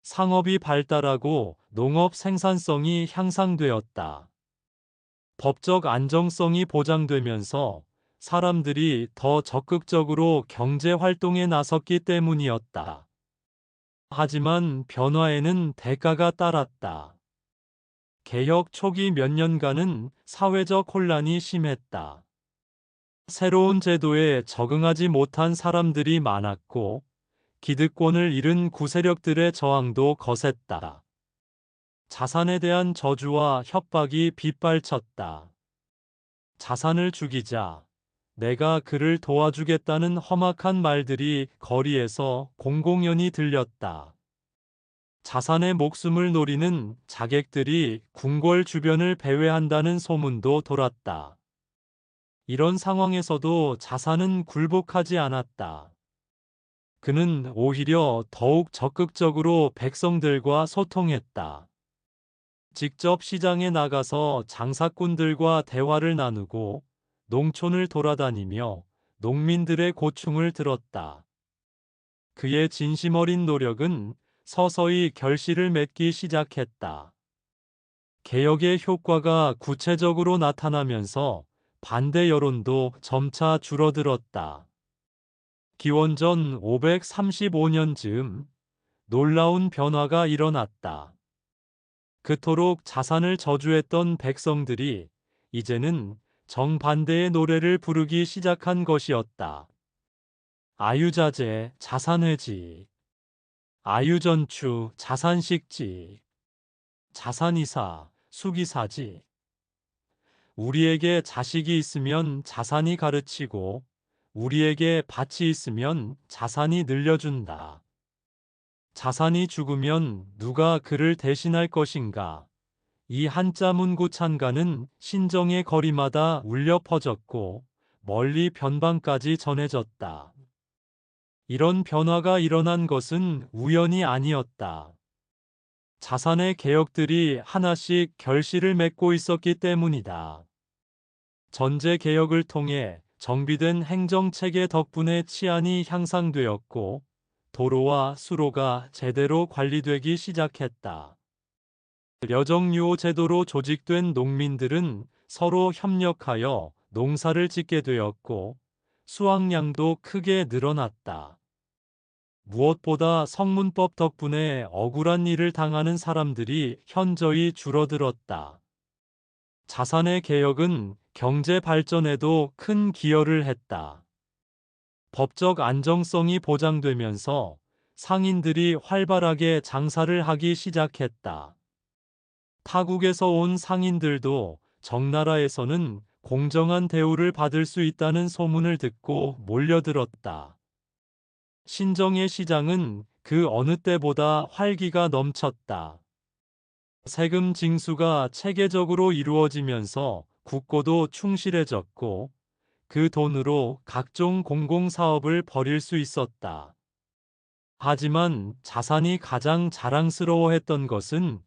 상업이 발달하고 농업 생산성이 향상되었다. 법적 안정성이 보장되면서 사람들이 더 적극적으로 경제 활동에 나섰기 때문이었다. 하지만 변화에는 대가가 따랐다. 개혁 초기 몇 년간은 사회적 혼란이 심했다. 새로운 제도에 적응하지 못한 사람들이 많았고, 기득권을 잃은 구세력들의 저항도 거셌다. 자산에 대한 저주와 협박이 빗발쳤다. 자산을 죽이자, 내가 그를 도와주겠다는 험악한 말들이 거리에서 공공연히 들렸다. 자산의 목숨을 노리는 자객들이 궁궐 주변을 배회한다는 소문도 돌았다. 이런 상황에서도 자산은 굴복하지 않았다. 그는 오히려 더욱 적극적으로 백성들과 소통했다. 직접 시장에 나가서 장사꾼들과 대화를 나누고 농촌을 돌아다니며 농민들의 고충을 들었다. 그의 진심 어린 노력은 서서히 결실을 맺기 시작했다. 개혁의 효과가 구체적으로 나타나면서 반대 여론도 점차 줄어들었다. 기원전 535년 즈음 놀라운 변화가 일어났다. 그토록 자산을 저주했던 백성들이 이제는 정반대의 노래를 부르기 시작한 것이었다. 아유자재, 자산회지, 아유전추, 자산식지, 자산이사, 수기사지. 우리에게 자식이 있으면 자산이 가르치고 우리에게 밭이 있으면 자산이 늘려준다. 자산이 죽으면 누가 그를 대신할 것인가? 이 한자 문구 찬가는 신정의 거리마다 울려 퍼졌고 멀리 변방까지 전해졌다. 이런 변화가 일어난 것은 우연이 아니었다. 자산의 개혁들이 하나씩 결실을 맺고 있었기 때문이다. 전제 개혁을 통해 정비된 행정체계 덕분에 치안이 향상되었고 도로와 수로가 제대로 관리되기 시작했다. 려정유오 제도로 조직된 농민들은 서로 협력하여 농사를 짓게 되었고 수확량도 크게 늘어났다. 무엇보다 성문법 덕분에 억울한 일을 당하는 사람들이 현저히 줄어들었다. 자산의 개혁은 경제 발전에도 큰 기여를 했다. 법적 안정성이 보장되면서 상인들이 활발하게 장사를 하기 시작했다. 타국에서 온 상인들도 정나라에서는 공정한 대우를 받을 수 있다는 소문을 듣고 몰려들었다. 신정의 시장은 그 어느 때보다 활기가 넘쳤다. 세금 징수가 체계적으로 이루어지면서 국고도 충실해졌고 그 돈으로 각종 공공사업을 벌일 수 있었다. 하지만 자산이 가장 자랑스러워했던 것은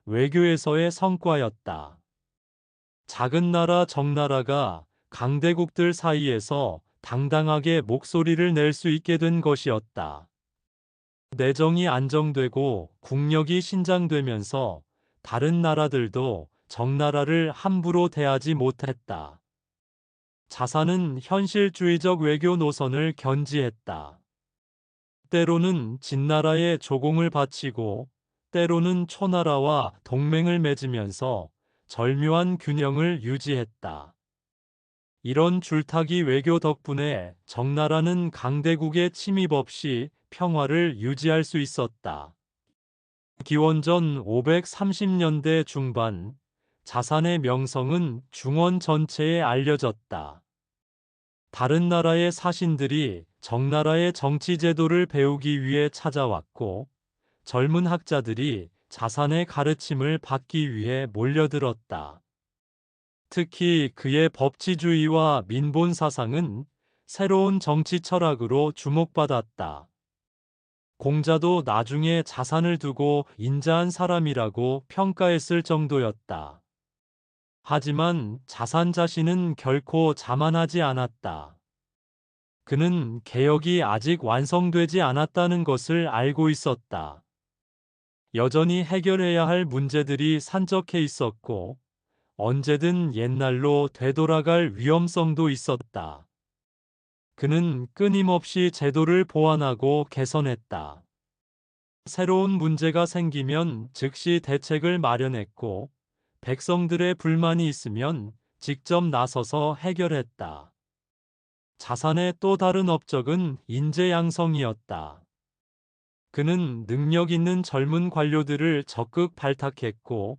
외교에서의 성과였다. 작은 나라 정나라가 강대국들 사이에서 당당하게 목소리를 낼 수 있게 된 것이었다. 내정이 안정되고 국력이 신장되면서 다른 나라들도 정나라를 함부로 대하지 못했다. 자산은 현실주의적 외교 노선을 견지했다. 때로는 진나라에 조공을 바치고 때로는 초나라와 동맹을 맺으면서 절묘한 균형을 유지했다. 이런 줄타기 외교 덕분에 정나라는 강대국의 침입 없이 평화를 유지할 수 있었다. 기원전 530년대 중반, 자산의 명성은 중원 전체에 알려졌다. 다른 나라의 사신들이 정나라의 정치 제도를 배우기 위해 찾아왔고, 젊은 학자들이 자산의 가르침을 받기 위해 몰려들었다. 특히 그의 법치주의와 민본 사상은 새로운 정치 철학으로 주목받았다. 공자도 나중에 자산을 두고 인자한 사람이라고 평가했을 정도였다. 하지만 자산 자신은 결코 자만하지 않았다. 그는 개혁이 아직 완성되지 않았다는 것을 알고 있었다. 여전히 해결해야 할 문제들이 산적해 있었고, 언제든 옛날로 되돌아갈 위험성도 있었다. 그는 끊임없이 제도를 보완하고 개선했다. 새로운 문제가 생기면 즉시 대책을 마련했고, 백성들의 불만이 있으면 직접 나서서 해결했다. 자산의 또 다른 업적은 인재 양성이었다. 그는 능력 있는 젊은 관료들을 적극 발탁했고,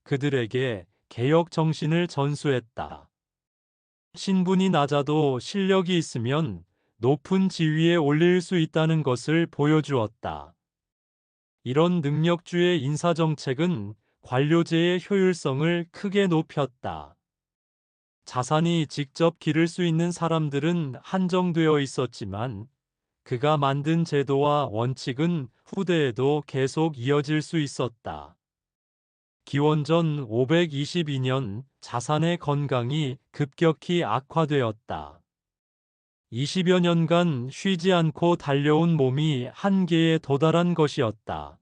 그들에게 개혁 정신을 전수했다. 신분이 낮아도 실력이 있으면 높은 지위에 올릴 수 있다는 것을 보여주었다. 이런 능력주의 인사정책은 관료제의 효율성을 크게 높였다. 자산이 직접 기를 수 있는 사람들은 한정되어 있었지만 그가 만든 제도와 원칙은 후대에도 계속 이어질 수 있었다. 기원전 522년 자산의 건강이 급격히 악화되었다. 20여 년간 쉬지 않고 달려온 몸이 한계에 도달한 것이었다.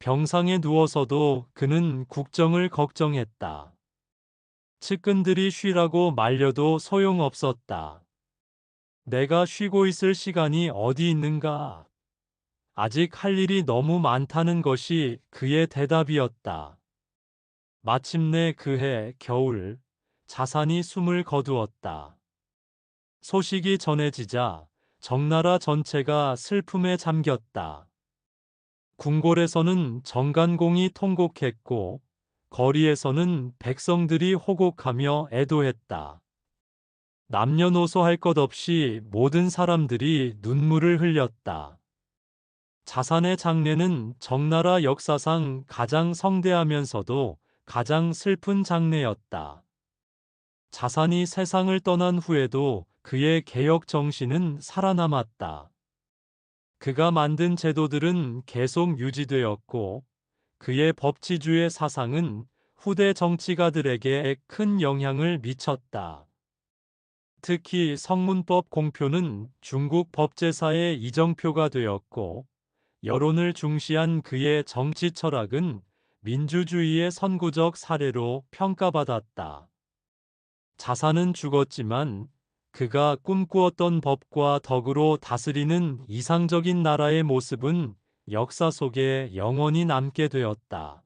병상에 누워서도 그는 국정을 걱정했다. 측근들이 쉬라고 말려도 소용없었다. 내가 쉬고 있을 시간이 어디 있는가? 아직 할 일이 너무 많다는 것이 그의 대답이었다. 마침내 그해 겨울, 자산이 숨을 거두었다. 소식이 전해지자 정나라 전체가 슬픔에 잠겼다. 궁궐에서는 정간공이 통곡했고 거리에서는 백성들이 호곡하며 애도했다. 남녀노소 할 것 없이 모든 사람들이 눈물을 흘렸다. 자산의 장례는 정나라 역사상 가장 성대하면서도 가장 슬픈 장례였다. 자산이 세상을 떠난 후에도 그의 개혁 정신은 살아남았다. 그가 만든 제도들은 계속 유지되었고 그의 법치주의 사상은 후대 정치가들에게 큰 영향을 미쳤다. 특히 성문법 공표는 중국 법제사의 이정표가 되었고 여론을 중시한 그의 정치 철학은 민주주의의 선구적 사례로 평가받았다. 자산은 죽었지만 그가 꿈꾸었던 법과 덕으로 다스리는 이상적인 나라의 모습은 역사 속에 영원히 남게 되었다.